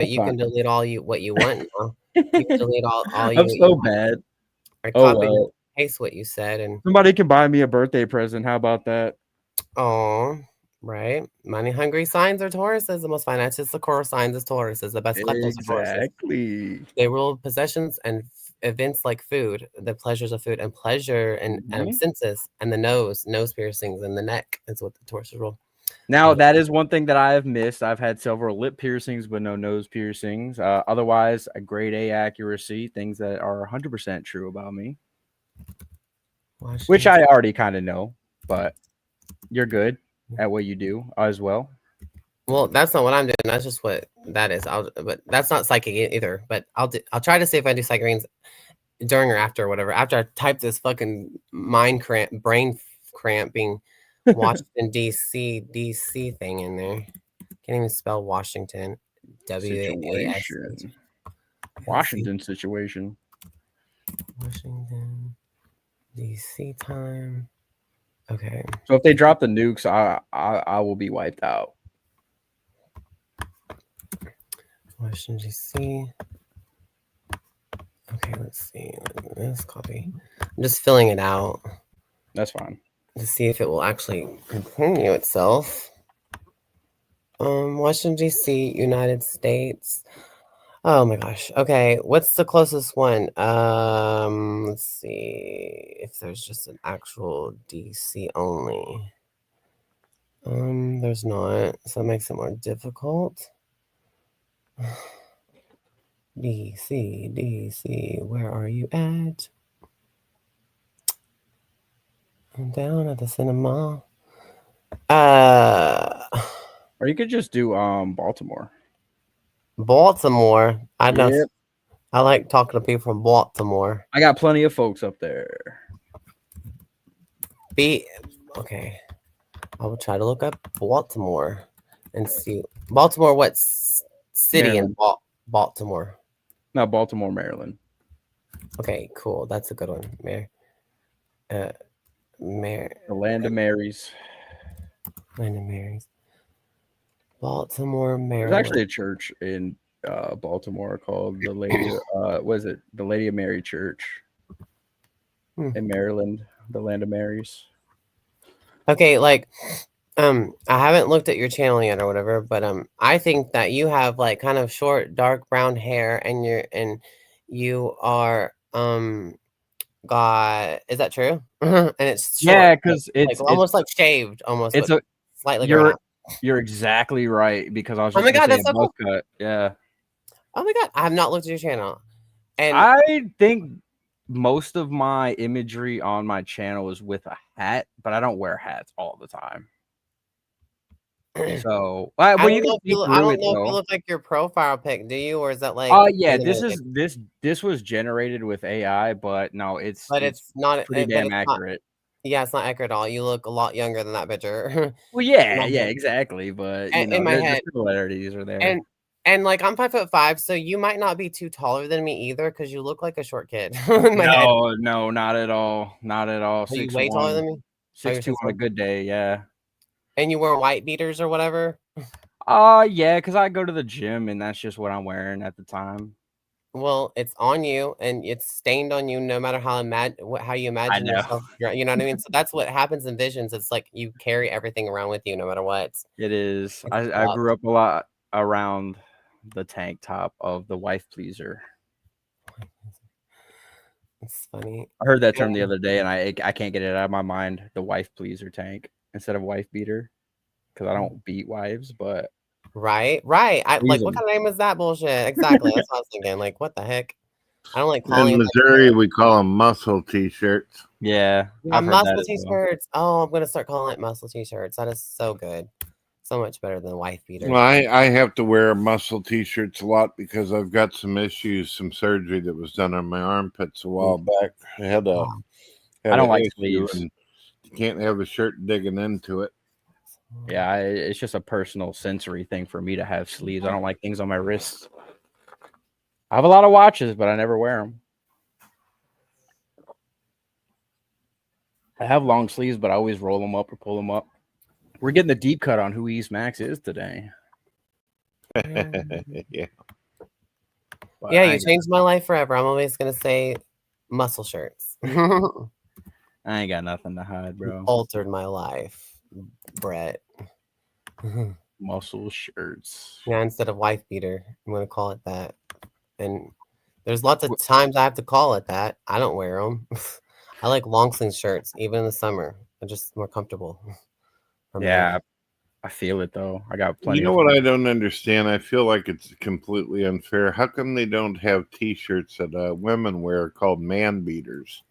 But you can delete what you want now. You can delete all I'm so bad. Or Oh copy and well. paste what you said and Somebody can buy me a birthday present. How about that? oh, right. Money hungry signs are Tauruses. The most financial signs is Tauruses. The best kleptos are Tauruses. Exactly. They rule possessions and events like food, the pleasures of food and pleasure and senses, and the nose piercings, and the neck is what the Tauruses rule. Now, that is one thing that I have missed. I've had several lip piercings, but no nose piercings. Otherwise, a grade A accuracy, things that are 100% true about me. Which I already kind of know, but you're good at what you do as well. Well, that's not what I'm doing. That's just what that is. But that's not psychic either. But I'll try to see if I do psychic readings during or after or whatever. After I type this fucking brain cramping Washington DC thing in there. Can't even spell Washington. Situation. Washington situation. Washington DC time. Okay. So if they drop the nukes, I will be wiped out. Washington DC. Okay, let's see. Let's copy. I'm just filling it out. That's fine. To see if it will actually continue itself. Washington DC, United States. Oh my gosh. Okay, what's the closest one? Let's see if there's just an actual DC only. There's not, so that makes it more difficult. DC, where are you at? I'm down at the cinema. Or you could just do Baltimore. Baltimore. I know. Yep. I like talking to people from Baltimore. I got plenty of folks up there. Okay. I will try to look up Baltimore and see Baltimore. What city Maryland. In Baltimore? No, Baltimore, Maryland. Okay, cool. That's a good one. The land of Marys. Land of Marys. Baltimore, Maryland. There's actually a church in Baltimore called the Lady. Was it the Lady of Mary Church in Maryland? The land of Marys. Okay, like, I haven't looked at your channel yet or whatever, but I think that you have like kind of short, dark brown hair, and you are got is that true? And it's short, yeah, because it's almost like shaved, almost. It's a slightly. You're exactly right because I was. Just oh my god, that's so cool. Cut. Yeah. Oh my god, I have not looked at your channel, and I think most of my imagery on my channel is with a hat, but I don't wear hats all the time. So, I don't know if you look like your profile pic, do you, or is that like? Yeah, this was generated with AI, but no, it's not pretty damn accurate. Yeah, it's not accurate at all. You look a lot younger than that picture. Well, yeah, exactly. But you know, in my head, the similarities are there. And like I'm 5'5", so you might not be too taller than me either, because you look like a short kid. No, not at all. Not at all. Are you way taller than me? 6'2" on a good day, yeah. And you wear white beaters or whatever? Yeah, because I go to the gym and that's just what I'm wearing at the time. Well, it's on you and it's stained on you no matter how you imagine yourself. You know what I mean? So that's what happens in visions. It's like you carry everything around with you no matter what. It is. I grew up a lot around the tank top of the wife pleaser. It's funny. I heard that term the other day and I can't get it out of my mind. The wife pleaser tank instead of wife beater, because I don't beat wives, but right. I like what kind of name is that bullshit? Exactly. That's what I was thinking. Like, what the heck? I don't like calling. In Missouri, we call them muscle t-shirts. Yeah, muscle t-shirts. Oh, I'm gonna start calling it muscle t-shirts. That is so good. So much better than wife beater. Well, I have to wear muscle t-shirts a lot because I've got some issues, some surgery that was done on my armpits a while back. I had I don't like sleeves. And you can't have a shirt digging into it. Yeah, it's just a personal sensory thing for me to have sleeves. I don't like things on my wrists. I have a lot of watches, but I never wear them. I have long sleeves, but I always roll them up or pull them up. We're getting the deep cut on who East Max is today. Yeah. But Yeah, I you ain't, changed my life forever. I'm always gonna say muscle shirts. I ain't got nothing to hide, bro. Altered my life, Brett. Muscle shirts. Yeah, instead of wife beater, I'm gonna call it that. And there's lots of times I have to call it that. I don't wear them. I like long sleeve shirts, even in the summer. They're just more comfortable. For me. Yeah, I feel it though. I got You plenty know of what I don't understand? I feel like it's completely unfair. How come they don't have T-shirts that women wear called man beaters?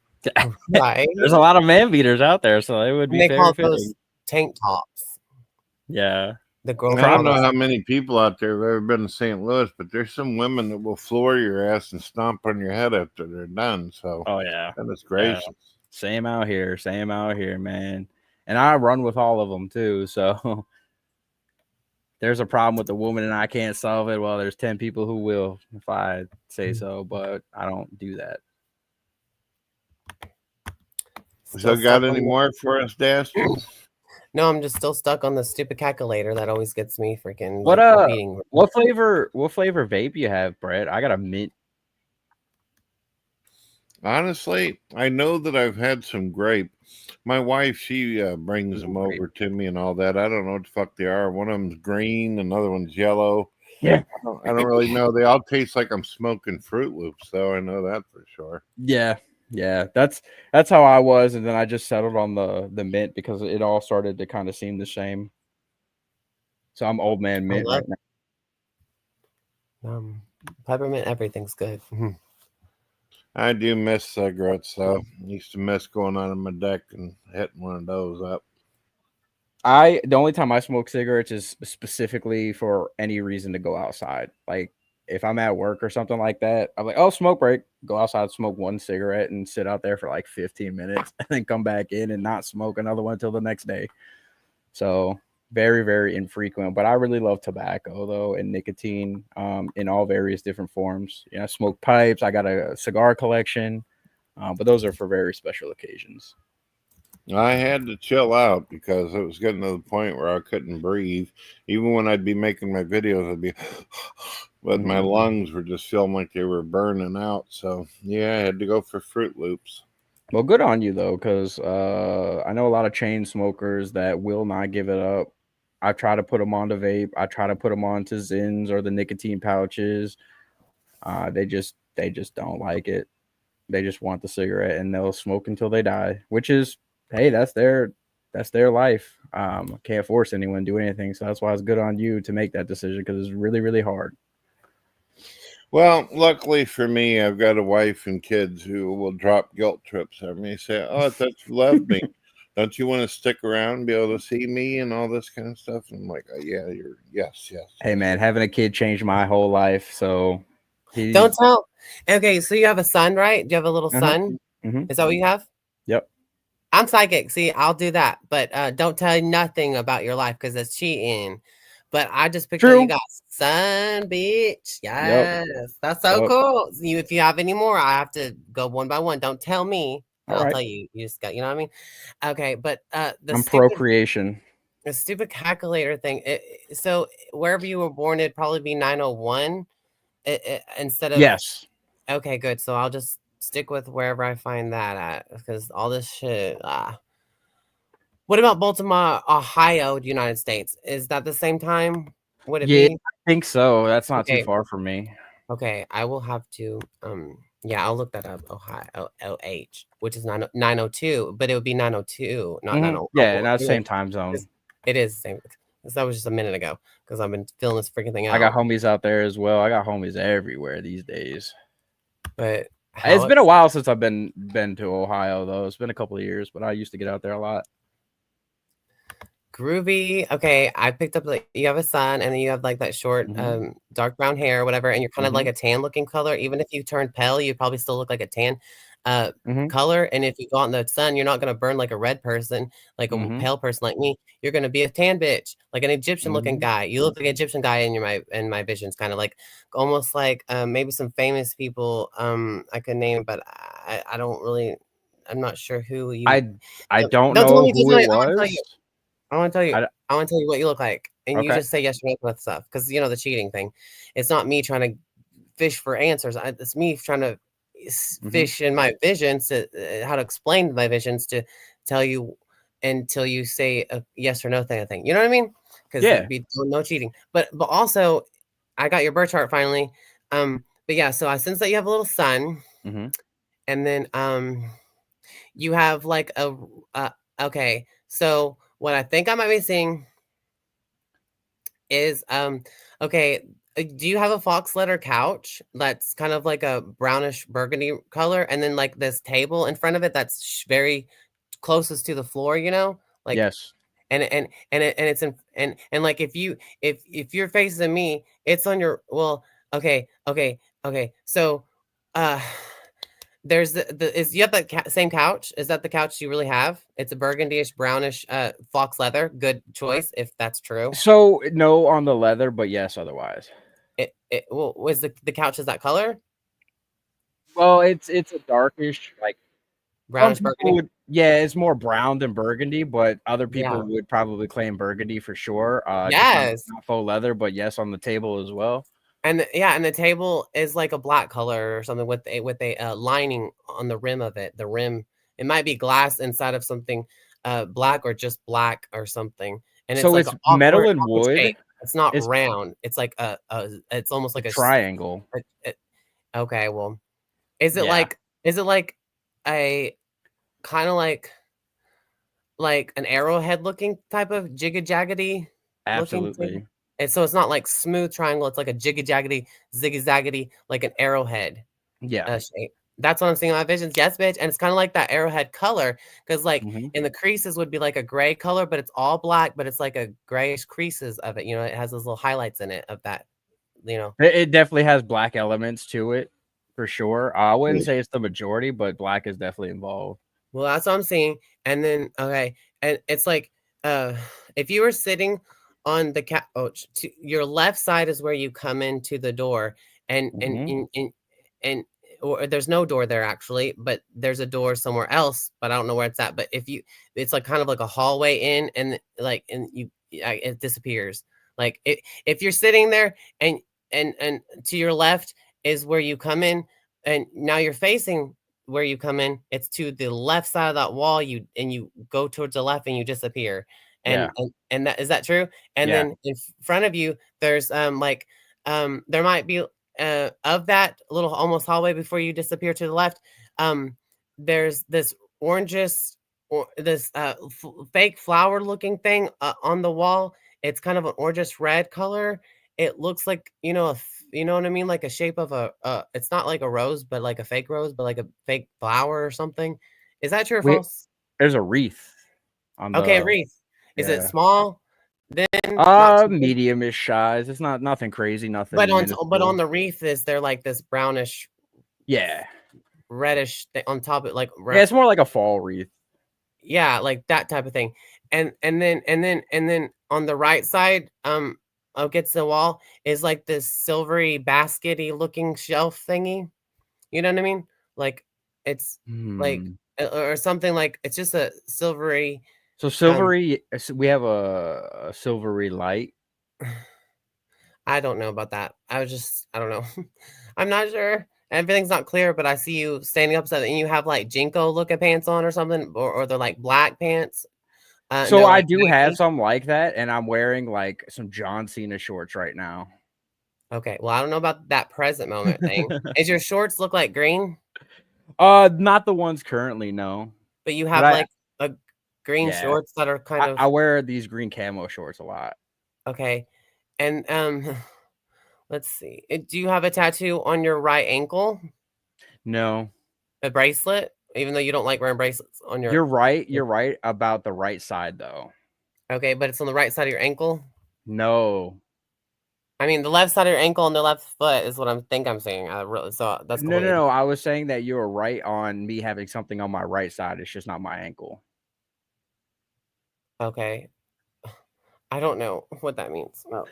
Right? There's a lot of man beaters out there, so it would And be they fair call fitting. those tank tops. Yeah. The girl. I don't know how many people out there have ever been to St. Louis, but there's some women that will floor your ass and stomp on your head after they're done. So, Oh yeah. goodness gracious. Same out here. Same out here, man. And I run with all of them too. So there's a problem with the woman and I can't solve it. Well, there's 10 people who will if I say so, but I don't do that. So, got any more for us, Dastard? No, I'm just still stuck on the stupid calculator that always gets me freaking What repeating. what flavor vape you have, Brett? I got a mint. Honestly, I know that I've had some grape. My wife, she brings them over to me and all that. I don't know what the fuck they are. One of them's green, another one's yellow. Yeah. I don't really know. They all taste like I'm smoking Fruit Loops, though. I know that for sure. Yeah. Yeah, that's how I was, and then I just settled on the mint because it all started to kind of seem the same. So I'm old man mint right now. Peppermint, everything's good. I do miss cigarettes, though. I used to miss going out on my deck and hitting one of those up. The only time I smoke cigarettes is specifically for any reason to go outside. Like if I'm at work or something like that, I'm like, oh, smoke break. Go outside, smoke one cigarette, and sit out there for like 15 minutes, and then come back in and not smoke another one until the next day. So very, very infrequent. But I really love tobacco though, and nicotine in all various different forms. I smoke pipes. I got a cigar collection, but those are for very special occasions. I had to chill out because it was getting to the point where I couldn't breathe. Even when I'd be making my videos, I'd be, but my lungs were just feeling like they were burning out. So yeah, I had to go for Fruit Loops. Well, good on you though, because I know a lot of chain smokers that will not give it up. I try to put them on to vape. I try to put them on to Zins or the nicotine pouches. They just don't like it. They just want the cigarette, and they'll smoke until they die. Which is, hey, that's their life. Can't force anyone to do anything, so that's why it's good on you to make that decision because it's really, really hard. Well, luckily for me, I've got a wife and kids who will drop guilt trips on me. Say, "Oh, I thought you loved me. Don't you want to stick around and be able to see me and all this kind of stuff?" And I'm like, oh, "Yeah, yes." Hey, man, having a kid changed my whole life. So don't tell. Okay, so you have a son, right? Do you have a little son? Mm-hmm. Is that what you have? Yep. I'm psychic. See, I'll do that, but don't tell nothing about your life because it's cheating. But I just picked up you got son, bitch. Yes, that's so cool. If you have any more, I have to go one by one. Don't tell me. I'll tell you. You just got, you know what I mean? Okay, but I'm procreation. The stupid calculator thing. So wherever you were born, it'd probably be 901 instead of. Yes. Okay, good. So I'll just stick with wherever I find that at because all this shit. What about Baltimore, Ohio, United States? Is that the same time? Would it be? I think so. That's not too far from me. Okay, I will have to. Yeah, I'll look that up. Ohio, LH, which is 902, but it would be 902, not 901. Yeah, not the same time zone. It is the same. That was just a minute ago because I've been filling this freaking thing out. I got homies out there as well. I got homies everywhere these days. But it's been a while since I've been to Ohio though. It's been a couple of years, but I used to get out there a lot. Groovy. Okay, I picked up you have a son, and then you have like that short, dark brown hair or whatever, and you're kind of like a tan looking color. Even if you turn pale, you probably still look like a tan color. And if you go out in the sun, you're not gonna burn like a red person, like a pale person like me. You're gonna be a tan bitch, like an Egyptian looking guy. You look like an Egyptian guy in my visions, kind of like almost like maybe some famous people I could name, but I don't really. I'm not sure who you. I don't know who it was. I want to tell you. I want to tell you what you look like. and you just say yes or no with stuff, because the cheating thing. It's not me trying to fish for answers. It's me trying to fish in my visions to how to explain my visions to tell you until you say a yes or no thing. You know what I mean? Because it'd be no cheating. But also, I got your birth chart finally. But yeah, so I sense that you have a little son, and then you have like okay. So what I think I might be seeing is okay. Do you have a fox leather couch that's kind of like a brownish burgundy color, and then like this table in front of it that's very closest to the floor? Like yes. and it's in and like if you're facing me, it's on your okay. So there's you have that same couch? Is that the couch you really have? It's a burgundyish brownish fox leather. Good choice if that's true. So no on the leather, but yes otherwise. Was the couch is that color? Well, it's a darkish like Brownish burgundy. it's more brown than burgundy, but other people would probably claim burgundy for sure. Yes, not faux leather, but yes on the table as well. And and the table is like a black color or something with a lining on the rim of it. The rim, it might be glass inside of something black or just black or something. And so it's like awkward, metal and wood. shape. It's not round. It's like it's almost like a triangle. Okay, well, is it like a kind of like an arrowhead looking type of jigga-jaggedy Absolutely. looking thing? And so it's not like smooth triangle. It's like a jiggy-jaggedy, ziggy-zaggedy, like an arrowhead shape. That's what I'm seeing in my visions. Yes, bitch. And it's kind of like that arrowhead color, because like in the creases would be like a gray color, but it's all black, but it's like a grayish creases of it. It has those little highlights in it of that, It definitely has black elements to it for sure. I wouldn't say it's the majority, but black is definitely involved. Well, that's what I'm seeing. And then, okay. And it's like, if you were sitting on the couch, to your left side is where you come into the door, and or there's no door there actually, but there's a door somewhere else, but I don't know where it's at. But it's like kind of like a hallway in, and like, and it disappears. Like if you're sitting there and to your left is where you come in, and now you're facing where you come in, it's to the left side of that wall, you go towards the left and you disappear. And that is that true? And then in front of you there's there might be of that little almost hallway before you disappear to the left, there's this oranges or this fake flower looking thing on the wall. It's kind of an orangish red color. It looks like you know what I mean, like a shape of a it's not like a rose, but like a fake rose, but like a fake flower or something. Is that true or false? There's a wreath on the wreath. Is it small? Then medium-ish size. It's not nothing crazy, nothing. But on the wreath is there like this brownish, reddish thing on top of it, like it's more like a fall wreath. Yeah, like that type of thing. And then on the right side, against the wall is like this silvery baskety looking shelf thingy. You know what I mean? Like it's like or something, like it's just a silvery. So silvery, we have a silvery light. I don't know about that. I don't know. I'm not sure. Everything's not clear, but I see you standing up and you have like Jinko looking pants on or something, or they're like black pants. So I do have some like that, and I'm wearing like some John Cena shorts right now. Okay, well, I don't know about that present moment thing. Is your shorts look like green? Not the ones currently, no. But you have like a green shorts that are kind of. I wear these green camo shorts a lot. Okay, and let's see. Do you have a tattoo on your right ankle? No. A bracelet? Even though you don't like wearing bracelets on your... You're right about the right side, though. Okay, but it's on the right side of your ankle? No. I mean, the left side of your ankle and the left foot is what I'm saying. So that's cool. No. I was saying that you were right on me having something on my right side. It's just not my ankle. Okay. I don't know what that means. No.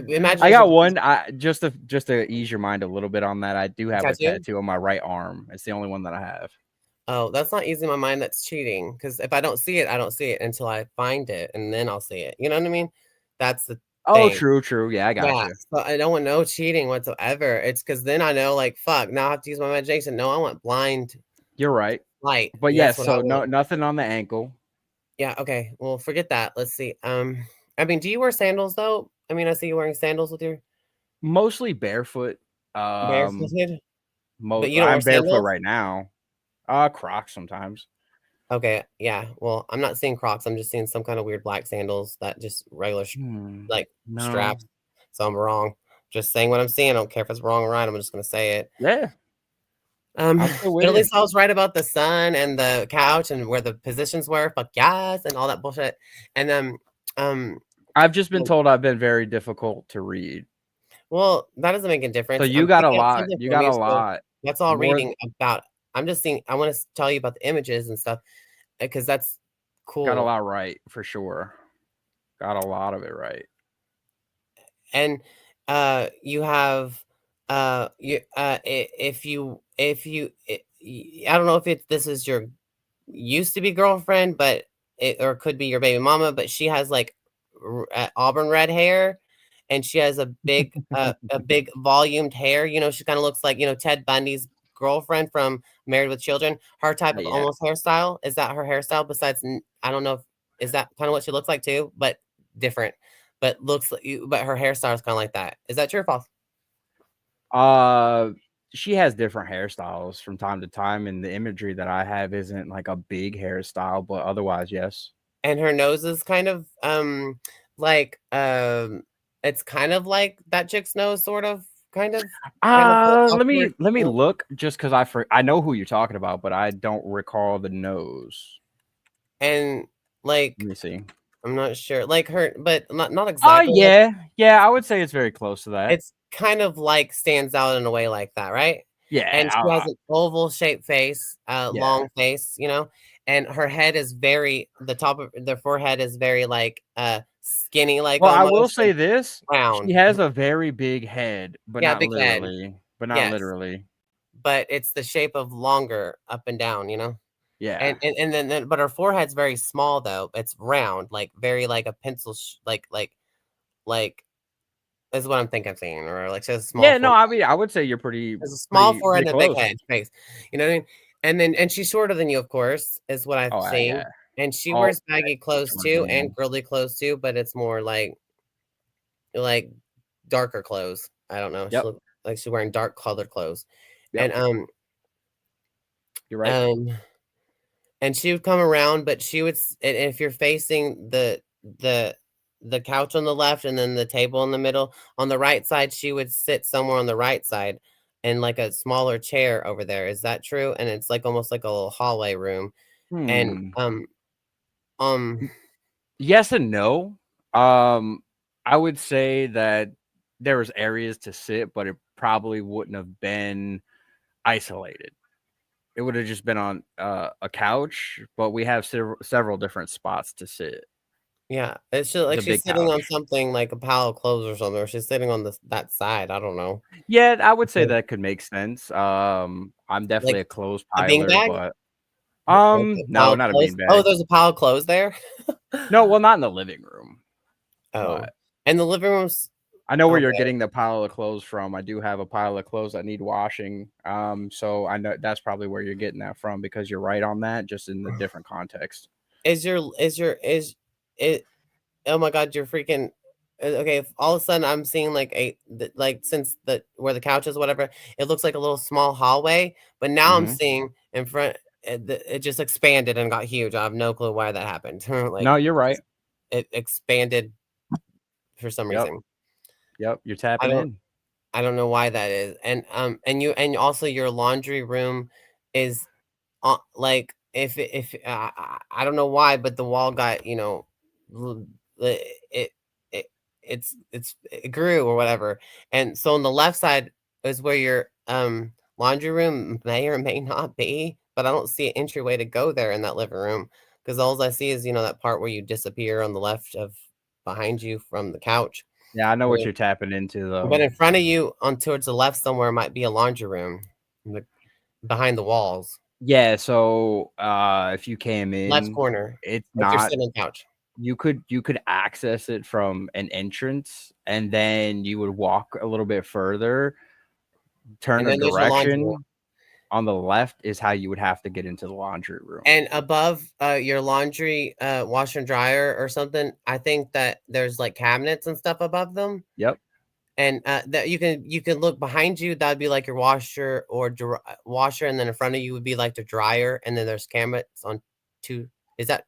Imagine. I got one. Just to ease your mind a little bit on that, I do have a tattoo on my right arm. It's the only one that I have. Oh, that's not easing my mind. That's cheating. Because if I don't see it, I don't see it until I find it, and then I'll see it. You know what I mean? That's the Oh, thing. true. Yeah, I got Yeah, you. so I don't want no cheating whatsoever. It's because then I know, like, fuck, now I have to use my imagination. No, I want blind You're right. light. But That's yes, what I so want. nothing on the ankle. Yeah, okay. Well, forget that. Let's see. I mean, do you wear sandals though? I mean, I see you wearing sandals with your Mostly barefoot. barefooted, but you don't wear I'm barefoot sandals? right now. Crocs sometimes. Okay, yeah. Well, I'm not seeing Crocs. I'm just seeing some kind of weird black sandals that just regular like No. straps. So I'm wrong. Just saying what I'm seeing. I don't care if it's wrong or right. I'm just gonna say it. Yeah, I'm still But with at you. least I was right about the sun and the couch and where the positions were. Fuck yes, and all that bullshit. And I've just been well, told I've been very difficult to read. well, that doesn't make a So difference. you got a Pick out lot. something You for got me. a So lot that's all more. reading about. I'm just seeing. I want to tell you about the images and stuff because that's Got a cool. lot right for sure. Got a lot of it right. And you have if you I don't know if this is your used to be girlfriend, but it or it could be your baby mama, but she has like auburn red hair, and she has a big volumed hair. You know, she kind of looks like, you know, Ted Bundy's girlfriend from Married with Children. Her type of Yeah. almost hairstyle. Is that her hairstyle? Besides, I don't know if is that kind of what she looks like too, but different. But looks like but her hairstyle is kind of like that. Is that true or false? She has different hairstyles from time to time, and the imagery that I have isn't like a big hairstyle, but otherwise, yes. And her nose is kind of like it's kind of like that chick's nose, sort of, kind of Let awkward. me look just because I know who you're talking about, but I don't recall the nose. And like Let me see. I'm not sure, like her, but not exactly. Yeah, I would say it's very close to that. It's kind of like stands out in a way like that, right? And she has Yeah, an oval shaped face, yeah. long face, you know, and her head is the top of the forehead is very like skinny, like Well, I will almost say like this: she round. has a very big head, but Yeah, not big head. literally. But not Yes. literally. But it's the shape of longer up and down, you know? Yeah. And then but her forehead's very small though. It's round, like very like a pencil like is what I'm thinking I'm saying, or like she has a small Yeah. No, forehead. I mean, I would say you're pretty, There's a small pretty, forehead pretty and a big close. head face. You know what I mean? And she's shorter than you, of course, is what I've Oh, seen. yeah. And she Oh, wears baggy clothes shorter too than and you. girly clothes too, but it's more like darker clothes. I don't know. She Yep. looks like she's wearing dark colored clothes. Yep. And You're right. and she would come around, but she would and if you're facing the couch on the left and then the table in the middle, on the right side, she would sit somewhere on the right side and like a smaller chair over there. Is that true? And it's like almost like a little hallway room. And um Yes and no. I would say that there was areas to sit, but it probably wouldn't have been isolated. It would have just been on a couch, but we have several different spots to sit. yeah, it's just It's like a she's big sitting on couch. something like a pile of clothes or something, or she's sitting on that side. I don't know. Yeah, I would say Okay. that could make sense. I'm definitely Like a clothes a piler, beanbag? but Like a pile no, of not a clothes? Oh, beanbag. there's a pile of clothes there? No, well, not in the living room, Oh. but And the living room's I know where you're okay. getting the pile of clothes from. I do have a pile of clothes that need washing. So I know that's probably where you're getting that from because you're right on that, just in the different context. Is it oh my god, you're freaking okay, if all of a sudden I'm seeing like like since the where the couch is, whatever, it looks like a little small hallway, but now I'm Hmm. seeing in front it just expanded and got huge. I have no clue why that happened. No, Like you're right. it expanded for some Yep. reason. Yep. You're I tapping don't in. I don't know why that is. And also your laundry room is like if I don't know why, but the wall got, you know, it it it grew or whatever. And so on the left side is where your laundry room may or may not be, but I don't see an entryway to go there in that living room because all I see is, you know, that part where you disappear on the left of behind you from the couch. Yeah, I know what you're tapping into, But though. in front of you, on towards the left somewhere, might be a laundry room, like, behind the walls, Yeah. So if you came left in, corner, it's if you're not sitting on the couch. you could access it from an entrance, and then you would walk a little bit further, turn And a then there's your laundry room. direction. On the left is how you would have to get into the laundry room. And above your laundry washer and dryer or something, I think that there's like cabinets and stuff above them. Yep. And that you can look behind you. That'd be like your washer or washer, and then in front of you would be like the dryer, and then there's cabinets on two. Is that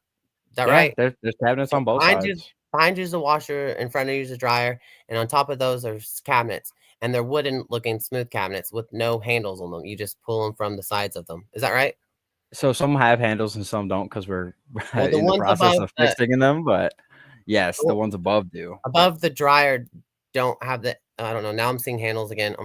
Yeah, right? there's cabinets on both Behind you, sides. behind you is the washer, in front of you is the dryer, and on top of those there's cabinets, and they're wooden looking smooth cabinets with no handles on them. You just pull them from the sides of them. Is that right? So some have handles and some don't because we're Well, the in the ones process above of fixing them. But yes, the ones above do. above the dryer don't have the. I don't know. Now I'm seeing handles again.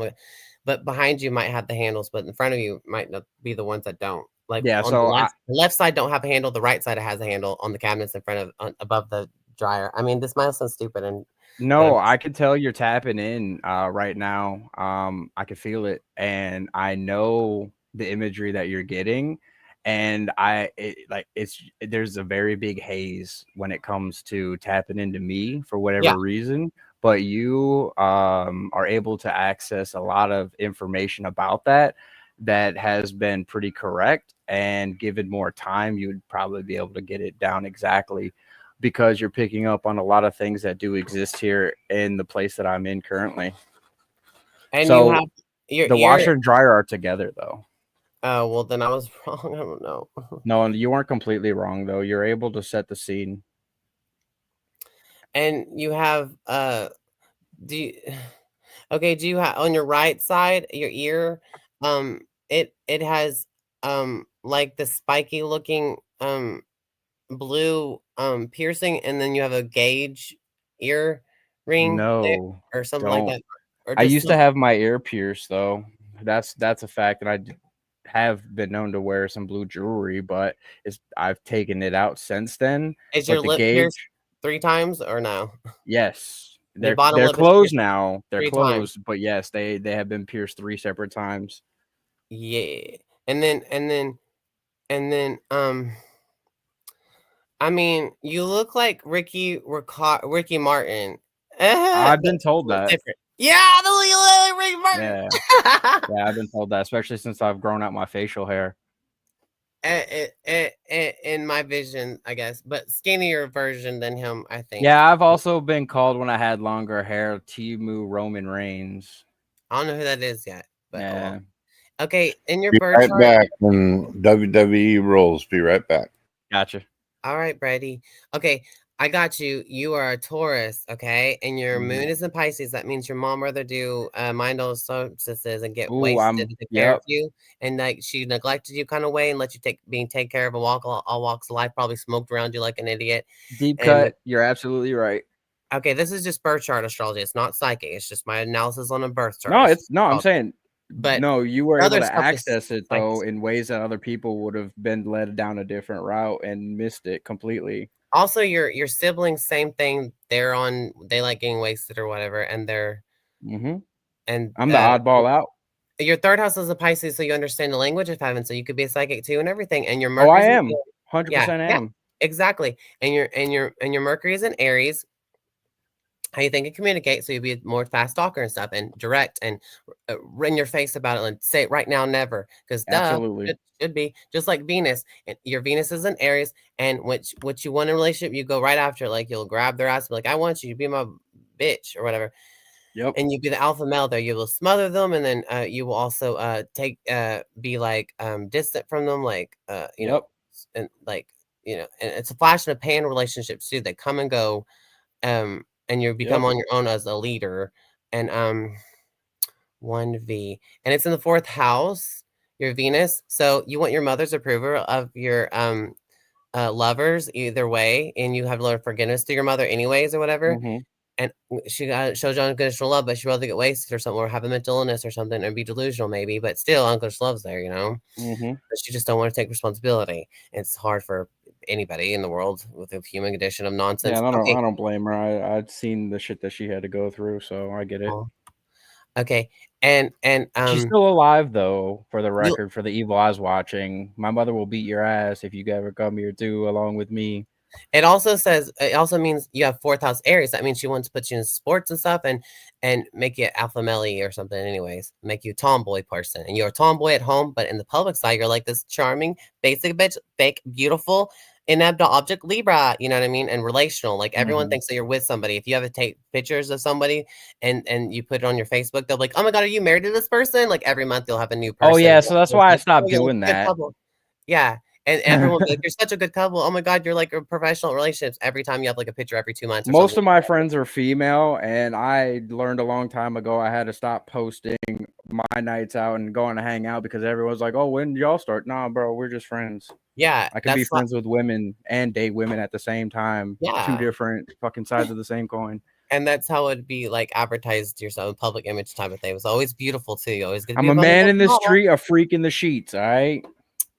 But behind you might have the handles, but in front of you might not be the ones that don't. Like Yeah, on so the left side don't have a handle. The right side has a handle on the cabinets in front of above the dryer. I mean, this might sound stupid, and no, I could tell you're tapping in right now. I can feel it, and I know the imagery that you're getting, and there's a very big haze when it comes to tapping into me for whatever reason. But you are able to access a lot of information about that has been pretty correct, and given more time, you would probably be able to get it down exactly, because you're picking up on a lot of things that do exist here in the place that I'm in currently. And so you have the washer and dryer are together though. Oh, well, then I was wrong. I don't know. No, you weren't completely wrong though. You're able to set the scene. And you have do you have on your right side your ear, it has like the spiky looking blue piercing, and then you have a gauge ear ring No, or something don't. like that. Or I just used to have my ear pierced though. That's a fact, and I have been known to wear some blue jewelry, but I've taken it out since then. Is But your the lip pierced gauge, 3 times or no? yes, Your bottom they're lip is closed pierced now. They're 3 times. closed, but yes, they have been pierced 3 separate times. Yeah. And then I mean, you look like Ricky Martin. I've But been told that. different. Yeah, the you look like Ricky Martin. Yeah, I've been told that, especially since I've grown out my facial hair. In my vision, I guess, but skinnier version than him, I think. Yeah, I've also been called when I had longer hair Timu Roman Reigns. I don't know who that is yet, but yeah. Okay, in your Be birth right chart. back when WWE rolls. Be right back. Gotcha. All right, Brady. Okay, I got you. You are a Taurus, okay, and your moon is in Pisces. That means your mom rather do mind all solstices and get wasted to take care of you, and like she neglected you kind of way and let you take care of a all walks of life. Probably smoked around you like an idiot. Deep cut. You're absolutely right. Okay, this is just birth chart astrology. It's not psychic. It's just my analysis on a birth chart. I'm saying, but no, you were able to access it though in ways that other people would have been led down a different route and missed it completely. Also, your siblings, same thing. They like getting wasted or whatever, and they're and I'm the oddball out. Your third house is a Pisces, so you understand the language of heaven, so you could be a psychic too and everything. And your Mercury, I am 100% am. Yeah, exactly. And your Mercury is in Aries. How you think and communicate, so you'll be a more fast talker and stuff, and direct, and in your face about it, and say it right now, never, because it should be just like Venus. And your Venus is in Aries, and what you want in a relationship, you go right after. Like you'll grab their ass, and be like, I want you to be my bitch or whatever. Yep. And you be the alpha male there. You will smother them, and then you will also be like distant from them, like you know, and like and it's a flash and a pan relationships too. They come and go. And you become on your own as a leader. And 1V, and it's in the 4th house, your Venus. So you want your mother's approval of your lovers either way, and you have a lot of forgiveness to your mother anyways or whatever. And she shows you unconditional love, but she'd rather get wasted or something, or have a mental illness or something, and be delusional maybe, but still unconditional love's there, but she just don't want to take responsibility. It's hard for anybody in the world with a human condition of nonsense. Yeah, I don't blame her. I'd seen the shit that she had to go through, so I get it. Okay, and she's still alive though, for the record, for the evil eyes watching. My mother will beat your ass if you ever come here too, along with me. It also says it also means you have fourth house Aries. That means she wants to put you in sports and stuff and make you alpha male or something. Anyways, make you a tomboy person. And you're a tomboy at home, but in the public side, you're like this charming, basic bitch, fake, beautiful, inept object Libra. You know what I mean? And relational. Like everyone thinks that you're with somebody. If you ever take pictures of somebody and you put it on your Facebook, they'll be like, "Oh my god, are you married to this person?" Like every month you'll have a new person. Oh yeah, so that's why I stopped "Oh, doing that. Yeah. And everyone will be like, "You're such a good couple. Oh my god, you're like a professional relationships." Every time you have like a picture every 2 months. Or Most something. of my friends are female, and I learned a long time ago I had to stop posting my nights out and going to hang out because everyone's like, "Oh, when did y'all start?" Nah, bro, we're just friends. Yeah, I can be friends with women and date women at the same time. Yeah. 2 different fucking sides of the same coin. And that's how it'd be like advertised to yourself, public image type of thing. It was always beautiful too. You always get. I'm a man in the street, a freak in the sheets. All right.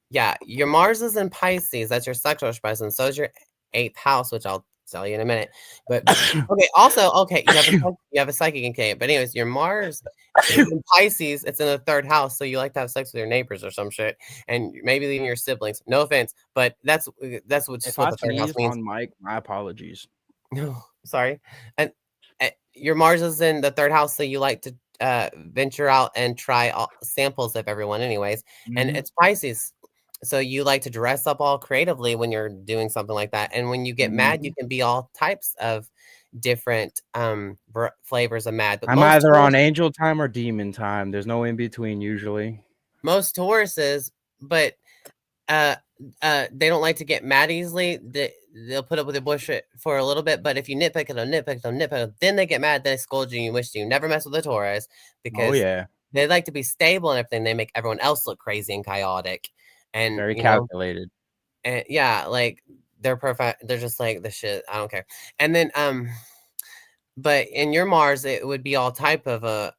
Yeah, your Mars is in Pisces. That's your sexual expression. So is your 8th house, which I'll tell you in a minute. But okay, also you have a psychic in K. But anyways, your Mars is in Pisces. It's in the 3rd house, so you like to have sex with your neighbors or some shit, and maybe even your siblings. No offense, but that's what the 3rd house means. On mic, my apologies. No, sorry. And your Mars is in the 3rd house, so you like to venture out and try samples of everyone, anyways. And it's Pisces. So you like to dress up all creatively when you're doing something like that. And when you get mad, you can be all types of different flavors of mad. But I'm either on angel time or demon time. There's no in between usually. Most Tauruses, but they don't like to get mad easily. They'll put up with your bullshit for a little bit, but if you nitpick it, then they get mad. They scold you. You wish you never mess with a Taurus because they like to be stable and everything. They make everyone else look crazy and chaotic. And very calculated. And yeah, like they're perfect. They're just like the shit. I don't care. And then but in your Mars, it would be all type of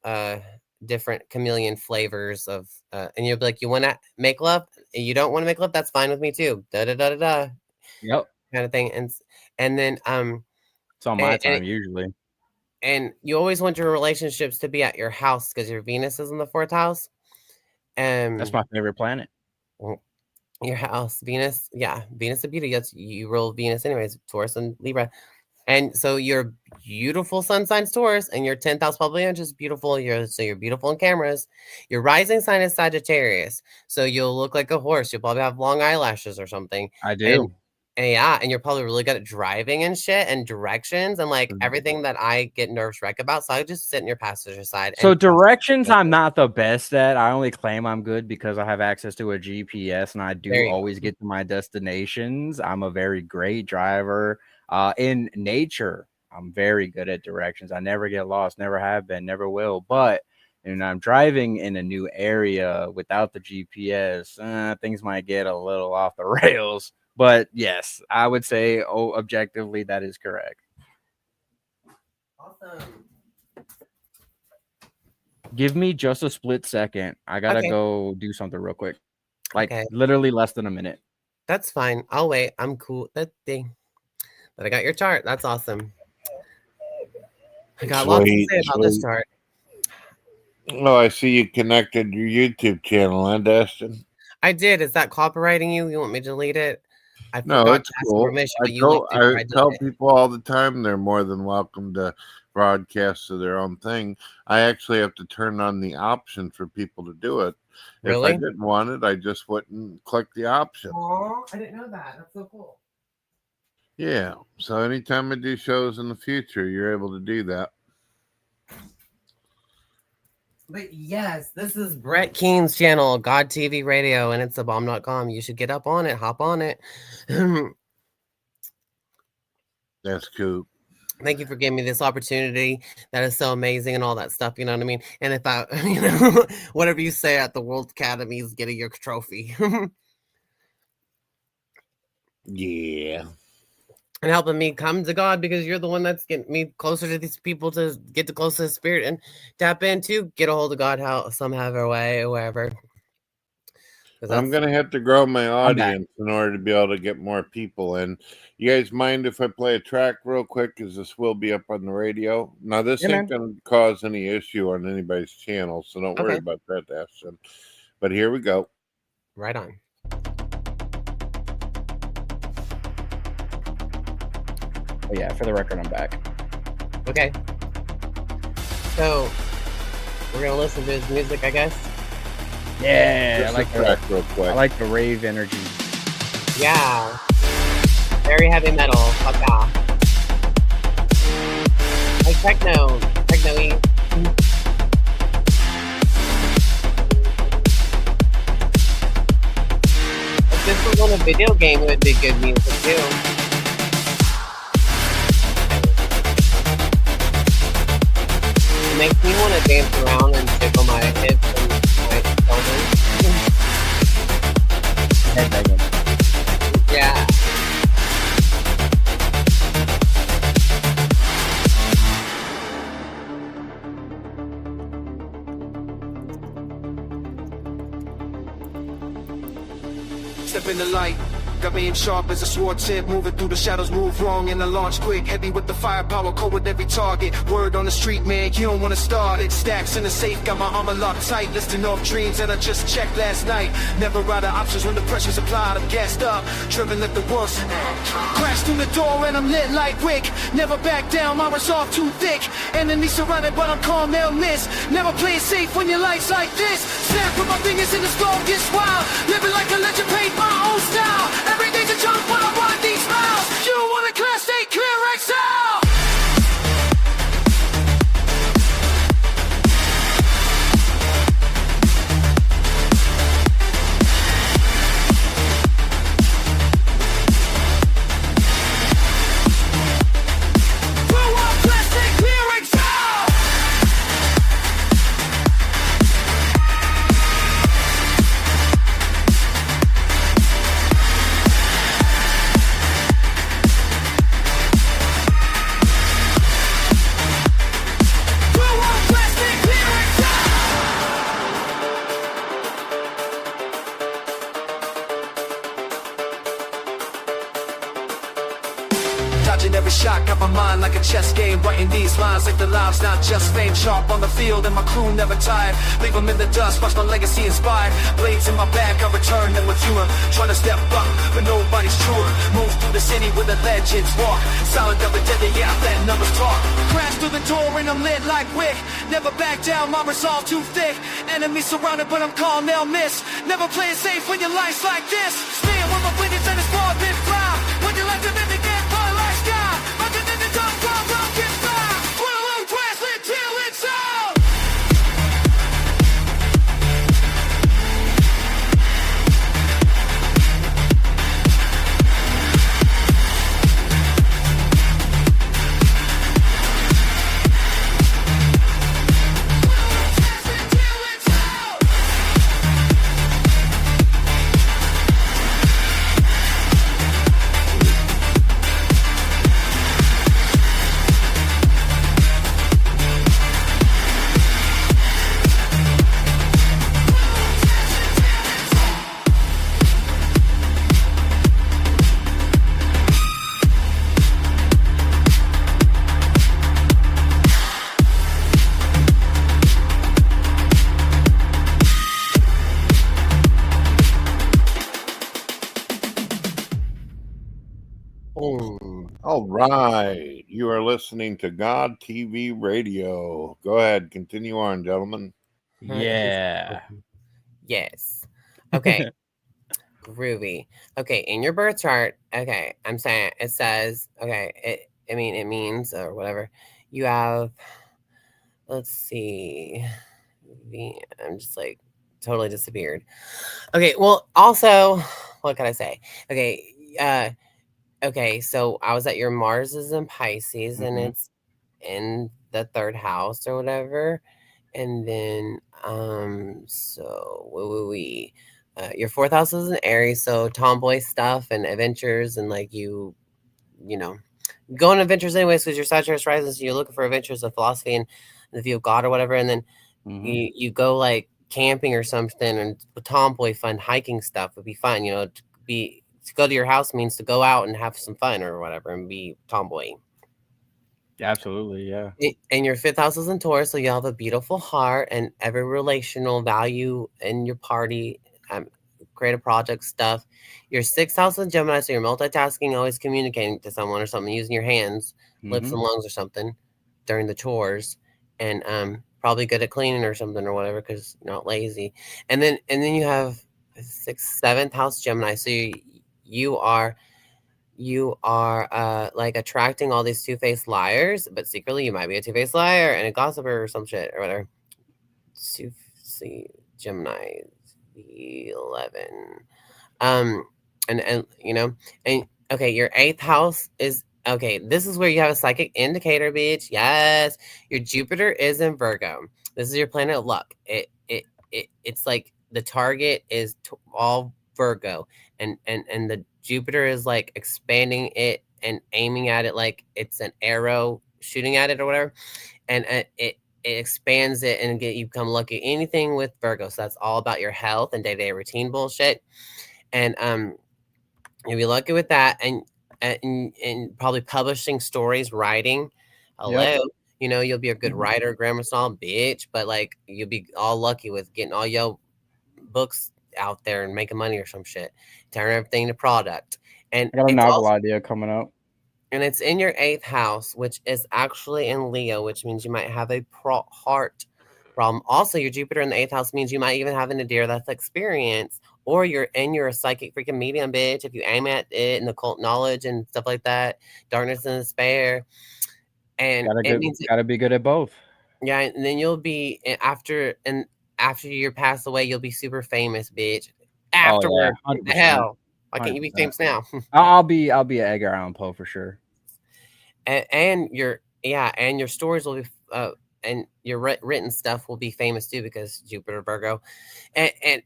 different chameleon flavors of and you'll be like, you want to make love? You don't want to make love? That's fine with me too. Da da da da da. Yep. Kind of thing. And then it's on my time usually. And you always want your relationships to be at your house because your Venus is in the 4th house. That's my favorite planet. Your house, Venus, Venus of beauty. That's you roll Venus anyways, Taurus and Libra. And so your beautiful sun sign's Taurus and your 10th house probably is just beautiful. You're beautiful in cameras. Your rising sign is Sagittarius. So you'll look like a horse. You'll probably have long eyelashes or something. I do. And you're probably really good at driving and shit and directions and like everything that I get nervous wreck about. So I just sit in your passenger side. So directions, I'm not the best at. I only claim I'm good because I have access to a GPS and I do always get to my destinations. I'm a very great driver. In nature, I'm very good at directions. I never get lost, never have been, never will. But when I'm driving in a new area without the GPS, things might get a little off the rails. But yes, I would say, objectively, that is correct. Awesome. Give me just a split second. I gotta go do something real quick. Like literally less than a minute. That's fine. I'll wait. I'm cool. That thing. But I got your chart. That's awesome. I got lots to say about this chart. Oh, I see you connected your YouTube channel, huh, Dustin? I did. Is that copywriting you? You want me to delete it? I no, it's cool. I tell people all the time they're more than welcome to broadcast to their own thing. I actually have to turn on the option for people to do it. Really? If I didn't want it, I just wouldn't click the option. Oh, I didn't know that. That's so cool. Yeah. So anytime I do shows in the future, you're able to do that. But yes, this is Brett Keen's channel, God TV Radio, and it's thebomb.com. You should get up on it, hop on it. That's cool. Thank you for giving me this opportunity. That is so amazing and all that stuff. You know what I mean? And if I, whatever you say at the World Academy is getting your trophy. Yeah. And helping me come to God because you're the one that's getting me closer to these people to get the closest spirit and tap into, get a hold of God how somehow or way or wherever. I'm going to have to grow my audience in order to be able to get more people in. You guys mind if I play a track real quick? Because this will be up on the radio. Now, this ain't going to cause any issue on anybody's channel, so don't worry about that, Ashton. But here we go. Right on. But yeah, for the record, I'm back. Okay. So we're gonna listen to his music, I guess. Yeah, Just I like a track real I quick. like the rave energy. Yeah. Very heavy metal. Fuck off. Like techno-y. If this was on a video game, it would be good music too. It makes me want to dance around and jiggle my hips and my shoulders. Headbanging. Yeah. Step in the light, got me in sharp as a sword tip, moving through the shadows, move wrong and I launch quick, heavy with the firepower, cold with every target. Word on the street, man, you don't wanna start it. Stacks in the safe, got my armor locked tight, listing off dreams that I just checked last night. Never out of options when the pressure's applied. I'm gassed up, driven like the once. Crash through the door and I'm lit like Wick. Never back down, my resolve too thick. Enemies surrounded, but I'm calm, they'll miss. Never play it safe when your life's like this. Snap with my fingers in the storm, gets wild. Living like a legend, paint my own style. Every day's a jump when I run these miles. You want a class A clear exile. Dodging every shot, got my mind like a chess game. Writing these lines like the lives, not just fame. Sharp on the field and my crew never tired. Leave them in the dust, watch my legacy inspired. Blades in my back, I return them with humor. Trying to step up, but nobody's truer. Move through the city where the legends walk. Solid double deadly, yeah, I let numbers talk. Crash through the door and I'm lit like Wick. Never back down, my resolve too thick. Enemies surrounded, but I'm calm, they'll miss. Never play it safe when your life's like this. Stand with my witness and it's far been fly. When you like to live again, fly like sky. Rocket in the dark, rock and fly. Put a little grass lit till it's out. All right. You are listening to God TV Radio. Go ahead. Continue on, gentlemen. Yeah. Yes. Okay. Groovy. Okay, in your birth chart, okay, I'm saying it says, okay, it means or whatever. You have, let's see. I'm just like totally disappeared. Okay, well, also, what can I say? Okay, okay, so I was at your Mars is in Pisces and it's in the third house or whatever. And then so your fourth house is in Aries, so tomboy stuff and adventures and like you know, go on adventures anyways because you're Sagittarius rising, so you're looking for adventures of philosophy and the view of God or whatever, and then you go like camping or something and tomboy fun hiking stuff would be fun, you know, to go to your house means to go out and have some fun or whatever and be tomboy. Absolutely, yeah. And your fifth house is in Taurus, so you have a beautiful heart and every relational value in your party creative project stuff. Your 6th house is Gemini, so you're multitasking, always communicating to someone or something, using your hands, lips and lungs or something during the chores, and probably good at cleaning or something or whatever because you're not lazy. And then you have 6th, 7th house Gemini, so you are like attracting all these two-faced liars, but secretly you might be a two-faced liar and a gossiper or some shit or whatever. Gemini 11. And you know, and okay, your 8th house is okay. This is where you have a psychic indicator, bitch. Yes, your Jupiter is in Virgo. This is your planet of luck. It's like the target is all Virgo, and the Jupiter is like expanding it and aiming at it like it's an arrow shooting at it or whatever, and it expands it and you become lucky. Anything with Virgo, so that's all about your health and day-to-day routine bullshit, and you'll be lucky with that, and probably publishing stories, writing. Hello. Yep. You know, you'll be a good writer, grammar style bitch, but like you'll be all lucky with getting all your books out there and making money or some shit. Turn everything to product. And I got a novel idea coming up. And it's in your 8th house, which is actually in Leo, which means you might have a heart problem. Also, your Jupiter in the 8th house means you might even have an near-death experience, or you're a psychic freaking medium, bitch. If you aim at it and occult knowledge and stuff like that, darkness and despair. And it means gotta be good at both. Yeah, and then you'll be after you pass away, you'll be super famous, bitch. Afterward, what the hell? Why can't you be famous now? I'll be an Edgar Allan Poe for sure. And your stories will be and your written stuff will be famous too because Jupiter Virgo, and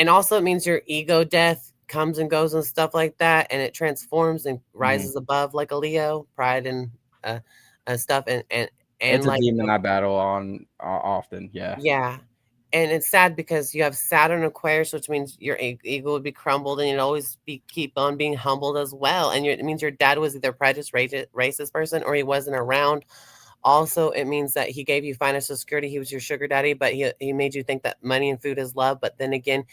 also it means your ego death comes and goes and stuff like that, and it transforms and rises above like a Leo, pride and stuff, and it's like a demon I battle on often. Yeah. And it's sad because you have Saturn Aquarius, which means your ego would be crumbled and you'd always keep on being humbled as well. And it means your dad was either prejudiced, racist person, or he wasn't around. Also, it means that he gave you financial security. He was your sugar daddy, but he made you think that money and food is love. But then again,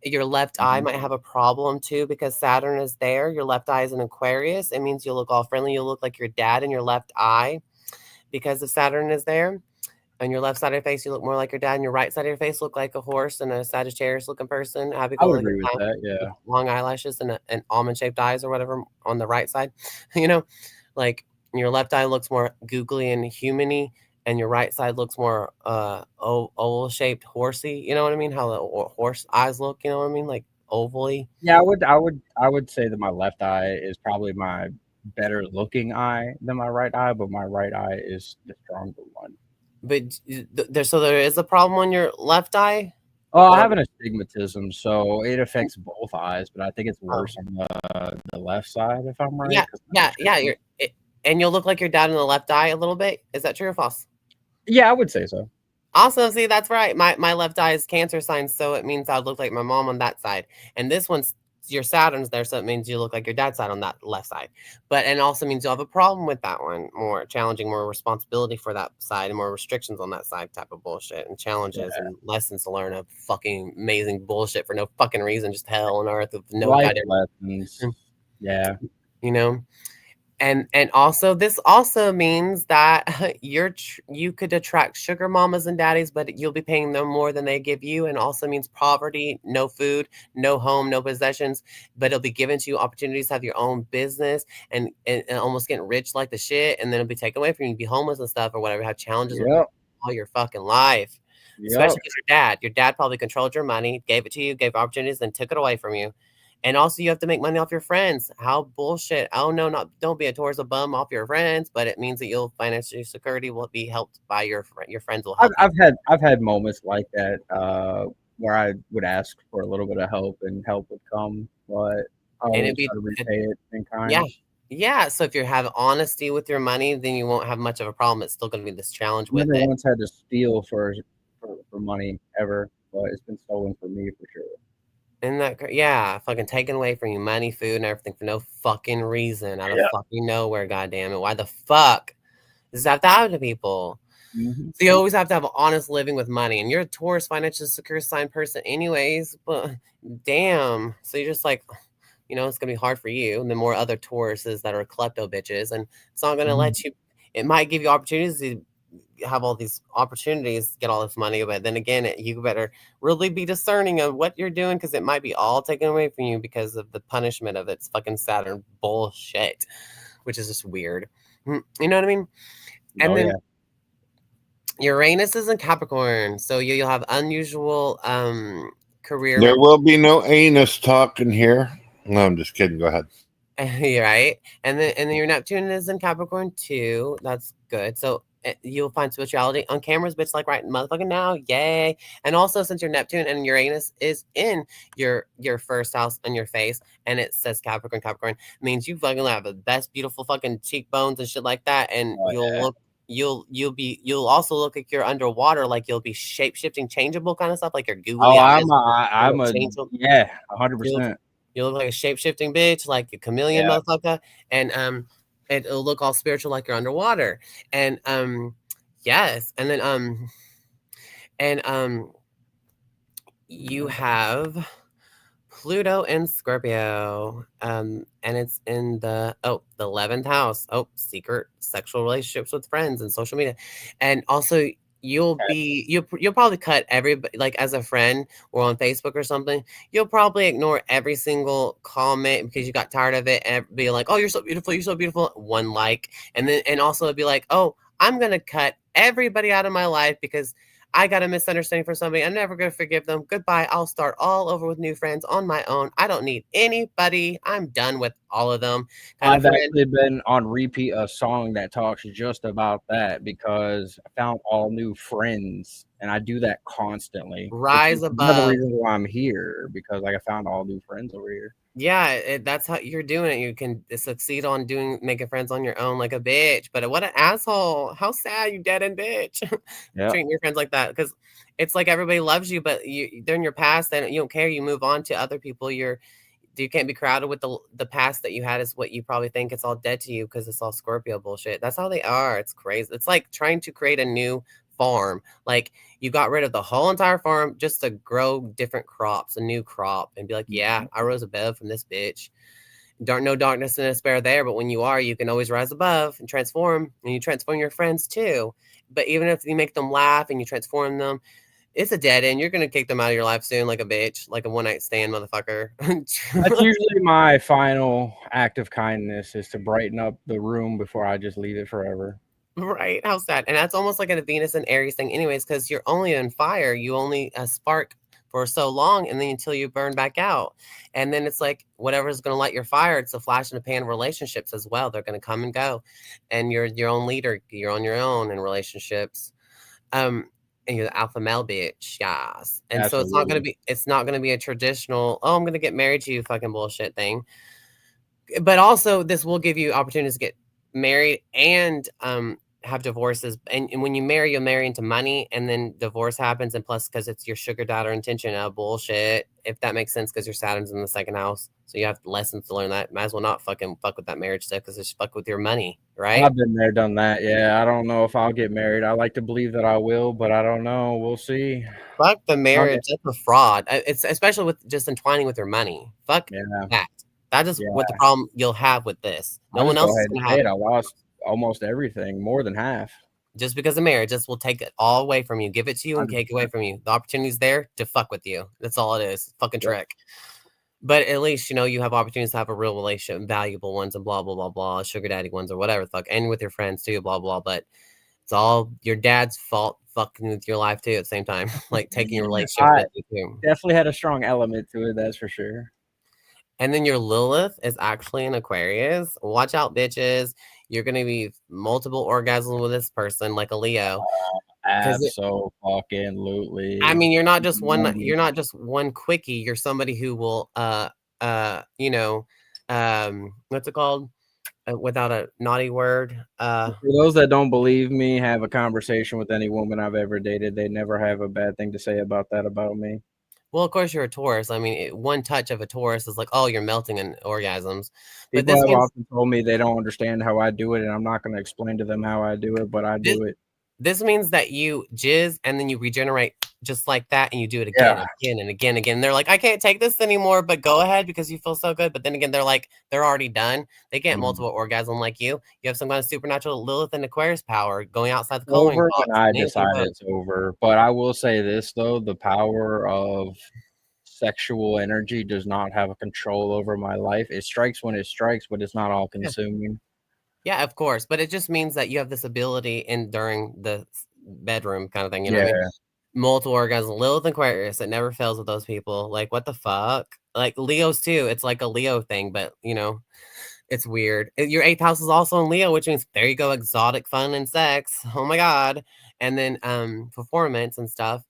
your left eye might have a problem too because Saturn is there. Your left eye is in Aquarius. It means you'll look all friendly. You'll look like your dad in your left eye because if Saturn is there. On your left side of your face, you look more like your dad. And your right side of your face look like a horse and a Sagittarius looking person. I would agree with that, yeah. Long eyelashes and almond-shaped eyes or whatever on the right side. You know, like your left eye looks more googly and human-y, and your right side looks more oval-shaped horsey. You know what I mean? How the horse eyes look, you know what I mean? Like ovally. Yeah, I would say that my left eye is probably my better looking eye than my right eye, but my right eye is the stronger one. But there is a problem on your left eye? Oh, I have an astigmatism, so it affects both eyes, but I think it's worse on the left side, if I'm right. Yeah. And you'll look like your dad in the left eye a little bit. Is that true or false? Yeah, I would say so. Awesome. See, that's right. My left eye is Cancer sign, so it means I look like my mom on that side. And this one's your Saturn's there, so it means you look like your dad's side on that left side. And also means you'll have a problem with that one, more challenging, more responsibility for that side, and more restrictions on that side type of bullshit, and challenges and lessons to learn of fucking amazing bullshit for no fucking reason, just hell on earth with no goddamn lessons. Yeah, you know. And also, this also means that you could attract sugar mamas and daddies, but you'll be paying them more than they give you. And also means poverty, no food, no home, no possessions, but it'll be given to you opportunities to have your own business and almost getting rich like the shit. And then it'll be taken away from you, be homeless and stuff or whatever, have challenges all your fucking life. Especially because your dad probably controlled your money, gave it to you, gave opportunities, and took it away from you. And also, you have to make money off your friends. How bullshit. Oh, no, don't be a tourist a bum off your friends, but it means that your financial security will be helped by your friends will help. I've had moments like that where I would ask for a little bit of help and help would come, but I always try to repay it in kind. Yeah. So if you have honesty with your money, then you won't have much of a problem. It's still going to be this challenge with it. Never once had to steal for money ever, but it's been stolen from me for sure. Isn't that great? Yeah, fucking taking away from you money, food, and everything for no fucking reason out of fucking nowhere. Goddamn it! Why the fuck does that have to happen to people? Mhm. So you always have to have an honest living with money, and you're a Taurus financial secure sign person anyways, but damn. So you're just like, it's gonna be hard for you. And the more other Tauruses that are klepto bitches, and it's not gonna let you, it might give you opportunities to have all these opportunities, get all this money, but then again, you better really be discerning of what you're doing, because it might be all taken away from you because of the punishment of its fucking Saturn bullshit, which is just weird. You know what I mean? And then Uranus is in Capricorn, so you'll have unusual career. There will be no anus talking here. No, I'm just kidding. Go ahead. Right, and then your Neptune is in Capricorn too. That's good. So you'll find spirituality on cameras, bitch, like right motherfucking now. Yay! And also, since your Neptune and Uranus is in your first house on your face, and it says Capricorn, means you fucking have the best, beautiful fucking cheekbones and shit like that, and you'll also look like you're underwater, like you'll be shape shifting, changeable kind of stuff, like your googly eyes. I'm a 100%. You look like a shape-shifting bitch, like a chameleon motherfucker, and it'll look all spiritual like you're underwater. And yes, and then you have Pluto in Scorpio, and it's in the 11th house. Secret sexual relationships with friends and social media, and also you'll probably cut everybody, like as a friend or on Facebook or something. You'll probably ignore every single comment because you got tired of it, and be like, "Oh, you're so beautiful," one like, and also it'd be like, "Oh, I'm gonna cut everybody out of my life because I got a misunderstanding from somebody. I'm never going to forgive them. Goodbye. I'll start all over with new friends on my own. I don't need anybody. I'm done with all of them." I've actually been on repeat a song that talks just about that, because I found all new friends, and I do that constantly. Rise above. Another reason why I'm here, because I found all new friends over here. Yeah, that's how you're doing it. You can succeed on making friends on your own like a bitch. But what an asshole. How sad, you dead end bitch. Treating your friends like that. Because it's like everybody loves you, but they're in your past, and you don't care. You move on to other people. You can't be crowded with the past that you had, is what you probably think. It's all dead to you because it's all Scorpio bullshit. That's how they are. It's crazy. It's like trying to create a new farm. Like, you got rid of the whole entire farm just to grow different crops, a new crop, and be like, yeah, I rose above from this bitch. No darkness and despair there, but when you are, you can always rise above and transform, and you transform your friends too. But even if you make them laugh and you transform them, it's a dead end. You're gonna kick them out of your life soon, like a bitch, like a one-night stand motherfucker. That's usually my final act of kindness, is to brighten up the room before I just leave it forever. Right? How sad. And that's almost like a Venus and Aries thing anyways, because you're only on fire. You only spark for so long, and then until you burn back out. And then it's like whatever's going to light your fire, it's a flash in the pan of relationships as well. They're going to come and go, and you're your own leader. You're on your own in relationships. And you're the alpha male bitch. Yes. And so it's not going to be a traditional, oh, I'm going to get married to you fucking bullshit thing. But also this will give you opportunities to get married and have divorces, and when you marry, you'll marry into money, and then divorce happens, and plus because it's your sugar daddy intention of bullshit, if that makes sense, because your Saturn's in the second house, so you have lessons to learn. That might as well not fucking fuck with that marriage stuff, because it's fuck with your money, right? I've been there, done that. Yeah, I don't know if I'll get married. I like to believe that I will, but I don't know. We'll see. Fuck the marriage. That's a fraud. It's especially with just entwining with your money. Fuck that. That is what the problem you'll have with this. No one else is gonna have it. I lost almost everything, more than half, just because of marriage. Just will take it all away from you, give it to you, and take it away from you. The opportunity's there to fuck with you. That's all it is. Fucking trick. But at least you have opportunities to have a real relationship, valuable ones, and blah blah blah blah, sugar daddy ones or whatever the fuck, and with your friends too, blah blah. But it's all your dad's fault, fucking with your life too at the same time, like taking your relationship with you too. Definitely had a strong element to it, that's for sure. And then your Lilith is actually in Aquarius. Watch out, bitches. You're going to be multiple orgasms with this person, like a Leo. Absolutely. I mean, you're not just one. You're not just one quickie. You're somebody who will, what's it called? Without a naughty word. For those that don't believe me, have a conversation with any woman I've ever dated. They never have a bad thing to say about that about me. Well, of course, you're a Taurus. I mean, one touch of a Taurus is like, oh, you're melting in orgasms. But people have often told me they don't understand how I do it, and I'm not going to explain to them how I do it, but I do it. This means that you jizz and then you regenerate just like that, and you do it Yeah. again and again and again. They're like, I can't take this anymore, but go ahead because you feel so good. But then again, they're like, they're already done. They get multiple orgasm like you. You have some kind of supernatural Lilith and Aquarius power going outside the coloring Over box. when I Anything decide but. it's over. But I will say this though, the power of sexual energy does not have a control over my life. It strikes when it strikes, but it's not all consuming. Yeah, of course. But it just means that you have this ability in during the bedroom kind of thing. You know what I mean? Multiple orgasms, Lilith and Aquarius. It never fails with those people. Like, what the fuck? Like Leo's too. It's like a Leo thing, but you know, it's weird. Your 8th house is also in Leo, which means there you go, exotic fun and sex. Oh my god. And then performance and stuff.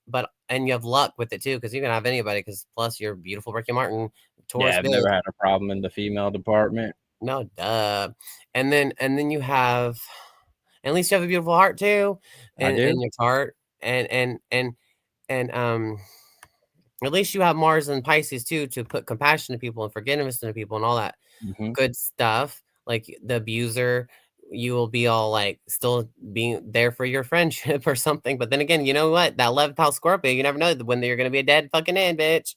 And you have luck with it too, because you can have anybody, because plus you're beautiful Ricky Martin, Taurus. Yeah, I've never had a problem in the female department. No, duh. And then you have, at least you have a beautiful heart too, I do. in your chart. And at least you have Mars and Pisces too, to put compassion to people and forgiveness into people and all that good stuff. Like the abuser, you will be all like still being there for your friendship or something. But then again, you know what? That 11th house Scorpio, you never know when you're going to be a dead fucking end, bitch.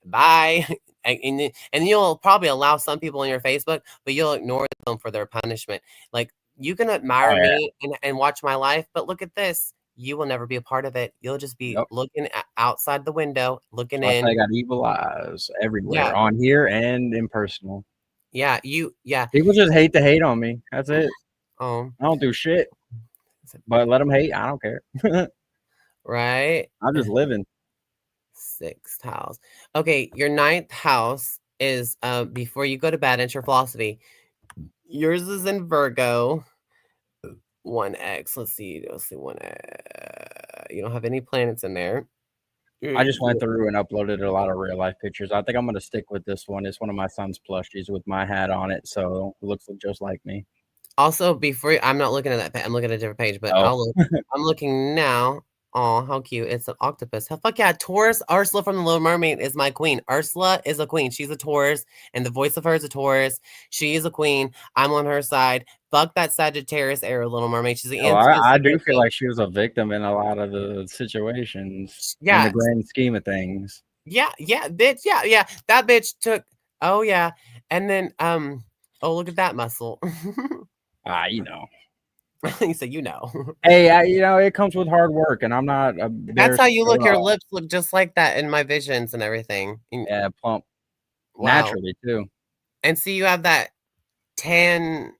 Bye. And you'll probably allow some people on your Facebook, but you'll ignore them for their punishment. Like, you can admire me and watch my life, but look at this. You will never be a part of it. You'll just be looking outside the window, looking in. I got evil eyes everywhere, on here and in personal. Yeah, people just hate to hate on me. That's it. Oh, I don't do shit, but let them hate. I don't care. Right? I'm just living. 6th house. Okay, your 9th house is before you go to bed. Enter philosophy. Yours is in Virgo. 1x. Let's see 1x. You don't have any planets in there. I just went through and uploaded a lot of real life pictures. I think I'm gonna stick with this one. It's one of my son's plushies with my hat on it, so it looks just like me. Also, I'm not looking at that. I'm looking at a different page, but I'm looking now. Oh, how cute. It's an octopus. Hell, fuck yeah. Taurus. Ursula from The Little Mermaid is my queen. Ursula is a queen. She's a Taurus, and the voice of her is a Taurus. She is a queen. I'm on her side. Fuck that Sagittarius era Little Mermaid. She's the I do feel like she was a victim in a lot of the situations. Yeah. In the grand scheme of things. Yeah, bitch. Yeah. That bitch took. Oh yeah. And then oh, look at that muscle. You know. You said, you know. Hey, you know, it comes with hard work, and I'm not. That's how you look. Your lips look just like that in my visions and everything. Yeah, plump. Wow. Naturally too. And see, you have that tan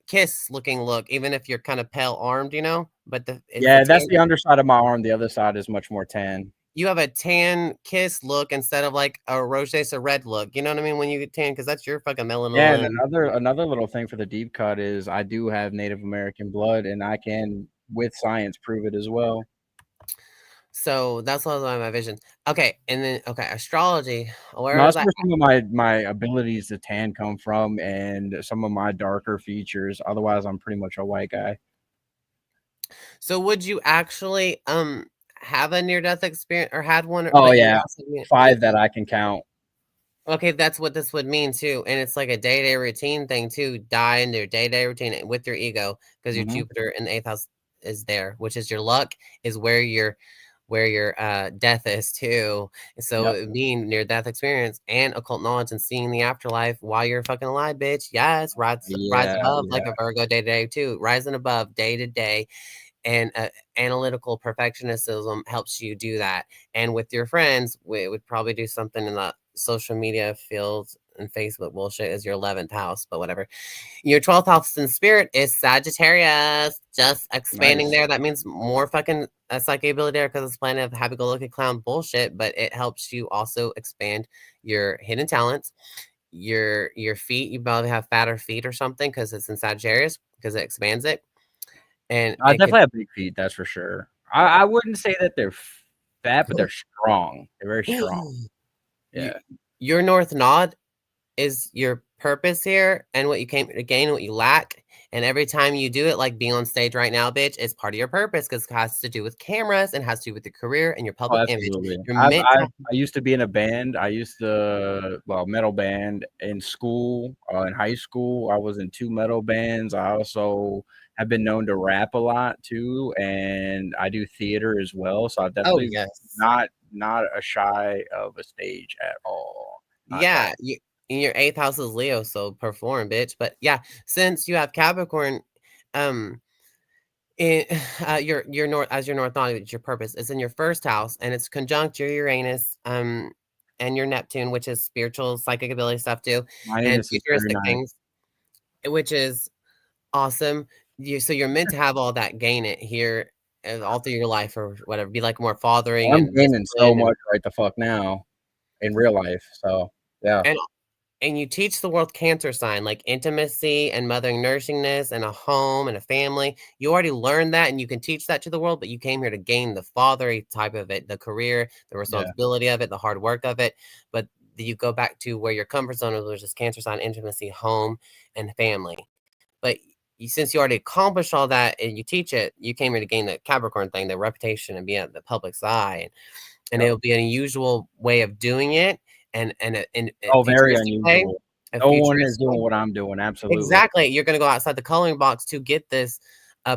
kiss looking look, even if you're kind of pale armed, you know. But that's the underside of my arm. The other side is much more tan. You have a tan kiss look instead of like a rosacea red look. You know what I mean? When you get tan, because that's your fucking melanin. Yeah, and another little thing for the deep cut is I do have Native American blood, and I can, with science, prove it as well. So that's what my vision. Okay, and then astrology. That's where some of my abilities to tan come from, and some of my darker features. Otherwise, I'm pretty much a white guy. So would you actually have a near-death experience or had one? Oh yeah, 5 that I can count. Okay, that's what this would mean too, and it's like a day-to-day routine thing too. Die in your day-to-day routine with your ego, because your Jupiter in the 8th house is there, which is your luck, is where your death is too. So being near-death experience and occult knowledge and seeing the afterlife while you're fucking alive, bitch. Yes, rise above like a Virgo day-to-day too, rising above day-to-day. And analytical perfectionism helps you do that. And with your friends, we would probably do something in the social media field and Facebook bullshit is your 11th house, but whatever. Your 12th house in spirit is Sagittarius. Just expanding there. That means more fucking psychic ability there, because it's planet of happy-go-lucky clown bullshit, but it helps you also expand your hidden talents. Your feet, you probably have fatter feet or something because it's in Sagittarius, because it expands it. And I definitely have big feet, that's for sure. I wouldn't say that they're fat, but they're strong. They're very strong. Yeah. Your North Node is your purpose here and what you came to gain, what you lack. And every time you do it, like being on stage right now, bitch, it's part of your purpose, because it has to do with cameras and has to do with your career and your public image. I used to be in a band. I used to, metal band in school, in high school. I was in 2 metal bands. I also have been known to rap a lot too, and I do theater as well. So I've Oh definitely yes. not a shy of a stage at all. Not shy. Yeah, in your 8th house is Leo, so perform, bitch. But yeah, since you have Capricorn, um, in your north as your north node, it's your purpose. It's in your 1st house, and it's conjunct your Uranus, and your Neptune, which is spiritual, psychic ability stuff too, My and anus is very futuristic nice. things, which is awesome. So you're meant to have all that, gain it here, all through your life or whatever. Be like more fathering I'm and gaining so discipline, much right the fuck now in real life. So yeah. and you teach the world Cancer sign, like intimacy and mothering nursingness and a home and a family. You already learned that and you can teach that to the world, but you came here to gain the fatherly type of it, the career, the responsibility of it, the hard work of it. But you go back to where your comfort zone is, which is Cancer sign, intimacy, home, and family. But since you already accomplished all that and you teach it, you came here to gain the Capricorn thing, the reputation, and be at the public's eye. And it'll be an unusual way of doing it, and a very futuristic way. unusual. A No one is futuristic way. doing what I'm doing. Absolutely. Exactly. You're gonna go outside the coloring box to get this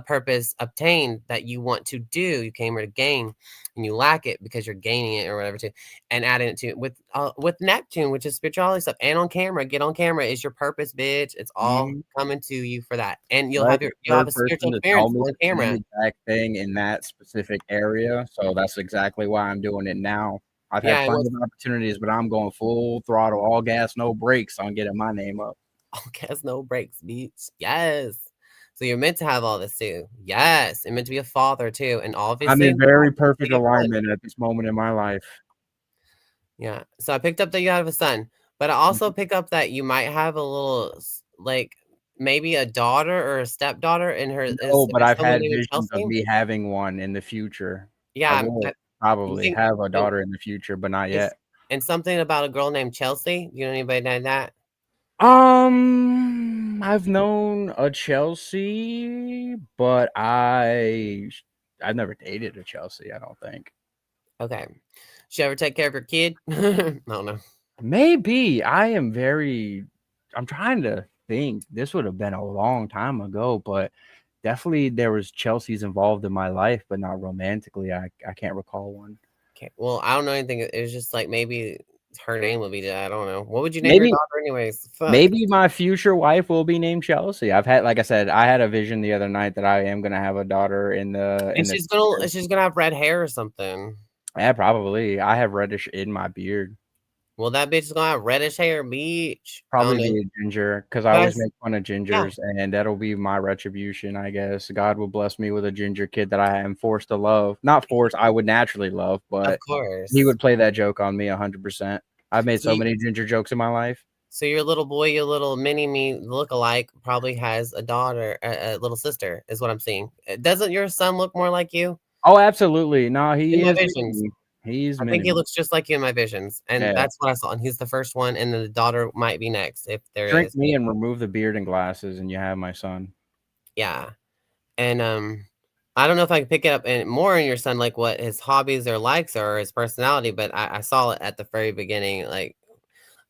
purpose obtained that you want to do. You came here to gain, and you lack it because you're gaining it or whatever too, and adding it to with Neptune, which is spirituality stuff. And on camera, get on camera is your purpose, bitch. It's all coming to you for that, and you'll have a spiritual experience on camera. The exact thing in that specific area. So that's exactly why I'm doing it now. I've Yeah, had plenty of opportunities, but I'm going full throttle, all gas, no brakes on getting my name up. All gas, no brakes, bitch. Yes. So you're meant to have all this too. Yes. And meant to be a father too. And obviously, I'm in very perfect alignment at this moment in my life. Yeah. So I picked up that you have a son, but I also pick up that you might have a little, like, maybe a daughter or a stepdaughter in her. No, but I've had visions of me having one in the future. Yeah. I will probably have a daughter in the future, but not yet. And something about a girl named Chelsea. You know anybody named that? I've known a Chelsea, but I've never dated a Chelsea, I don't think. Okay. She ever take care of your kid? I don't know. Maybe. I'm trying to think. This would have been a long time ago, but definitely there was Chelsea's involved in my life, but not romantically. I can't recall one. Okay. Well, I don't know anything. It was just like maybe her name would be, I don't know. What would you name your daughter anyways? Fuck. Maybe my future wife will be named Chelsea. I've had, like I said, I had a vision the other night that I am gonna have a daughter in the. And she's gonna have red hair or something. Yeah, probably. I have reddish in my beard. Well, that bitch is gonna have reddish hair, bitch. Probably be a ginger, because I always make fun of gingers, and that'll be my retribution, I guess. God will bless me with a ginger kid that I am forced to love. Not forced, I would naturally love, but of course he would play that joke on me 100%. I've made so many ginger jokes in my life. So your little boy, your little mini me look-alike, probably has a daughter, a little sister, is what I'm seeing. Doesn't your son look more like you? Oh, absolutely. No, he is. I think he looks just like you in my visions, and that's what I saw. And he's the first one, and then the daughter might be next if there Drink me and remove the beard and glasses, and you have my son. Yeah, and I don't know if I can pick it up and more in your son, like what his hobbies or likes or his personality, but I saw it at the very beginning, like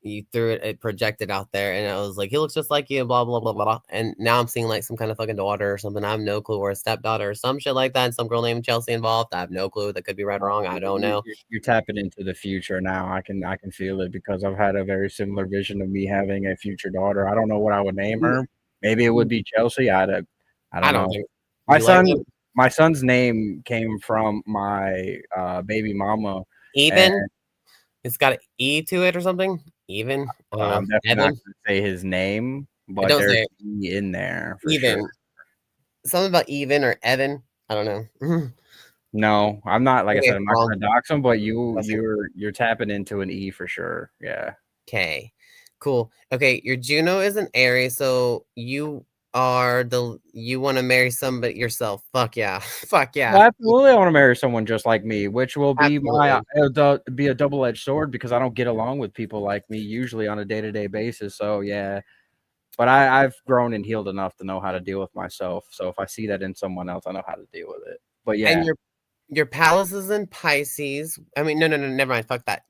you threw it projected out there, and I was like, he looks just like you, blah blah blah blah. And now I'm seeing like some kind of fucking daughter or something. I have no clue, or a stepdaughter or some shit like that, and some girl named Chelsea involved. I have no clue. That could be right or wrong. I don't know. You're tapping into the future now. I can feel it, because I've had a very similar vision of me having a future daughter. I don't know what I would name her. Maybe it would be Chelsea. I don't know. My son's name came from my baby mama. Even it's got an E to it or something. Even I'm definitely not going to say his name, but there's E in there. Even sure. Something about even or Evan. I don't know. No, I'm not. Like I said, I'm not going to dox him, but you're tapping into an E for sure. Yeah. Okay. Cool. Okay, your Juno is an Aries, so you want to marry somebody yourself. Fuck yeah. Fuck yeah. Well, absolutely, I want to marry someone just like me, which will be be a double-edged sword, because I don't get along with people like me usually on a day-to-day basis. So yeah, but I've grown and healed enough to know how to deal with myself. So if I see that in someone else, I know how to deal with it. But yeah, Your palace is in Pisces. I mean, no, never mind. Fuck that.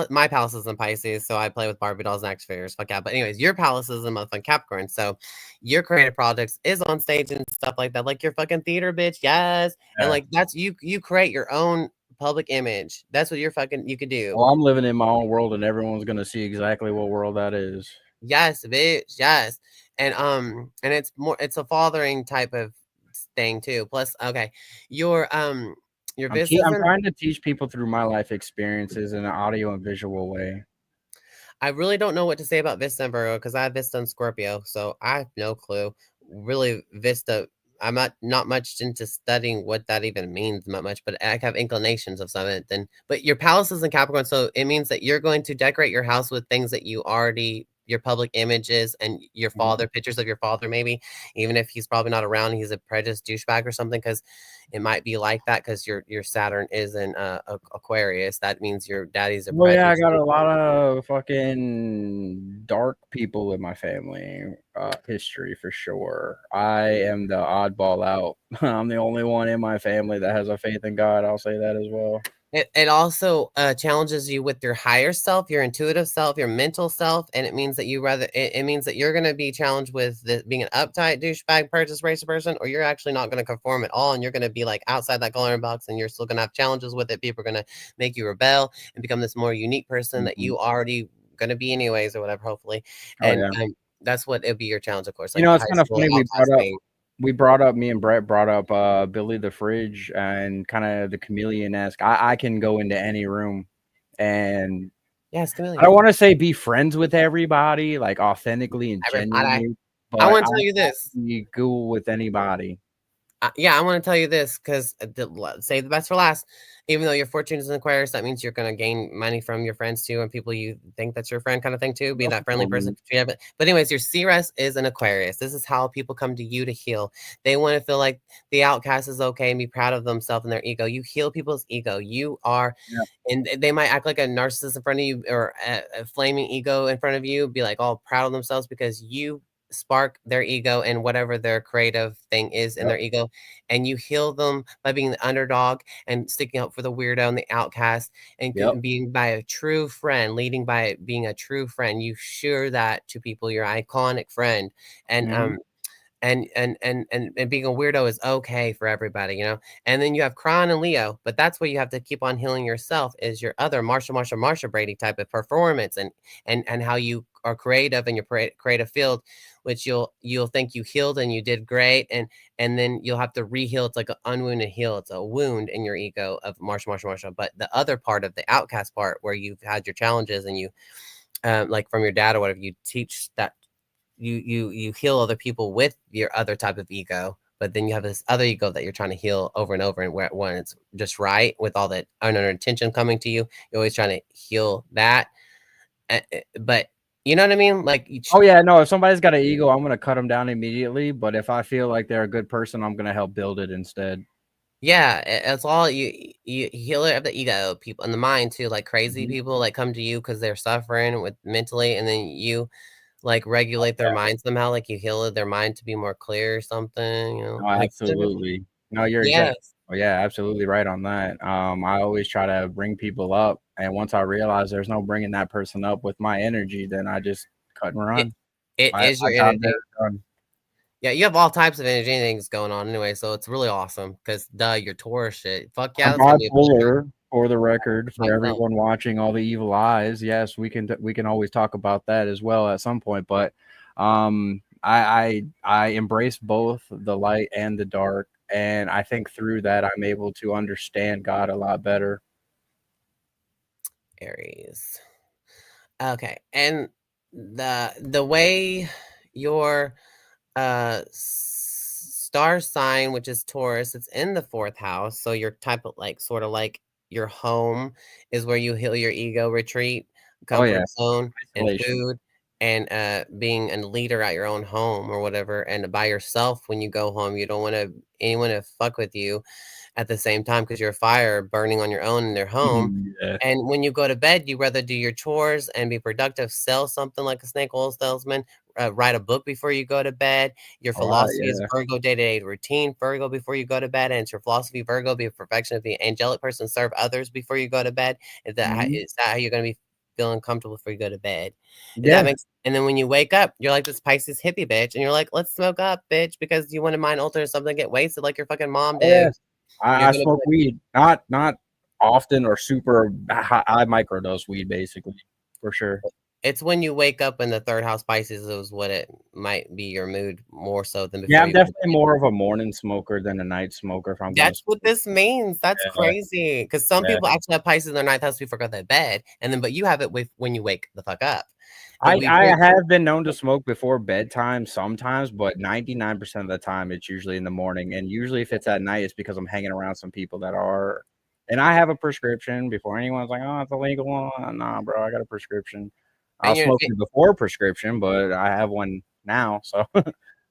My palace is in Pisces, so I play with Barbie dolls and action figures. Fuck yeah. But anyways, your palace is in motherfucking Capricorn, so your creative projects is on stage and stuff like that, like your fucking theater, bitch. Yes, and Yeah. like that's you. You create your own public image. That's what you could do. Well, I'm living in my own world, and everyone's gonna see exactly what world that is. Yes, bitch. Yes, and it's a fathering type of thing too. Plus, okay, your business. I'm trying to teach people through my life experiences in an audio and visual way. I really don't know what to say about Vista and Virgo because I have Vista and Scorpio, so I have no clue. Really, Vista, I'm not much into studying what that even means, not much, but I have inclinations of some of it. But your palace is in Capricorn, so it means that you're going to decorate your house with things that your public images and your father, pictures of your father, maybe, even if he's probably not around, he's a prejudiced douchebag or something, because it might be like that because your Saturn is in Aquarius. That means your daddy's a Well, yeah, I prejudice. got a lot of fucking dark people in my family history for sure. I am the oddball out. I'm the only one in my family that has a faith in God. I'll say that as well. It also challenges you with your higher self, your intuitive self, your mental self, and it means that it means that you're going to be challenged with being an uptight douchebag purchase racer person, or you're actually not going to conform at all, and you're going to be like outside that coloring box, and you're still going to have challenges with it. People are going to make you rebel and become this more unique person that you already going to be anyways, or whatever. Hopefully, and that's what it'll be your challenge, of course. Like it's high kind of school funny. Me and Brett brought up Billy the Fridge and kind of the chameleon-esque. I can go into any room and yes, chameleon. I don't want to say be friends with everybody, like authentically and genuinely. But I want to tell you this. You go with anybody. I want to tell you this because save the best for last. Even though your fortune is in Aquarius, that means you're going to gain money from your friends too, and people you think that's your friend kind of thing too. Be that friendly person. But anyways, your CRS is an Aquarius. This is how people come to you to heal. They want to feel like the outcast is okay and be proud of themselves and their ego. You heal people's ego. You are, and they might act like a narcissist in front of you or a flaming ego in front of you, be like all proud of themselves because you spark their ego and whatever their creative thing is in their ego, and you heal them by being the underdog and sticking up for the weirdo and the outcast and being by a true friend, leading by being a true friend. You share that to people, your iconic friend, and and being a weirdo is okay for everybody, you know. And then you have Chiron and Leo, but that's where you have to keep on healing yourself, is your other Marsha Brady type of performance, and how you are creative in your creative field, which you'll think you healed and you did great, and then you'll have to re-heal. It's like an unwounded heal. It's a wound in your ego of Marsha. But the other part of the outcast part, where you've had your challenges and you like from your dad or whatever, you teach that you heal other people with your other type of ego, but then you have this other ego that you're trying to heal over and over, and when it's just right with all that unknown intention coming to you, you're always trying to heal that. But you know what I mean? Like, if somebody's got an ego, I'm gonna cut them down immediately. But if I feel like they're a good person, I'm gonna help build it instead. Yeah, it's all you heal it of the ego, people in the mind too, like crazy people like come to you because they're suffering with mentally, and then you like regulate their mind somehow, like you heal their mind to be more clear or something, you know. Absolutely. No, you're absolutely right on that. I always try to bring people up, and once I realize there's no bringing that person up with my energy, then I just cut and run. It is your energy. Yeah, you have all types of energy things going on anyway, so it's really awesome because you're Taurus shit. Fuck yeah, I'm bipolar, for the record, for everyone watching, all the evil eyes. Yes, we can always talk about that as well at some point, but I embrace both the light and the dark, and I think through that I'm able to understand God a lot better. Aries. Okay, and the way your star sign, which is Taurus, it's in the 4th house, so your type of like sort of like your home is where you heal your ego, retreat, comfort zone, and food, and being a leader at your own home or whatever, and by yourself when you go home. You don't want anyone to fuck with you. at the same time because you're a fire burning on your own in their home. Yeah. And when you go to bed, you rather do your chores and be productive, sell something like a snake oil salesman, write a book before you go to bed. Your philosophy is Virgo day-to-day routine, Virgo before you go to bed, and it's your philosophy, Virgo, be a perfectionist, be an angelic person, serve others before you go to bed. Is that how you're going to be feeling comfortable before you go to bed? That makes, and then when you wake up, you're like this Pisces hippie bitch, and you're like, let's smoke up, bitch, because you want to mind alter something, get wasted like your fucking mom did. I smoke weed, not often or super high. I microdose weed, basically, for sure. It's when you wake up in the third house Pisces is what it might be your mood more so than before. Yeah, I'm definitely more of a morning smoker than a night smoker. If I'm That's what this means. That's crazy. Because some people actually have Pisces in their ninth house before they go to bed, and then but you have it with when you wake the fuck up. I have been known to smoke before bedtime sometimes, but 99% of the time it's usually in the morning. And usually if it's at night, it's because I'm hanging around some people that are, and I have a prescription before anyone's like, oh, it's illegal. Nah, bro, I got a prescription. I'll smoke it before prescription, but I have one now. So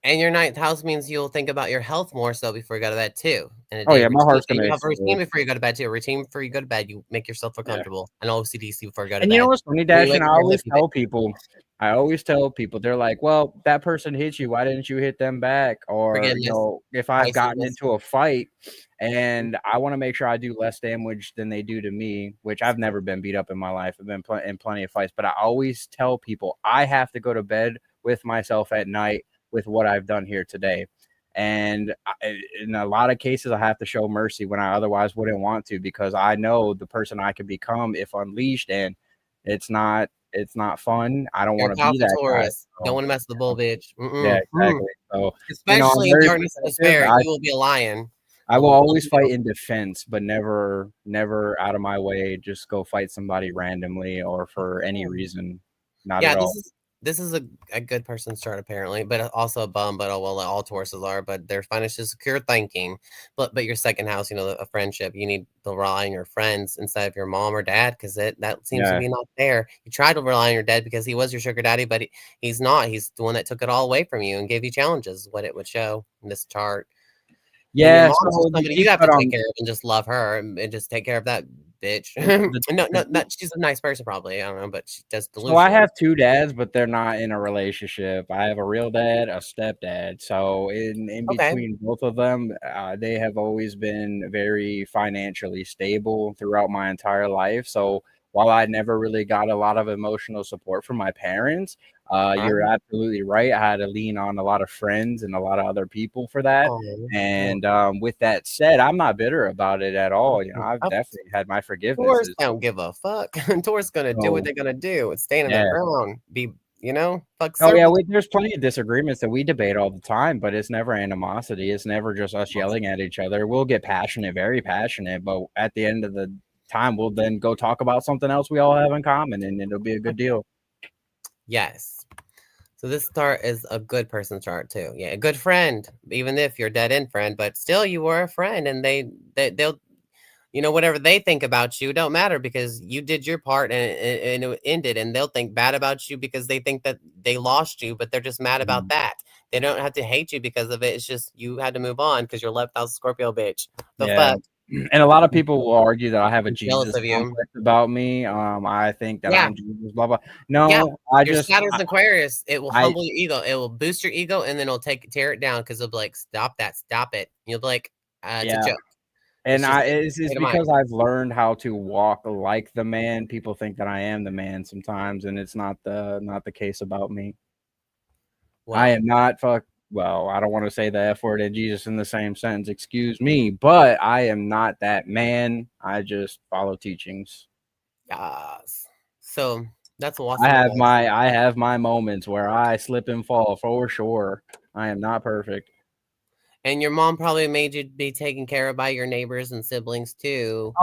and your ninth house means you'll think about your health more so before you go to bed too. And my heart's gonna have a routine before you go to bed too. A routine before you go to bed, you make yourself feel comfortable. And OCDC before you go to bed. And you know what's funny, Dash? And I always tell people, they're like, well, that person hit you. Why didn't you hit them back? Or, you know, if I've gotten into a fight and I want to make sure I do less damage than they do to me, which I've never been beat up in my life. I've been in plenty of fights, but I always tell people I have to go to bed with myself at night with what I've done here today. And in a lot of cases, I have to show mercy when I otherwise wouldn't want to, because I know the person I could become if unleashed, and it's not fun. I don't want to be that Taurus. Guy. Don't want to mess with the bull, bitch. Yeah, exactly. So, especially in darkness and despair, you will be a lion. I will always fight in defense, but never out of my way. Just go fight somebody randomly or for any reason. Not at all. This is a good person's chart apparently, but also a bum. But all Tauruses are. But they're financially secure thinking. But your second house, you know, a friendship. You need to rely on your friends instead of your mom or dad, because that seems to be not there. You try to rely on your dad because he was your sugar daddy, but he's not. He's the one that took it all away from you and gave you challenges. What it would show in this chart. Yeah, so somebody you have to take care of and just love her and just take care of that bitch. no, she's a nice person, probably. I don't know, but she does delusion. So I have two dads, but they're not in a relationship. I have a real dad, a stepdad. So in between both of them, they have always been very financially stable throughout my entire life. So while I never really got a lot of emotional support from my parents, you're absolutely right. I had to lean on a lot of friends and a lot of other people for that. And with that said, I'm not bitter about it at all. You know, I've definitely had my forgiveness. Taurus don't give a fuck. Taurus gonna do what they're gonna do. It's staying in the ground. Be, you know, fuck. There's plenty of disagreements that we debate all the time, but it's never animosity. It's never just us yelling at each other. We'll get passionate, very passionate, but at the end of the time, we'll then go talk about something else we all have in common, and it'll be a good deal. Yes. So this chart is a good person chart too. Yeah, a good friend, even if you're dead end friend, but still you were a friend, and they'll, you know, whatever they think about you don't matter because you did your part and it ended, and they'll think bad about you because they think that they lost you, but they're just mad about that. They don't have to hate you because of it. It's just you had to move on because you're left house Scorpio bitch. The fuck. And a lot of people will argue that I have a Jesus complex about me. I think that I'm Jesus, blah blah. No, your Saturn's Aquarius. It will humble your ego. It will boost your ego, and then it'll tear it down because it'll be like, stop it. You'll be like, it's a joke. And it's because I've learned how to walk like the man. People think that I am the man sometimes, and it's not the case about me. Well, I am not Well, I don't want to say the F word and Jesus in the same sentence, excuse me, but I am not that man. I just follow teachings. Yes. So that's awesome. I have my moments where I slip and fall for sure. I am not perfect. And your mom probably made you be taken care of by your neighbors and siblings too.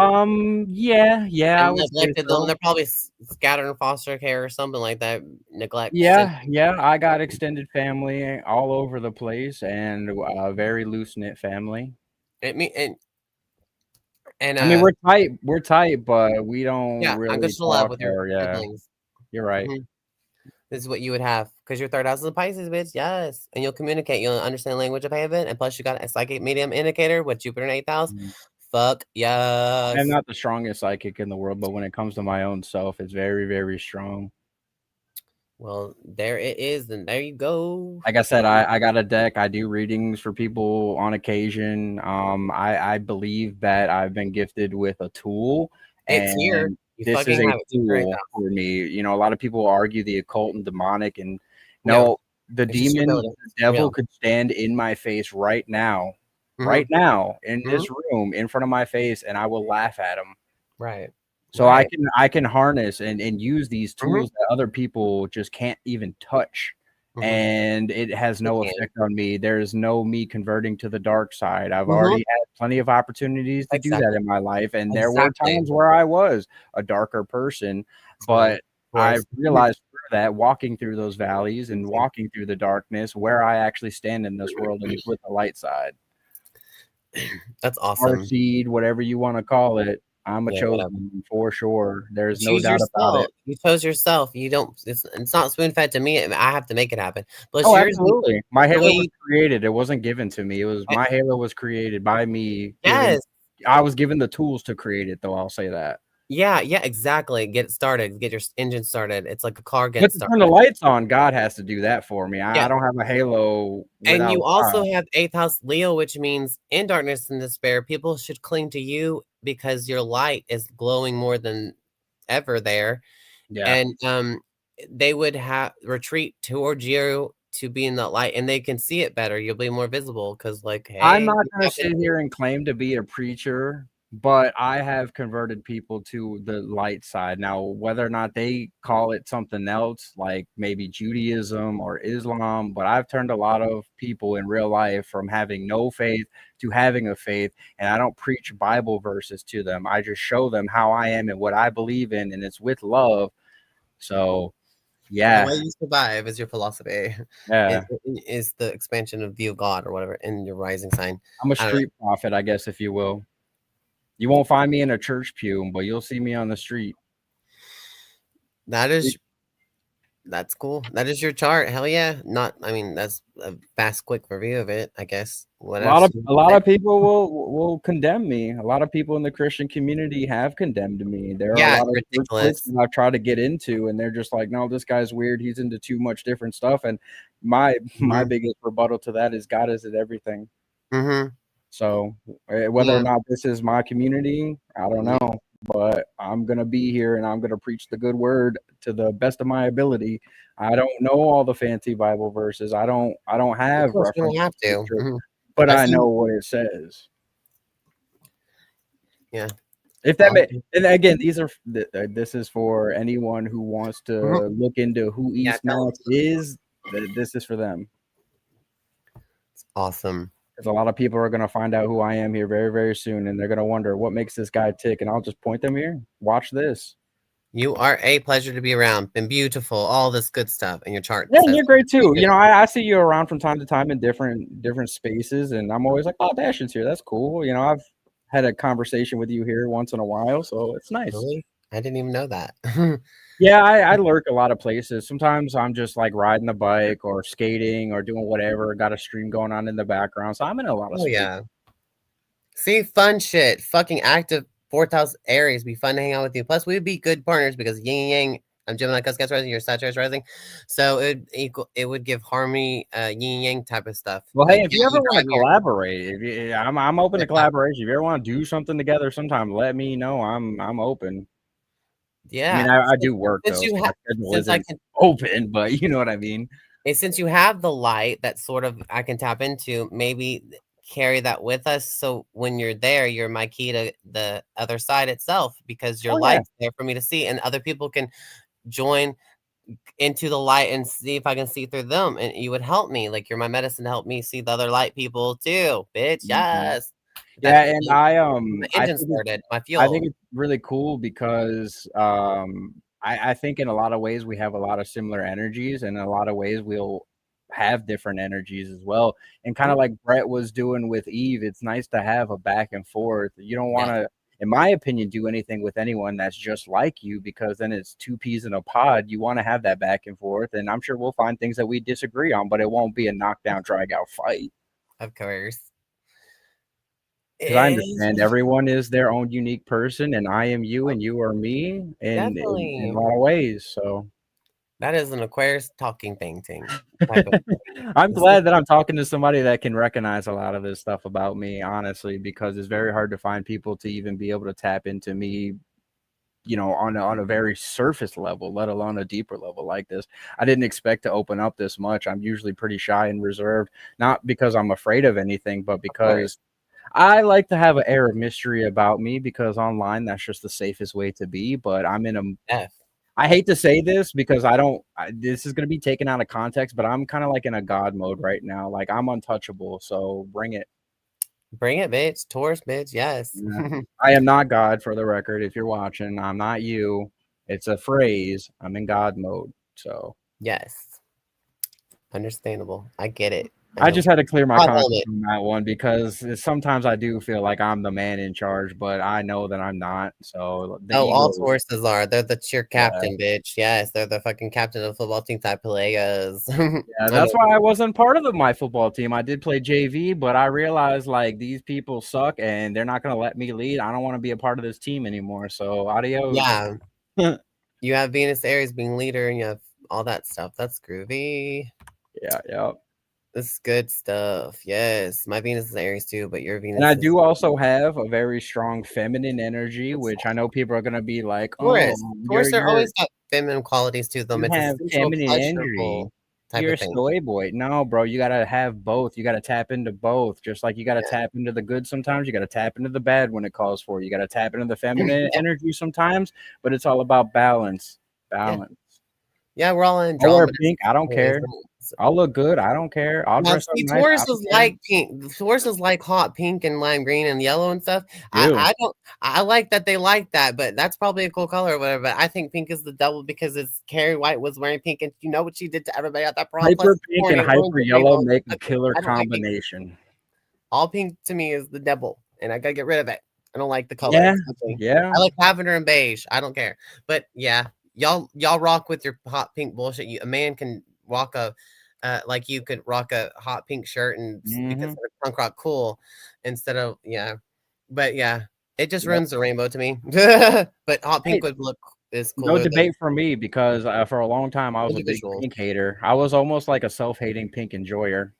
Yeah. And neglected them. They're probably scattered in foster care or something like that. Neglect. Yeah. I got extended family all over the place and a very loose knit family. I mean, we're tight, but we don't really love with your siblings. You're right. Mm-hmm. This is what you would have because your third house is a Pisces, bitch. Yes. And you'll communicate. You'll understand language of heaven. And plus, you got a psychic medium indicator with Jupiter in 8th house. Fuck yes. I'm not the strongest psychic in the world, but when it comes to my own self, it's very, very strong. Well, there it is, and there you go. Like I said, I got a deck. I do readings for people on occasion. I believe that I've been gifted with a tool, It's here. and You this is fucking a have it. It's right tool now. for me. You know, a lot of people argue the occult and demonic, and No, no, the it's just your demon, ability. the devil Real. could stand in my face right now, Mhm. right now in this room in front of my face, and I will laugh at him. Right. So Right. I can harness and use these Mhm. tools that other people just can't even touch. Mhm. And it has no They can. effect on me. There's no me converting to the dark side. I've Mhm. already had plenty of opportunities to do that Exactly. in my life, and there were Exactly. times where I was a darker person, but I've Course. realized through that, walking through those valleys and Mhm. walking through the darkness, where I actually stand in this world, and it's with the light side. That's awesome. Starseed, whatever you want to call it. I'm a Yeah, chosen whatever. one for sure. There's You no choose doubt about yourself. it. You chose yourself. You don't. It's not spoon fed to me. I have to make it happen. Plus, Oh, yours. absolutely. My The way halo was you. created. It wasn't given to me. It was my halo was created by me. Yes. I was given the tools to create it, though. I'll say that. Yeah. Yeah. Exactly. Get it started. Get your engine started. It's like a car But getting to turn the started. lights on, God has to do that for me. Yeah. I don't have a halo And without you also God. have 8th house Leo, which means in darkness and despair, people should cling to you because your light is glowing more than ever there. Yeah. And they would have retreat towards you to be in that light, and they can see it better. You'll be more visible because, like, I'm hey, not going to sit here and claim to be a preacher, but I have converted people to the light side. Now, whether or not they call it something else, like maybe Judaism or Islam, but I've turned a lot of people in real life from having no faith to having a faith. And I don't preach Bible verses to them. I just show them how I am and what I believe in, and it's with love. So, the yeah. way you survive is your philosophy. Yeah. Is the expansion of view of God or whatever in your rising sign. I'm a I don't know. street prophet, I guess, if you will. You won't find me in a church pew, but you'll see me on the street. That's cool. That is your chart. Hell yeah. I mean, that's a fast, quick review of it, I guess. What A lot else? of people will condemn me. A lot of people in the Christian community have condemned me. There are a Yeah, lot of church ridiculous. that I've tried to get into, and they're just like, no, this guy's weird. He's into too much different stuff. And my biggest rebuttal to that is God is at everything. Mm-hmm. So whether or not this is my community, I don't know. But I'm gonna be here and I'm gonna preach the good word to the best of my ability. I don't know all the fancy Bible verses. I don't have Of course, you don't references have to to. scripture, Mhm. but I've I seen- know what it says. Yeah. If that and again, these are this is for anyone who wants to look into who East Mass is. This is for them. It's awesome. Because a lot of people are going to find out who I am here very, very soon, and they're going to wonder what makes this guy tick. And I'll just point them here. Watch this. You are a pleasure to be around. Been beautiful. All this good stuff in your chart. Yeah, you're great too. You know, I see you around from time to time in different spaces, and I'm always like, "Oh, Dashin's here. That's cool." You know, I've had a conversation with you here once in a while, so it's nice. Really? I didn't even know that. Yeah, I lurk a lot of places. Sometimes I'm just like riding the bike or skating or doing whatever. Got a stream going on in the background, so I'm in a lot of spaces. Yeah. See, fun shit. Fucking active 4th house Aries. Be fun to hang out with you. Plus, we'd be good partners because yin and yang. I'm Gemini, Cuscus rising. You're Sagittarius rising, so it would give harmony, yin and yang type of stuff. Well, hey, if you ever want to collaborate, I'm open to collaboration. If you ever want to do something together, sometime let me know. I'm open. Yeah, I mean, I do work though. Since My schedule isn't open, but you know what I mean. And since you have the light that sort of I can tap into, maybe carry that with us. So when you're there, you're my key to the other side itself because your light's there for me to see, and other people can join into the light and see if I can see through them. And you would help me, like you're my medicine to help me see the other light people too, bitch. Yes. Yeah, and I engine started my fuel. I think it's really cool because I think in a lot of ways we have a lot of similar energies, and in a lot of ways we'll have different energies as well. And kind of like Brett was doing with Eve, it's nice to have a back and forth. You don't want to, in my opinion, do anything with anyone that's just like you, because then it's two peas in a pod. You want to have that back and forth, and I'm sure we'll find things that we disagree on, but it won't be a knockdown, drag out fight. Of course. Because I understand everyone is their own unique person, and I am you, and you are me, in Definitely. a lot of ways. So That is an Aquarius talking thing type of I'm glad that I'm talking to somebody that can recognize a lot of this stuff about me, honestly, because it's very hard to find people to even be able to tap into me, you know, on a very surface level, let alone a deeper level like this. I didn't expect to open up this much. I'm usually pretty shy and reserved, not because I'm afraid of anything, but because I like to have an air of mystery about me, because online that's just the safest way to be. But I'm in a F. I hate to say this because this is going to be taken out of context, but I'm kind of like in a God mode right now. Like I'm untouchable. So bring it. Bring it, bitch. Taurus, bitch. Yes. Yeah. I am not God, for the record. If you're watching, I'm not you. It's a phrase. I'm in God mode. So Yes. Understandable. I get it. I just had to clear my I hold conscience it. on that one, because sometimes I do feel like I'm the man in charge, but I know that I'm not. So the Oh, all ego, Tauruses are. They're the cheer yeah. captain, bitch. Yes, they're the fucking captain of the football team type players. Yeah, that's why I wasn't part of my football team. I did play JV, but I realized like these people suck and they're not going to let me lead. I don't want to be a part of this team anymore. So adios. Yeah. You have Venus Aries being leader and you have all that stuff. That's groovy. Yeah. This is good stuff. Yes. My Venus is Aries too, but your Venus And I is do also have a very strong feminine energy, which I know people are going to be like, Taurus. oh, Taurus are always got feminine qualities to them. you It's a have sensual, feminine energy. pleasurable type You're of a thing. soy boy. No, bro, you gotta have both. You gotta tap into both. Just like you gotta tap into the good sometimes, you gotta tap into the bad when it calls for you. You gotta tap into the feminine energy sometimes, but it's all about balance. Balance. Yeah, we're all I'll wear Andromeda. pink. I don't care. I'll look good. I don't care. I'll Now, dress up see, nice. I Taurus don't is care. like pink. Taurus is like hot pink and lime green and yellow and stuff. Ew. I don't. I like that they like that, but that's probably a cool color or whatever. But I think pink is the devil because it's Carrie White was wearing pink, and you know what she did to everybody at that prom. Plus, Hyper it's pink corny. and It ruins hyper the yellow rainbow. make a killer I don't like pink. combination. All pink to me is the devil, and I gotta get rid of it. I don't like the color. Yeah. Especially. Yeah. I like lavender and beige. I don't care. But yeah, y'all rock with your hot pink bullshit. A man can walk a like you could rock a hot pink shirt and be considered punk rock cool instead of But yeah, it just ruins the rainbow to me. But hot pink would look is No cooler than debate for me, because for a long time I was a big individuals. pink hater. I was almost like a self-hating pink enjoyer.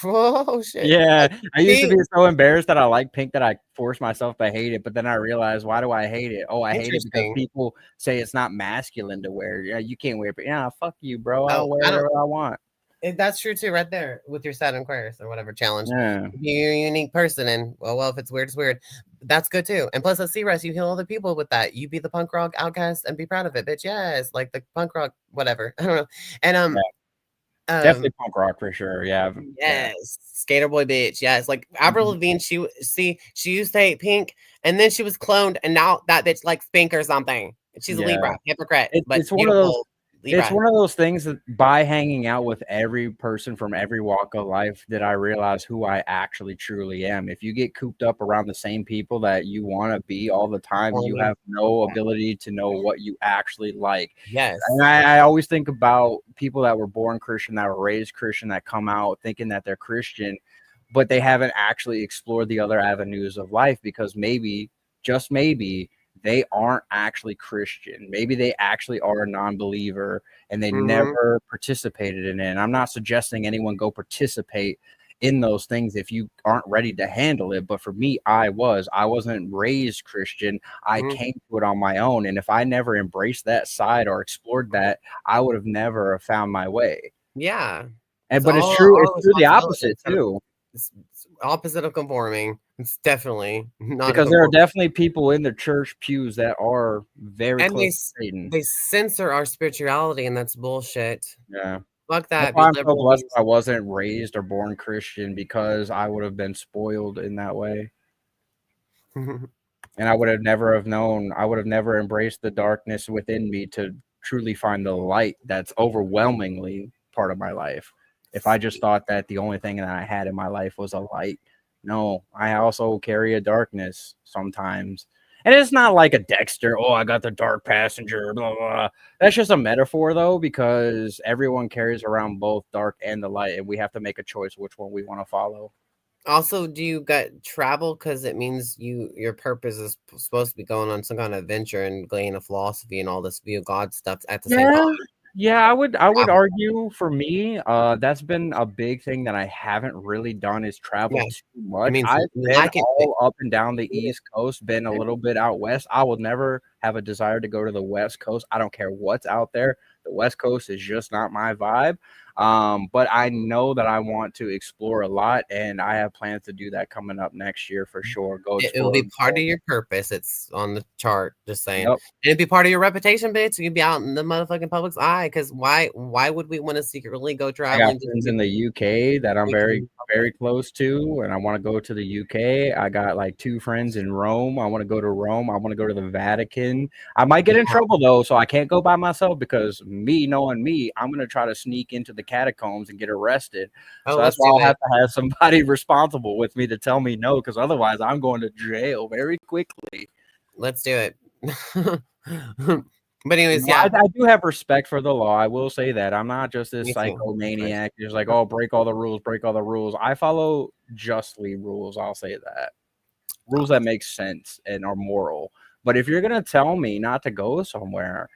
Oh shit. Yeah, I used to See? be so embarrassed that I like pink that I forced myself to hate it, but then I realized, why do I hate it? Oh, I hate it because Interesting. people say it's not masculine to wear. Yeah, you can't wear it. Yeah, fuck you, bro. I'll Oh, wear I don't. whatever I want. That's true too, right there with your Saturn Aquarius or whatever challenge. Yeah. You're a unique person, and well, if it's weird, it's weird. That's good too. And plus, at C-Rest, you heal other people with that. You be the punk rock outcast and be proud of it, bitch. Yes, like the punk rock, whatever. I don't know. And Definitely punk rock for sure. Yeah. yes, skater boy, bitch. Yes, like Avril Lavigne. She used to hate pink, and then she was cloned, and now that bitch likes pink or something. She's a Libra, hypocrite, but It's one of those. beautiful. Libra. It's one of those things that by hanging out with every person from every walk of life that I realize who I actually truly am. If you get cooped up around the same people that you want to be all the time, you have no ability to know what you actually like. Yes. And I always think about people that were born Christian, that were raised Christian, that come out thinking that they're Christian, but they haven't actually explored the other avenues of life, because maybe, just maybe, they aren't actually Christian. Maybe they actually are a non-believer and they never participated in it. And I'm not suggesting anyone go participate in those things if you aren't ready to handle it. But for me, I wasn't raised Christian. I came to it on my own. And if I never embraced that side or explored that, I would have never found my way. Yeah. But it's true. It's true the opposite too. It's opposite of conforming. It's definitely not, because there are definitely people in the church pews that are very close to Satan. They censor our spirituality, and that's bullshit. Yeah. Fuck that. I'm so blessed I wasn't raised or born Christian, because I would have been spoiled in that way. And I would have never embraced the darkness within me to truly find the light that's overwhelmingly part of my life. If I just thought that the only thing that I had in my life was a light. No, I also carry a darkness sometimes. And it's not like a Dexter, oh, I got the dark passenger, blah, blah. That's just a metaphor, though, because everyone carries around both dark and the light, and we have to make a choice which one we want to follow. Also, do you got travel? Because it means your purpose is supposed to be going on some kind of adventure and gaining a philosophy and all this view of God stuff at the same time. Yeah, I would Travel. argue for me, that's been a big thing that I haven't really done is travel Yeah. too much. means I've you been like it. all up and down the East Coast, been a little bit out west. I will never have a desire to go to the West Coast. I don't care what's out there. The West Coast is just not my vibe. But I know that I want to explore a lot, and I have plans to do that coming up next year for sure. Go It will explore. be part of your purpose. It's on the chart. Just saying. Yep. It'd be part of your reputation, bitch. You'd be out in the motherfucking public's eye. Because why would we want to secretly go I got traveling? friends in the UK that I'm very, very close to, and I want to go to the UK. I got like 2 friends in Rome. I want to go to Rome. I want to go to the Vatican. I might get in trouble though, so I can't go by myself because me knowing me, I'm gonna try to sneak into the catacombs and get arrested. Oh, So that's let's why do I'll it. have to have somebody responsible with me to tell me no, because otherwise I'm going to jail very quickly. Let's do it. But anyways, No, yeah. I do have respect for the law. I will say that. I'm not just this Me too. psychomaniac who's like, oh, break all the rules, break all the rules. I follow justly rules. I'll say that. Rules that make sense and are moral. But if you're going to tell me not to go somewhere,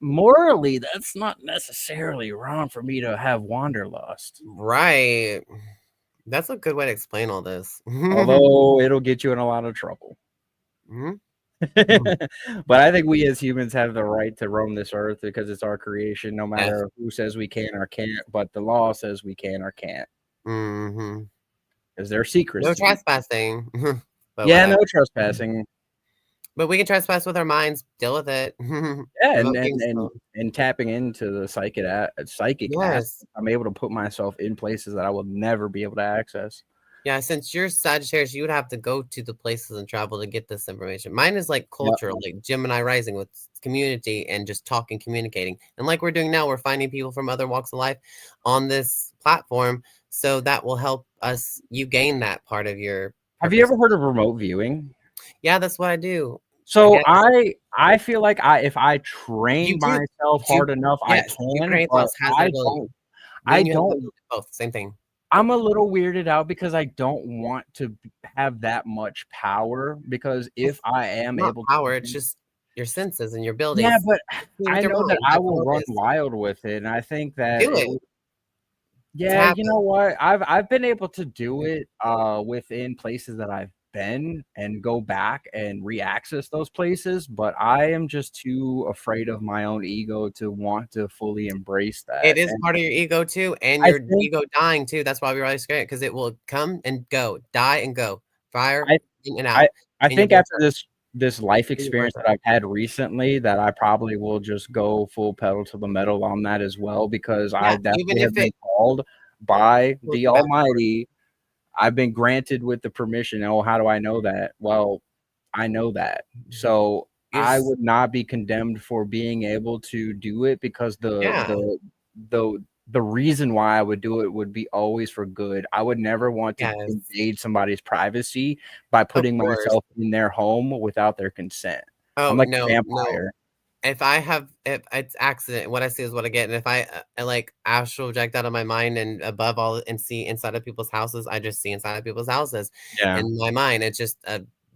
morally, that's not necessarily wrong for me to have wanderlust. Right. That's a good way to explain all this. Although it'll get you in a lot of trouble. Mhm. But I think we as humans have the right to roam this earth because it's our creation, no matter who says we can or can't. But the law says we can or can't. Mhm. Is there secrets? No trespassing. But Yeah, whatever. no trespassing. But we can trespass with our minds. Deal with it. Yeah, Remote games, though. and tapping into the psychic aspect, Yes. I'm able to put myself in places that I will never be able to access. Yeah, since you're Sagittarius, you would have to go to the places and travel to get this information. Mine is like cultural, like Gemini rising with community and just talking, communicating. And like we're doing now, we're finding people from other walks of life on this platform. So that will help us, you gain that part of your Have you purpose. ever heard of remote viewing? Yeah, that's what I do. So guess. I feel like if I train You do- myself hard enough, Yes, I you can, create but those hazard I ability. don't. Me I and you have don't. both, same thing. I'm a little weirded out because I don't want to have that much power because if I am Not able power, to it's just your senses and your abilities. yeah, but With I your know that mind, I that's will all it run is. wild with it, and I think that Do it. yeah, Tap you know what? I've been able to do it within places that I've been and go back and re-access those places, but I am just too afraid of my own ego to want to fully embrace that. It is And part of your ego too, and I your think ego dying too. That's why we're really scared because it will come and go, die and go, fire I in and out. I And your think after birthright. this life your experience that birthright. I've had recently, that I probably will just go full pedal to the metal on that as well because I Yeah, even definitely if have been it called by pulls the you back. Almighty. I've been granted with the permission. Oh, how do I know that? Well, I know that. So I Is would not be condemned for being able to do it because yeah, the reason why I would do it would be always for good. I would never want to yes, invade somebody's privacy by of putting course. myself in their home without their consent. I'm Oh like no, a no. vampire. If it's accident, what I see is what I get, and if I like astral project out of my mind and above all and see inside of people's houses, I just see inside of people's houses Yeah. in my mind. It's just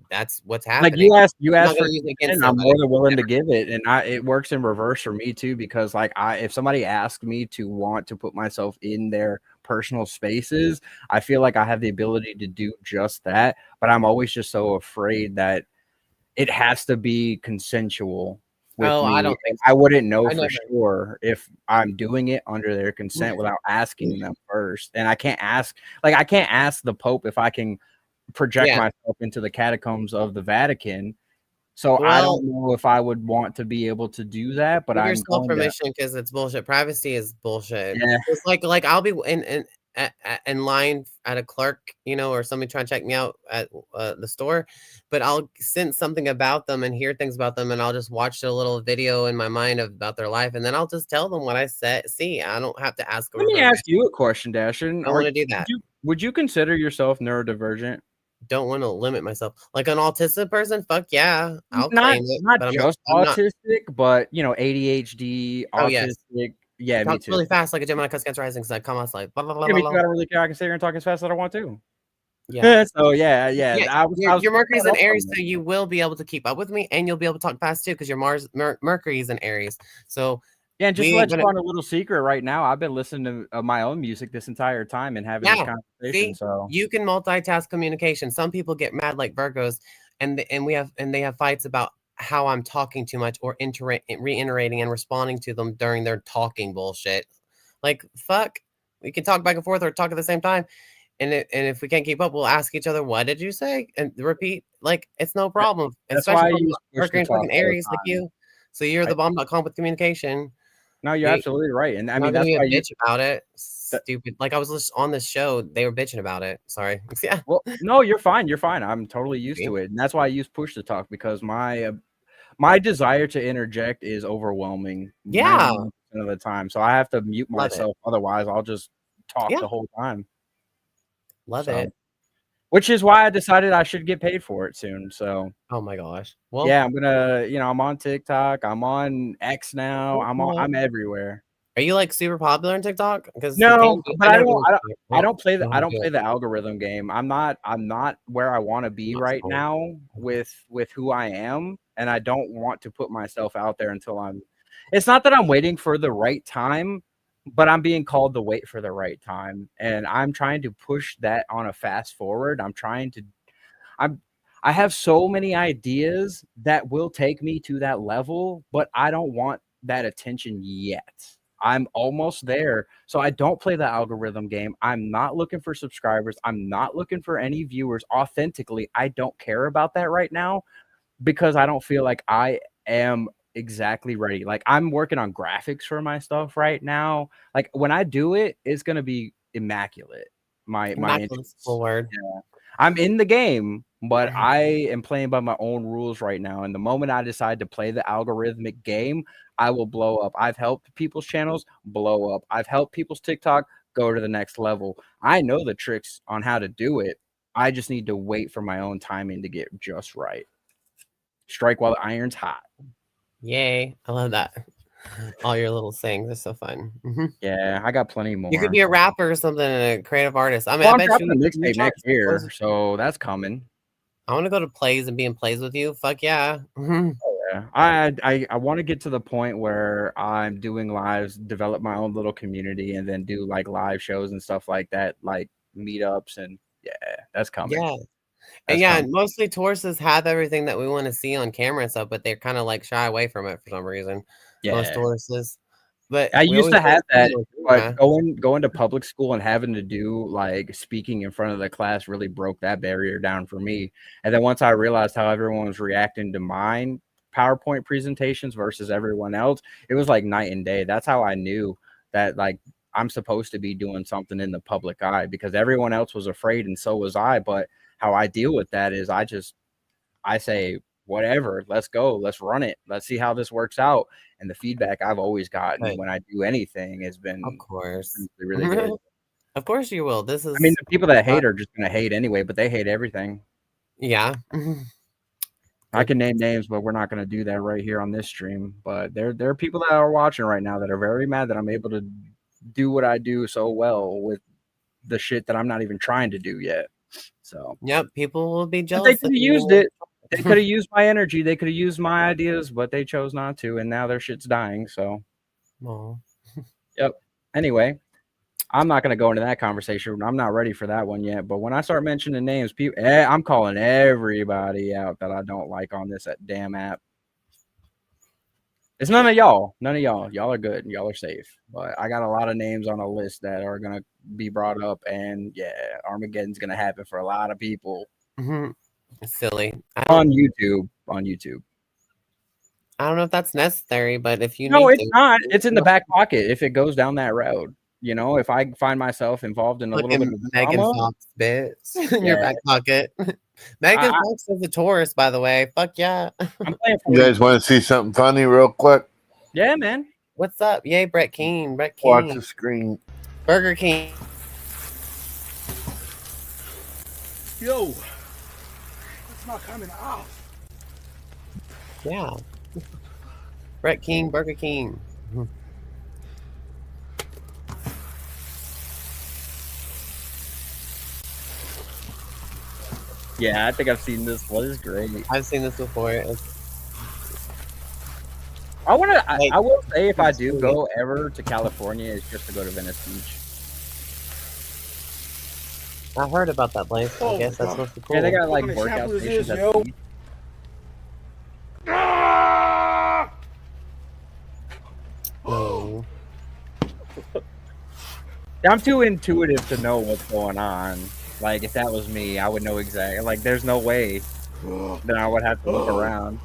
that's what's Like happening. you I'm not asked for gonna use it against consent, I'm more somebody. than willing to give it, and it works in reverse for me too because like if somebody asked me to want to put myself in their personal spaces, I feel like I have the ability to do just that, but I'm always just so afraid that it has to be consensual with Oh, me. I don't think I so. wouldn't know I for never. sure if I'm doing it under their consent without asking them first. And I can't ask the Pope if I can project Yeah. myself into the catacombs of the Vatican. So I Well, don't know if I would want to be able to do that, but give I'm yourself going to. permission because it's bullshit. Privacy is bullshit. Yeah. It's like I'll be in line at a clerk, or somebody trying to check me out at the store, but I'll sense something about them and hear things about them, and I'll just watch a little video in my mind about their life, and then I'll just tell them what I see. I don't have to ask them. Let me ask you a question, Dashin. I don't want to do that. Would you consider yourself neurodivergent? Don't want to limit myself. Like an autistic person, fuck yeah, I'll Not claim it. not But just I'm not. autistic, but ADHD, Oh yes, autistic. Yeah, me talk too. really fast like a Gemini cause Cancer rising. Cause I come out like blah blah blah Yeah, blah me blah. too. I don't really care. I can sit here and talk as fast as I want to. Yeah. So yeah. I was Your Mercury's in up on Aries, that. so you will be able to keep up with me, and you'll be able to talk fast too, because your Mercury's in Aries. So Yeah, and just we to ain't let you gonna. on a little secret right now, I've been listening to my own music this entire time and having this Yeah. conversation. See, So you can multitask communication. Some people get mad like Virgos, and they have fights about how I'm talking too much or reiterating and responding to them during their talking bullshit. Like fuck, we can talk back and forth or talk at the same time. And if we can't keep up, we'll ask each other, "What did you say?" and repeat. Like it's no problem. that's why Especially I from use push Mercury to and talk fucking all the Aries like time. you. So you're the bomb.com with communication. No, you're You- absolutely right, and I I'm mean not that's gonna why be a you. bitch about it. Stupid. Like I was just on this show, they were bitching about it. Sorry. Yeah. Well, no, you're fine. You're fine. I'm totally used See? to it, and that's why I use push to talk because my desire to interject is overwhelming Yeah. 99% of the time. So I have to mute Love it. myself. Otherwise, I'll just talk Yeah. the whole time. Love So, it. which is why I decided I should get paid for it soon. So Oh my gosh. Well, yeah, I'm gonna, I'm on TikTok. I'm on X now. I'm everywhere. are you like super popular on TikTok? Because No, but I don't play know how to do the it. algorithm game. I'm not where I want to be Not right so. now with who I am, and I don't want to put myself out there until I'm. It's not that I'm waiting for the right time, but I'm being called to wait for the right time, and I'm trying to push that on a fast forward. I have so many ideas that will take me to that level, but I don't want that attention yet. I'm almost there. So I don't play the algorithm game. I'm not looking for subscribers. I'm not looking for any viewers authentically. I don't care about that right now because I don't feel like I am exactly ready. Like I'm working on graphics for my stuff right now. Like when I do it, it's going to be immaculate. My Immaculate full word. yeah. I'm in the game, but I am playing by my own rules right now. And the moment I decide to play the algorithmic game, I will blow up. I've helped people's channels blow up. I've helped people's TikTok go to the next level. I know the tricks on how to do it. I just need to wait for my own timing to get just right. Strike while the iron's hot. Yay. I love that. All your little sayings are so fun. Yeah, I got plenty more. You could be a rapper or something and a creative artist. I mean, Well, I I'm bet dropping you a mixtape next year, close. so that's coming. I want to go to plays and be in plays with you. Fuck yeah. Yeah, I want to get to the point where I'm doing lives, develop my own little community, and then do like live shows and stuff like that, like meetups, and yeah, that's coming. Yeah. That's And yeah, coming. mostly Tauruses have everything that we want to see on camera and stuff, but they're kind of like shy away from it for some reason. Most Yeah, Tauruses. But I we used always to have that, yeah. but going to public school and having to do like speaking in front of the class really broke that barrier down for me. And then once I realized how everyone was reacting to mine PowerPoint presentations versus everyone else, it was like night and day. That's how I knew that like I'm supposed to be doing something in the public eye because everyone else was afraid and so was I. But how I deal with that is I say, whatever, let's go, let's run it, let's see how this works out. And the feedback I've always gotten when I do anything has been, of course, really good. Of course you will. This is, I mean, the people that hate are just gonna hate anyway, but they hate everything. Yeah. I can name names, but we're not gonna do that right here on this stream. But there are people that are watching right now that are very mad that I'm able to do what I do so well with the shit that I'm not even trying to do yet. So yep, people will be jealous. They could have used it. They could have used my energy. They could have used my ideas, but they chose not to, and now their shit's dying. So, yep. Anyway, I'm not going to go into that conversation. I'm not ready for that one yet. But when I start mentioning names, people, I'm calling everybody out that I don't like on this damn app. It's none of y'all. None of y'all. Y'all are good. Y'all are safe. But I got a lot of names on a list that are going to be brought up, and yeah, Armageddon's going to happen for a lot of people. Silly. On YouTube. On YouTube. I don't know if that's necessary, but if you no, need it's not. It's in the back pocket if it goes down that road. You know, if I find myself involved in a little bit of Megan drama, Fox bits in your back pocket. Megan Fox is a Taurus, by the way. Fuck yeah. I'm playing for you guys want to see something funny real quick? Yeah, man. What's up? Yay, Brett King. Brett King. Watch the screen. Burger King. Yo, it's not coming off. Yeah. Brett King, Burger King. Yeah, I think I've seen this one. It's great. I've seen this before. I want to. Like, I will say, if I it's do really- go ever to California, it's just to go to Venice Beach. I heard about that place. I Oh, guess that's God. supposed to be cool. Yeah, they got like What kind of workout shampoo is stations this, at yo? the beach. Ah! Oh. I'm too intuitive to know what's going on. Like, if that was me, I would know exactly. Like, there's no way that I would have to look around.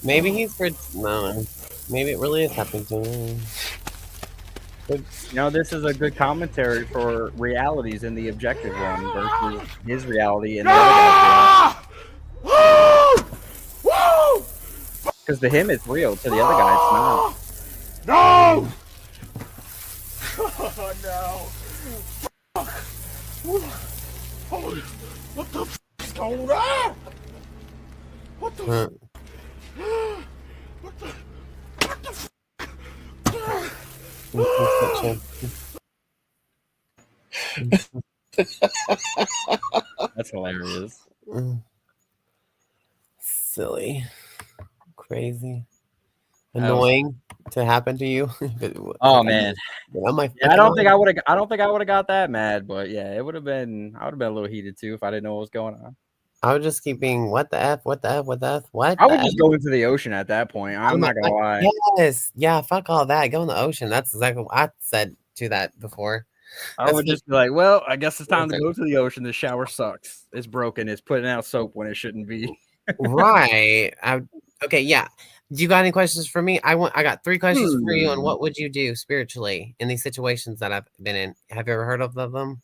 Maybe he's for no. Maybe it really is happening to him. You know, this is a good commentary for realities in the objective one versus his reality and the other guy's reality. Because to him it's real, to the other guy it's not. No! Oh, no. Holy, what the f is going on? What the Huh. what the That's hilarious. Silly, crazy, annoying to happen to you. Oh man, I'm like, yeah, I don't think I would have got that mad, but yeah, it would have been. I would have been a little heated too if I didn't know what was going on. I would just keep being what the f, what the f, what the f, what? I would just go into the ocean at that point. I'm not gonna lie. Yes, yeah, fuck all that. Go in the ocean. That's exactly what I said to that before. I would just be like, well, I guess it's time to go to the ocean. The shower sucks. It's broken. It's putting out soap when it shouldn't be. Right. Okay, yeah. Do you got any questions for me? I got 3 questions for you on what would you do spiritually in these situations that I've been in. Have you ever heard of them?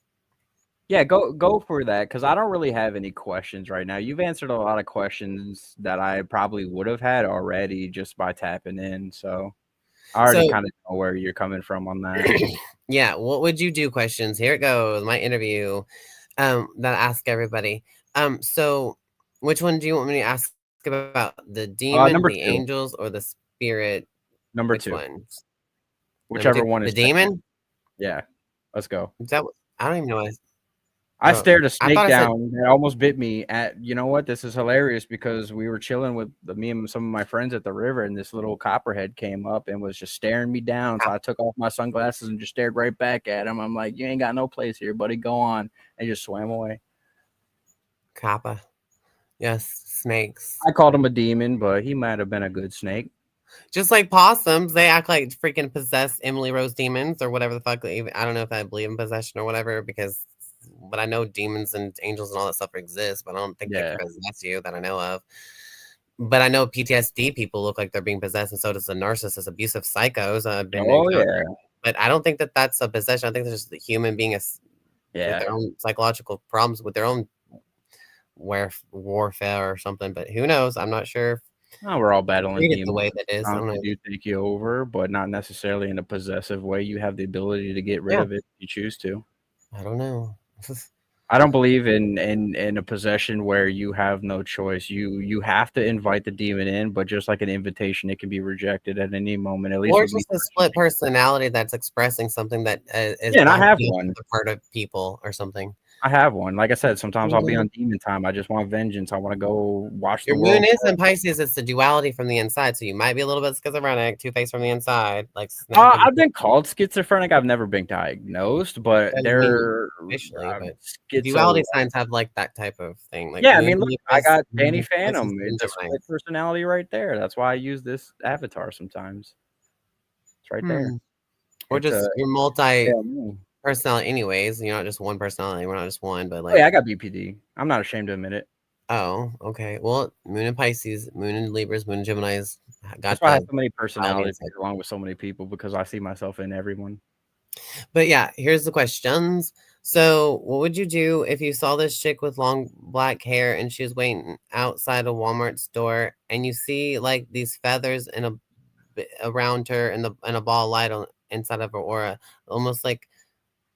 Yeah, go for that, because I don't really have any questions right now. You've answered a lot of questions that I probably would have had already just by tapping in. So I already kind of know where you're coming from on that. Yeah, what would you do questions? Here it goes, my interview that I ask everybody. So which one do you want me to ask about? The demon, number the 2. angels, or the spirit? Number Which 2. ones? Whichever one is the demon? Yeah, let's go. Is that I don't even know. I stared a snake I down that almost bit me. You know what? This is hilarious because we were chilling with me and some of my friends at the river, and this little copperhead came up and was just staring me down. So I took off my sunglasses and just stared right back at him. I'm like, "You ain't got no place here, buddy. Go on," and just swam away. Kappa. Yes, snakes. I called him a demon, but he might have been a good snake. Just like possums, they act like freaking possessed Emily Rose demons or whatever the fuck. I don't know if I believe in possession or whatever, but I know demons and angels and all that stuff exist, but I don't think they can possess you that I know of. But I know PTSD people look like they're being possessed, and so does the narcissist, abusive psychos. But I don't think that that's a possession. I think it's just the human being with their own psychological problems, with their own warfare or something. But who knows? I'm not sure. We're all battling demons. The way that is. I don't know. Do take you over, but not necessarily in a possessive way. You have the ability to get rid of it if you choose to. I don't know. I don't believe in a possession where you have no choice. You have to invite the demon in, but just like an invitation, it can be rejected at any moment. At least, or just a split personality that's expressing something that is and I have one part of people or something. I have one. Like I said, sometimes I'll be on demon time. I just want vengeance. I want to go watch Your moon is in Pisces. It's the duality from the inside, so you might be a little bit schizophrenic, two-faced from the inside. Like I've been called schizophrenic. I've never been diagnosed, but they're officially. But duality signs have like that type of thing. Like I mean, look, I got Danny Phantom. It's a split personality right there. That's why I use this avatar sometimes. It's right there. Or just your multi. Personality, anyways. You're not just one personality. We're not just one, but like, I got BPD. I'm not ashamed to admit it. Oh, okay. Well, moon in Pisces, moon in Libras, moon in Geminis. That's why I have so many personalities along with so many people, because I see myself in everyone. But yeah, here's the questions. So, what would you do if you saw this chick with long black hair and she was waiting outside a Walmart store, and you see like these feathers around her and a ball of light inside of her aura, almost like,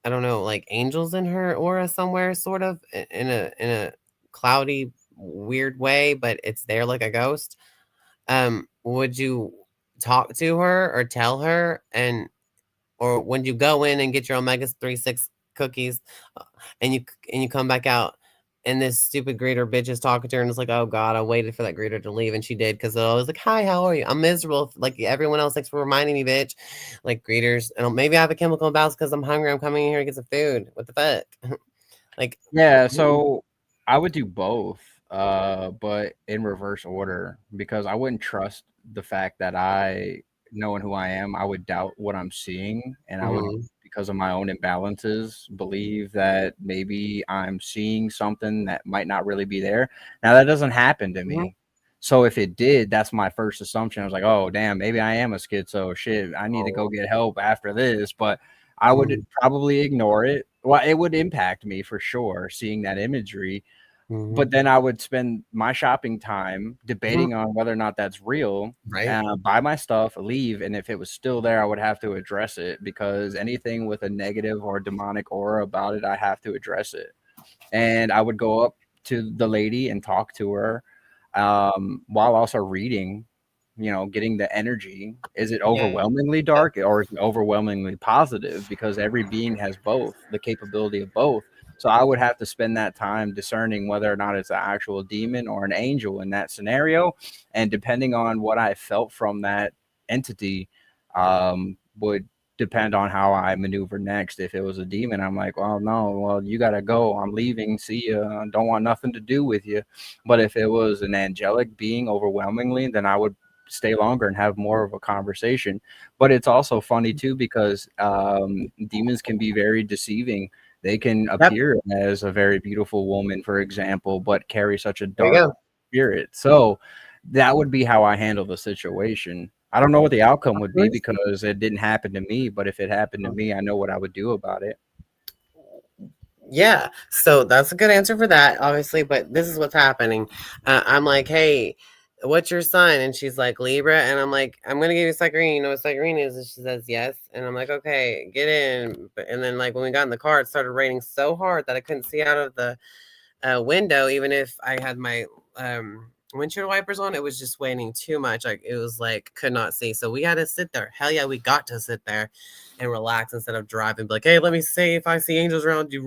I don't know, like angels in her aura somewhere, sort of in a cloudy, weird way, but it's there like a ghost. Would you talk to her or tell her, and or when you go in and get your omega-3 6 cookies, and you come back out, and this stupid greeter bitch is talking to her, and it's like, oh god, I waited for that greeter to leave, and she did, because I was like, hi, how are you? I'm miserable like everyone else. Thanks for reminding me, bitch. Like greeters, and maybe I have a chemical imbalance because I'm hungry. I'm coming in here to get some food. What the fuck? Like, Yeah, so I would do both, but in reverse order, because I wouldn't trust the fact that knowing who I am, I would doubt what I'm seeing, and I would, because of my own imbalances, believe that maybe I'm seeing something that might not really be there. Now, that doesn't happen to me. So if it did, that's my first assumption. I was like, oh, damn, maybe I am a schizo. Shit, I need to go get help after this. But I would probably ignore it. Well, it would impact me for sure, seeing that imagery. But then I would spend my shopping time debating on whether or not that's real, right? Buy my stuff, leave, and if it was still there, I would have to address it, because anything with a negative or demonic aura about it, I have to address it. And I would go up to the lady and talk to her, while also reading, getting the energy. Is it overwhelmingly dark or is it overwhelmingly positive? Because every being has both, the capability of both. So I would have to spend that time discerning whether or not it's an actual demon or an angel in that scenario. And depending on what I felt from that entity, would depend on how I maneuver next. If it was a demon, I'm like, well, no, well, you got to go. I'm leaving. See you. I don't want nothing to do with you. But if it was an angelic being overwhelmingly, then I would stay longer and have more of a conversation. But it's also funny too, because demons can be very deceiving. They can appear as a very beautiful woman, for example, but carry such a dark spirit. So that would be how I handle the situation. I don't know what the outcome would be because it didn't happen to me, but if it happened to me, I know what I would do about it. Yeah, so that's a good answer for that, obviously, but this is what's happening. I'm like, hey, what's your sign? And she's like, Libra. And I'm like, I'm going to give you Cygrine. You know what Cygrine is? And she says, yes. And I'm like, okay, get in. And then, like, when we got in the car, it started raining so hard that I couldn't see out of the window, even if I had my windshield wipers on. It was just raining too much. Like, it was like, could not see. So we had to sit there. Hell yeah, we got to sit there and relax instead of driving. Be like, hey, let me see if I see angels around you.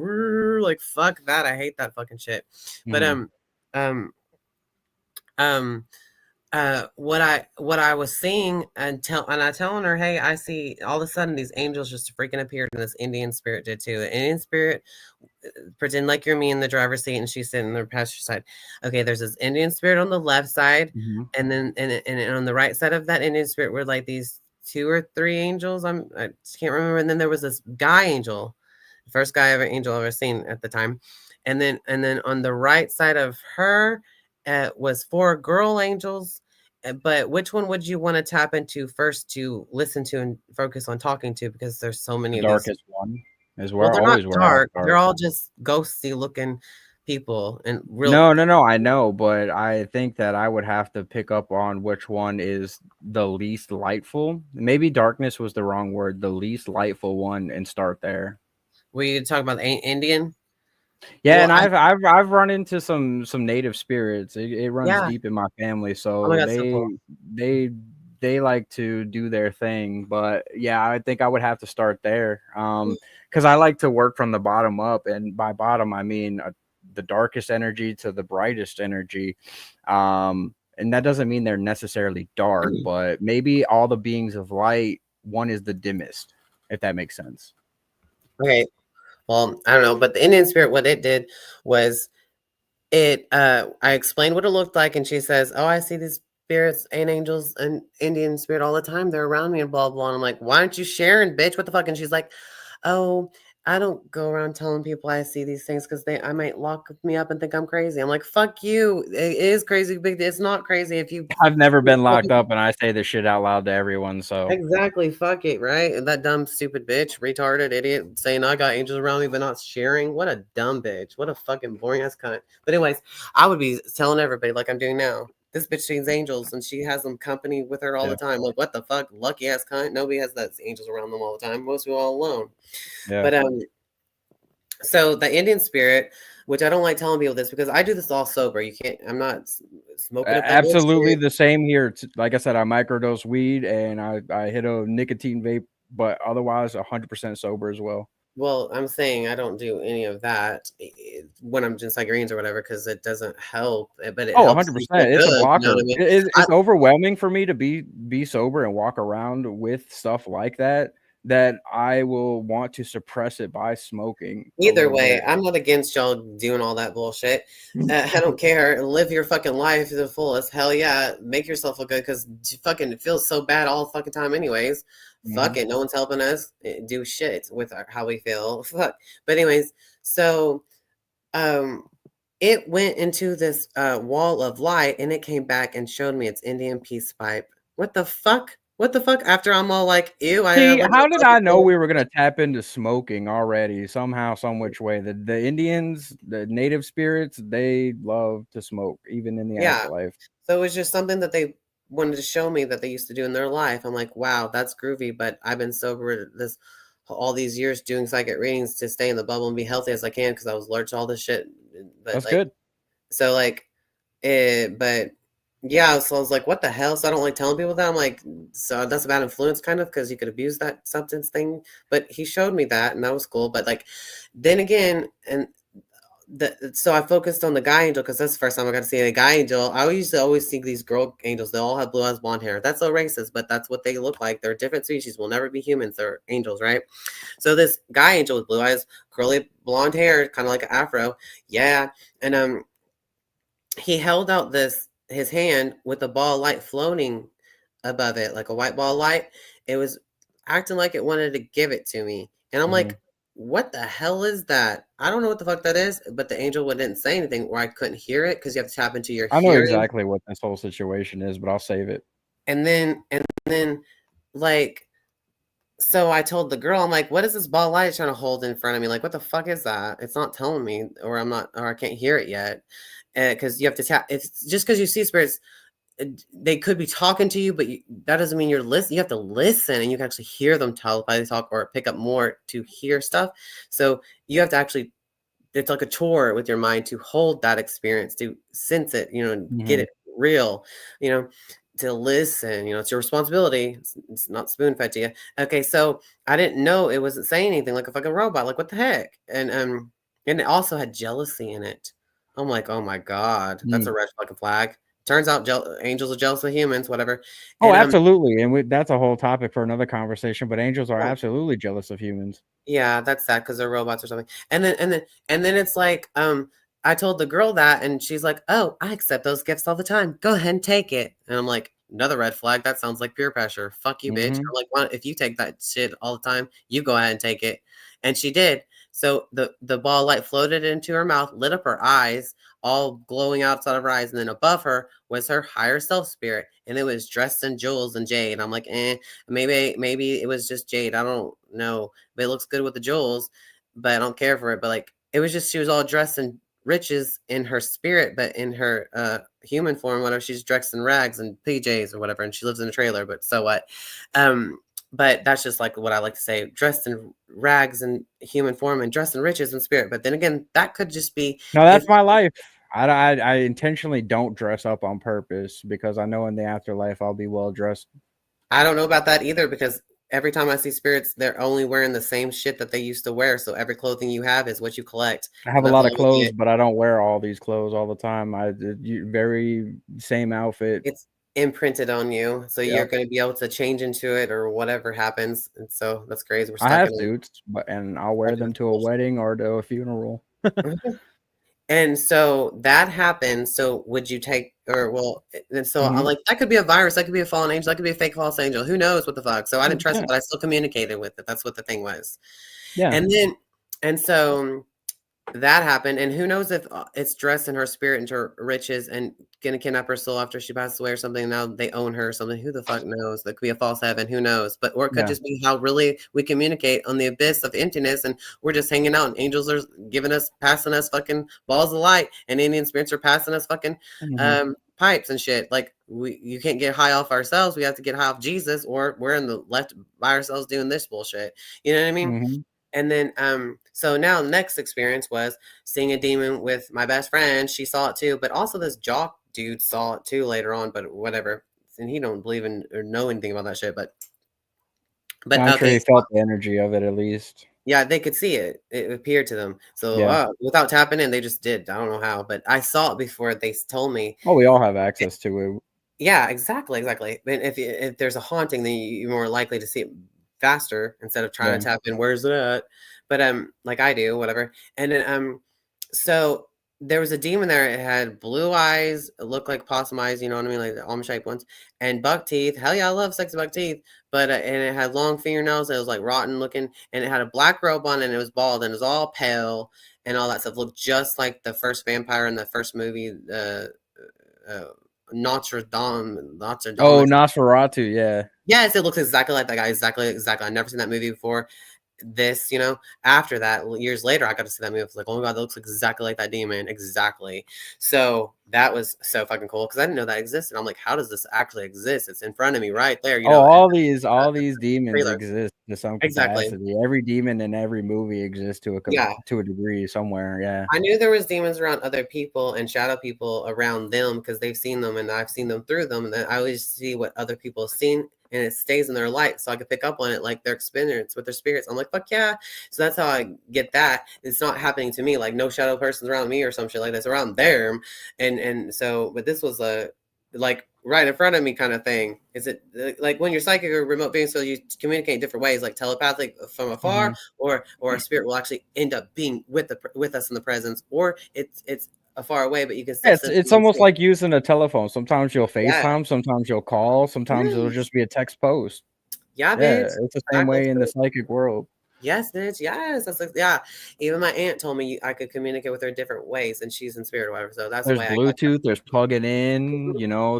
Like, fuck that. I hate that fucking shit. But what I was seeing and I telling her, hey, I see all of a sudden these angels just freaking appeared, and this Indian spirit did too. The Indian spirit, pretend like you're me in the driver's seat and she's sitting in the passenger side. Okay, there's this Indian spirit on the left side, and then and on the right side of that Indian spirit were like these 2 or 3 angels. I can't remember. And then there was this guy angel, the first guy angel I've ever seen at the time. And then on the right side of her was 4 girl angels. But which one would you want to tap into first to listen to and focus on talking to? Because there's so many. The darkest one is where they're always not dark. They're all just ghosty looking people and real. No, I know, but I think that I would have to pick up on which one is the least lightful. Maybe darkness was the wrong word. The least lightful one, and start there. Were you talking about the Indian? Yeah, well, and I've run into some native spirits. It runs deep in my family, so they like to do their thing. But yeah, I think I would have to start there, because I like to work from the bottom up, and by bottom I mean the darkest energy to the brightest energy. And that doesn't mean they're necessarily dark, but maybe all the beings of light, one is the dimmest, if that makes sense. Okay. Well, I don't know, but the Indian spirit, what it did was I explained what it looked like, and she says, oh, I see these spirits and angels and Indian spirit all the time. They're around me and blah, blah. And I'm like, why aren't you sharing, bitch? What the fuck? And she's like, oh, I don't go around telling people I see these things because I might lock me up and think I'm crazy. I'm like, fuck you. It is crazy, but it's not crazy if you. I've never been locked up, and I say this shit out loud to everyone. So exactly, fuck it, right? And that dumb, stupid bitch, retarded idiot, saying I got angels around me but not sharing. What a dumb bitch. What a fucking boring ass cunt. But anyways, I would be telling everybody like I'm doing now. This bitch sees angels and she has them company with her all the time. Like, what the fuck? Lucky ass cunt. Nobody has that angels around them all the time. Most people all alone. Yeah. But so the Indian spirit, which I don't like telling people this because I do this all sober. You can't. I'm not smoking. Absolutely the same here. Like I said, I microdose weed and I hit a nicotine vape but otherwise 100% sober as well. Well, I'm saying I don't do any of that when I'm doing psychic readings or whatever because it doesn't help. But it helps 100%. me feel It's a good, blocker. you know what I mean? It's overwhelming for me to be sober and walk around with stuff like that I will want to suppress it by smoking. Either way, I'm not against y'all doing all that bullshit. I don't care. Live your fucking life to the fullest. Hell yeah. Make yourself feel good because fucking it feels so bad all the fucking time anyways. Fuck it. No one's helping us do shit with how we feel. Fuck. But anyways, so it went into this wall of light and it came back and showed me its Indian peace pipe. What the fuck? What the fuck? After I'm all like, ew. See, how did I know we were gonna tap into smoking already? Somehow, some which way. The Indians, the native spirits, they love to smoke, even in the afterlife. So it was just something that they wanted to show me that they used to do in their life. I'm like, wow, that's groovy. But I've been sober all these years doing psychic readings to stay in the bubble and be healthy as I can because I was allergic to all this shit. But that's good. So like, but yeah, so I was like, what the hell? So I don't like telling people that. I'm like, so that's a bad influence kind of because you could abuse that substance thing. But he showed me that and that was cool. But like, then again, and so I focused on the guy angel because that's the first time I got to see a guy angel. I used to always see these girl angels. They all have blue eyes, blonde hair. That's so racist, but that's what they look like. They're different species. Will never be humans. They're angels, right? So this guy angel with blue eyes, curly blonde hair, kind of like an afro. Yeah. And he held out his hand with a ball of light floating above it, like a white ball of light. It was acting like it wanted to give it to me. And I'm like, what the hell is that? I don't know what the fuck that is, but the angel didn't say anything or I couldn't hear it because you have to tap into your I know hearing. exactly what this whole situation is, but I'll save it. And then like, so I told the girl, I'm like, what is this ball of light trying to hold in front of me? Like, what the fuck is that? It's not telling me, or I can't hear it yet. Because you have to tap. It's just because you see spirits, they could be talking to you, but that doesn't mean you're listening. You have to listen and you can actually hear them telepathically talk or pick up more to hear stuff. So you have to actually, it's like a chore with your mind to hold that experience, to sense it, and get it real, to listen, it's your responsibility. It's not spoon fed to you. Okay. So I didn't know it wasn't saying anything like a fucking robot. Like what the heck? And it also had jealousy in it. I'm like, oh my God, that's a red fucking flag. Turns out angels are jealous of humans, whatever. Oh, absolutely. And that's a whole topic for another conversation, but angels are absolutely jealous of humans. Yeah, that's sad because they're robots or something. And then it's like, I told the girl that and she's like, oh, I accept those gifts all the time. Go ahead and take it. And I'm like, another red flag. That sounds like peer pressure. Fuck you, bitch. I'm like, well, if you take that shit all the time, you go ahead and take it. And she did. So the ball of light floated into her mouth, lit up her eyes, all glowing outside of her eyes. And then above her was her higher self spirit. And it was dressed in jewels and jade. I'm like, maybe it was just jade. I don't know. But it looks good with the jewels, but I don't care for it. But like, it was just, she was all dressed in riches in her spirit, but in her human form, whatever, she's dressed in rags and PJs or whatever. And she lives in a trailer, but so what? But that's just like what I like to say, dressed in rags and human form and dressed in riches and spirit. But then again, that could just be. No, that's my life. I intentionally don't dress up on purpose because I know in the afterlife I'll be well dressed. I don't know about that either because every time I see spirits, they're only wearing the same shit that they used to wear. So every clothing you have is what you collect. I have a lot of clothes, but I don't wear all these clothes all the time. Very same outfit. It's imprinted on you, so you're going to be able to change into it or whatever happens. And so that's crazy. I have suits, and I'll wear them to a wedding or to a funeral. And so that happened. So would you take, and so I'm like, that could be a virus, that could be a fallen angel, that could be a fake false angel. Who knows what the fuck? So I didn't trust it, but I still communicated with it. That's what the thing was. Yeah. And so that happened. And who knows if it's dressed in her spirit into her riches and gonna kidnap her soul after she passes away or something. Now they own her or something. Who the fuck knows? That could be a false heaven. Who knows? But or it could just be how really we communicate on the abyss of emptiness, and we're just hanging out, and angels are passing us fucking balls of light, and Indian spirits are passing us fucking pipes and shit. Like you can't get high off ourselves. We have to get high off Jesus, or we're in the left by ourselves doing this bullshit. You know what I mean? And then, so now the next experience was seeing a demon with my best friend. She saw it too, but also this jock dude saw it too later on, but whatever. And he don't believe in or know anything about that shit. But But I'm sure okay, he felt the energy of it at least. yeah, they could see it. It appeared to them. So Yeah. without tapping in, they just did. I don't know how, but I saw it before they told me. Oh, we all have access to it. Yeah, exactly. And if there's a haunting, then you're more likely to see it faster instead of trying to tap in. Where's it at? But like I do, whatever. And then so there was a demon there. It had blue eyes. It looked like possum eyes. You know what I mean, like the almond shaped ones, and buck teeth. Hell yeah, I love sexy buck teeth. But and it had long fingernails. It was like rotten looking, and it had a black robe on, and it was bald, and it was all pale, and all that stuff. Looked just like the first vampire in the first movie. Notre Dame. Oh, Nosferatu, yeah. Yes, it looks exactly like that guy. Exactly. I've never seen that movie before. This, after that, years later, I got to see that movie. I was like, oh my God, that looks exactly like that demon. Exactly. So that was so fucking cool because I didn't know that existed. I'm like, how does this actually exist? It's in front of me right there. All these demons trailer. exist to some Exactly. capacity. Every demon in every movie exists to a degree somewhere. Yeah. I knew there was demons around other people and shadow people around them because they've seen them and I've seen them through them. And then I always see what other people have seen and it stays in their light. So I could pick up on it like their experience with their spirits. I'm like, fuck yeah. So that's how I get that. It's not happening to me. Like no shadow person's around me or some shit like this around them. And so, but this was like right in front of me kind of thing. Is it like when you're psychic or remote being, so you communicate in different ways, like telepathic from afar, or a spirit will actually end up being with us in the presence, or it's far away, but you can still it's almost like using a telephone. Sometimes you'll FaceTime, sometimes you'll call, sometimes it'll just be a text post. Yeah, bitch. It's the same way in the psychic world. Yes, bitch. Yes, that's yeah. Even my aunt told me I could communicate with her different ways, and she's in spirit or whatever. So that's there's the way Bluetooth. There's plugging in.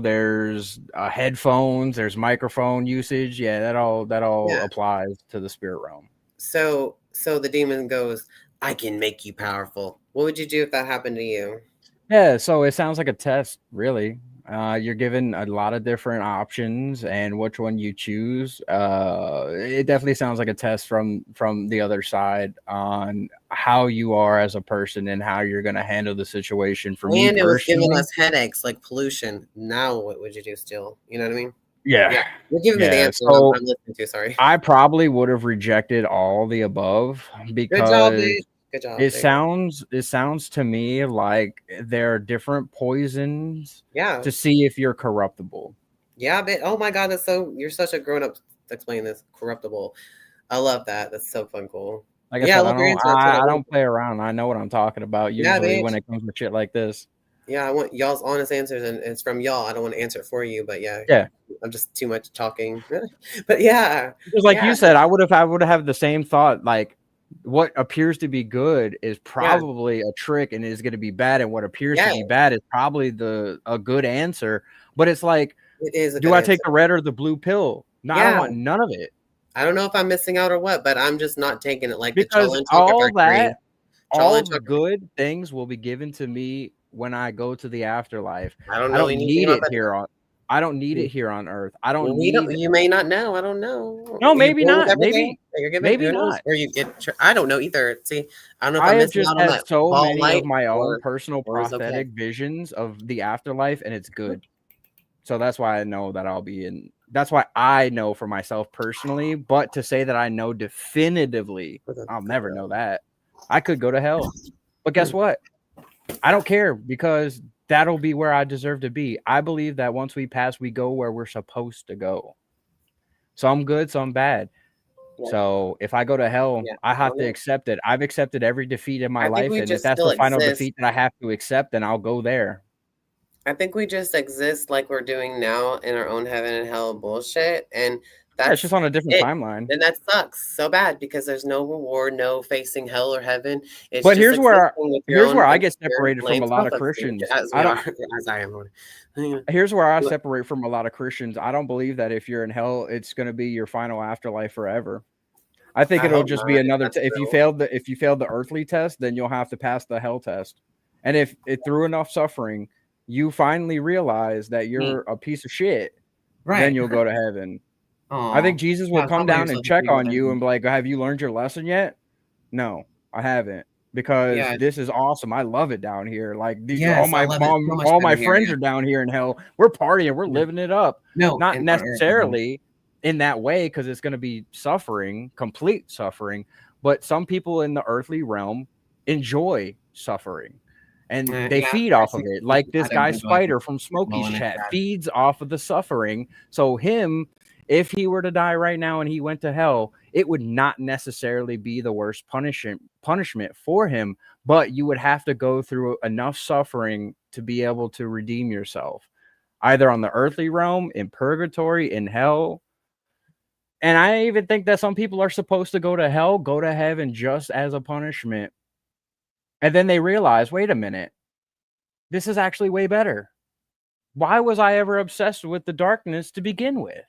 There's headphones. There's microphone usage. Yeah, that all applies to the spirit realm. So the demon goes, I can make you powerful. What would you do if that happened to you? Yeah, so it sounds like a test, really. You're given a lot of different options, and which one you choose, it definitely sounds like a test from the other side on how you are as a person and how you're going to handle the situation. For me, it was giving us headaches like pollution. Now, what would you do? Still, you know what I mean? Yeah. You're giving me the answer. So I'm listening to. Sorry. I probably would have rejected all the above because. Good job, dude. Good job. It sounds to me like there are different poisons to see if you're corruptible. Yeah, but oh my God, you're such a grown up explaining this. Corruptible. I love that. That's so fun, cool. Like I said, I don't play around. I know what I'm talking about usually when it comes to shit like this. Yeah, I want y'all's honest answers, and it's from y'all. I don't want to answer it for you, but yeah, I'm just too much talking. But yeah, because like you said, I would have the same thought. Like, what appears to be good is probably a trick and is going to be bad, and what appears to be bad is probably a good answer. But it's like, do I take the red or the blue pill? No, I don't want none of it. I don't know if I'm missing out or what, but I'm just not taking it like because all the good things will be given to me when I go to the afterlife. I don't need it here on. I don't need it here on Earth. I don't need it. You may not know. I don't know. No, maybe not. Maybe not. Or you get. I don't know either. See, I don't know if I I'm have just out on had that so many light of my own personal prophetic visions of the afterlife, and it's good. So that's why I know that I'll be in. That's why I know for myself personally. But to say that I know definitively, I'll never know that. I could go to hell, but guess what? I don't care because that'll be where I deserve to be. I believe that once we pass, we go where we're supposed to go. Some good, some bad. Yeah. So if I go to hell, I have to accept it. I've accepted every defeat in my life. And if that's the final defeat that I have to accept, then I'll go there. I think we just exist like we're doing now in our own heaven and hell bullshit. And that's just on a different timeline. And that sucks so bad because there's no reward, no facing hell or heaven. It's but here's where I get separated from a lot of Christians. Here's where I separate from a lot of Christians. I don't believe that if you're in hell, it's going to be your final afterlife forever. I think it'll just be another. If you failed the earthly test, then you'll have to pass the hell test. And if through enough suffering, you finally realize that you're a piece of shit, then you'll go to heaven. I think Jesus will come down and check on you and be like, have you learned your lesson yet? No, I haven't. Because this is awesome. I love it down here. Like all my friends are down here in hell. We're partying. We're living it up. No, not necessarily in that way because it's going to be suffering, complete suffering. But some people in the earthly realm enjoy suffering and they feed off of it. Like this guy Spider from Smokey's chat feeds off of the suffering. So him, if he were to die right now and he went to hell, it would not necessarily be the worst punishment for him, but you would have to go through enough suffering to be able to redeem yourself, either on the earthly realm, in purgatory, in hell. And I even think that some people are supposed to go to hell, go to heaven just as a punishment. And then they realize, wait a minute, this is actually way better. Why was I ever obsessed with the darkness to begin with?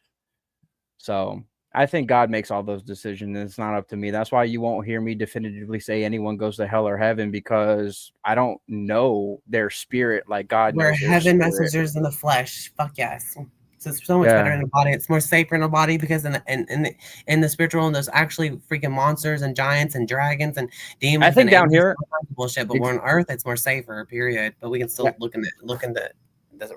So I think God makes all those decisions. And it's not up to me. That's why you won't hear me definitively say anyone goes to hell or heaven, because I don't know their spirit like God knows. We're heaven messengers in the flesh. Fuck yes. So it's so much better in the body. It's more safer in the body because in the spiritual realm, there's actually freaking monsters and giants and dragons and demons. I think down here, bullshit. But we're on Earth, it's more safer. Period. But we can still look in the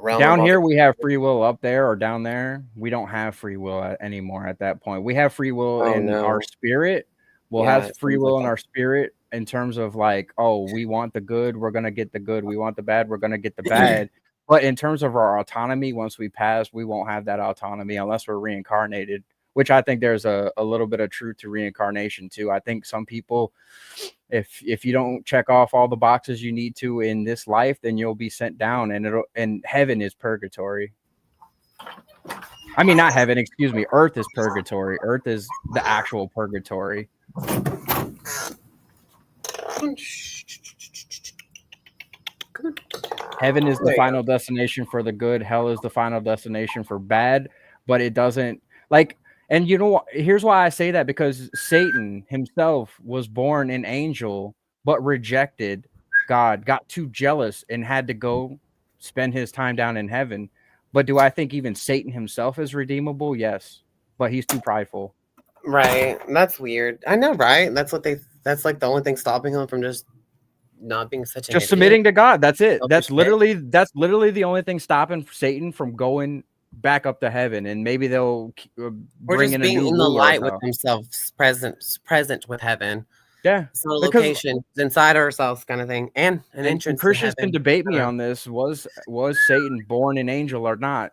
realm. Down here, we have free will. Up there or down there, we don't have free will anymore. At that point, we have free will in our spirit. We'll have free will in our spirit in terms of like, oh, we want the good, we're gonna get the good. We want the bad, we're gonna get the bad. But in terms of our autonomy, once we pass, we won't have that autonomy unless we're reincarnated, which I think there's a little bit of truth to reincarnation too. I think some people, if you don't check off all the boxes you need to in this life, then you'll be sent down, and heaven is purgatory. I mean, not heaven, excuse me. Earth is purgatory. Earth is the actual purgatory. Heaven is the final destination for the good. Hell is the final destination for bad. But it doesn't like, and you know, here's why I say that, because Satan himself was born an angel, but rejected God, got too jealous, and had to go spend his time down in heaven. But do I think even Satan himself is redeemable? Yes, but he's too prideful. Right. That's weird. I know, right? That's like the only thing stopping him from just not being such a just submitting to God. That's it. That's literally the only thing stopping Satan from going back up to heaven. And maybe they'll bring in a new in the light with himself, present with heaven. Yeah, it's not a location, it's inside ourselves, kind of thing. And an entrance. Christians can debate me on this. Was Satan born an angel or not?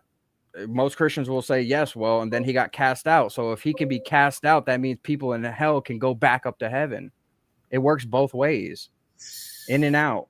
Most Christians will say yes. Well, and then he got cast out. So if he can be cast out, that means people in hell can go back up to heaven. It works both ways. In and out.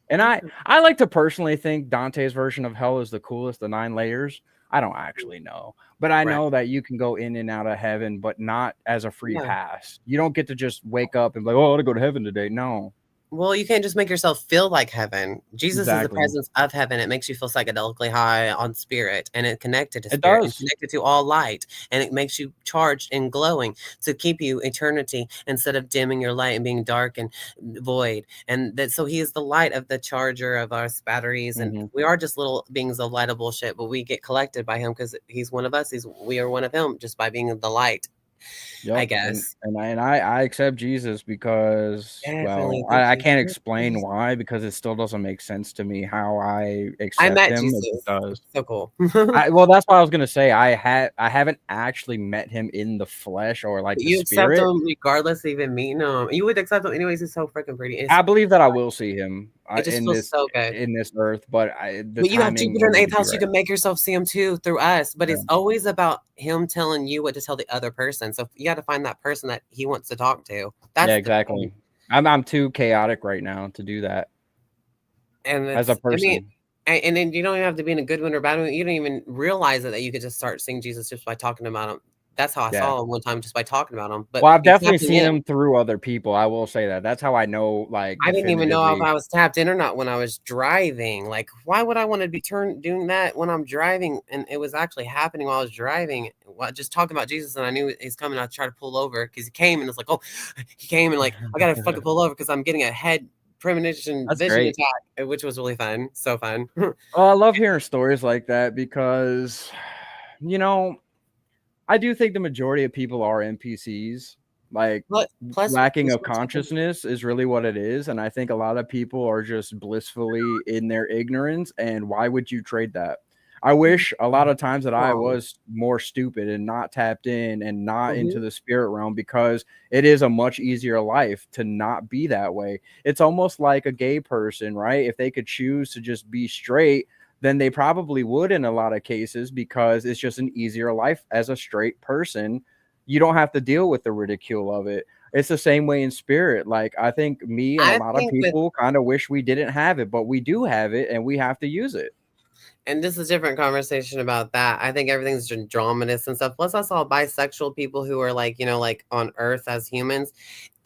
And I like to personally think Dante's version of hell is the coolest, the 9 layers. I don't actually know, but I know that you can go in and out of heaven, but not as a free pass. You don't get to just wake up and be like, oh, I want to go to heaven today. No. Well, you can't just make yourself feel like heaven. Jesus is the presence of heaven. It makes you feel psychedelically high on spirit, and it connected to spirit. It's connected to all light, and it makes you charged and glowing to keep you eternity instead of dimming your light and being dark and void. And that, so he is the light of the charger of our batteries, and we are just little beings of light of bullshit, but we get collected by him because he's one of us. We are one of him just by being the light. Yep. I guess, and I accept Jesus because I can't explain why, because it still doesn't make sense to me how I accept him. Jesus. It does. So cool. Well, that's what I was gonna say. I haven't actually met him in the flesh or like you the spirit. Accept him regardless of even meeting him. You would accept him anyways. He's so freaking pretty. I believe that I will see him. It just feels so good in this earth, but you have Jupiter in the 8th house. You can make yourself see him too through us, but it's always about him telling you what to tell the other person. So you got to find that person that he wants to talk to. That's exactly. I'm too chaotic right now to do that. And as a person, and then you don't even have to be in a good one or bad one. You don't even realize that you could just start seeing Jesus just by talking about him. That's how I saw him one time, just by talking about him. But I've definitely seen him through other people. I will say that. That's how I know. Like, I didn't even know if I was tapped in or not when I was driving. Like, why would I want to be doing that when I'm driving? And it was actually happening while I was driving. Just talking about Jesus, and I knew he's coming. I tried to pull over because he came, and it's like, oh, he came, and like I gotta fucking pull over because I'm getting a head premonition vision attack, which was really fun. So fun. I love hearing stories like that because, you know, I do think the majority of people are NPCs. Like, lacking of consciousness is really what it is. And I think a lot of people are just blissfully in their ignorance. And why would you trade that? I wish a lot of times that I Oh. was more stupid and not tapped in and not Mhm. into the spirit realm, because it is a much easier life to not be that way. It's almost like a gay person, right? If they could choose to just be straight, then they probably would in a lot of cases, because it's just an easier life as a straight person. You don't have to deal with the ridicule of it. It's the same way in spirit. Like, I think me and a I lot of think with people kind of wish we didn't have it, but we do have it and we have to use it. and this is a different conversation about that. I think everything's dramatist and stuff. Plus, I saw bisexual people who are like, like on Earth as humans,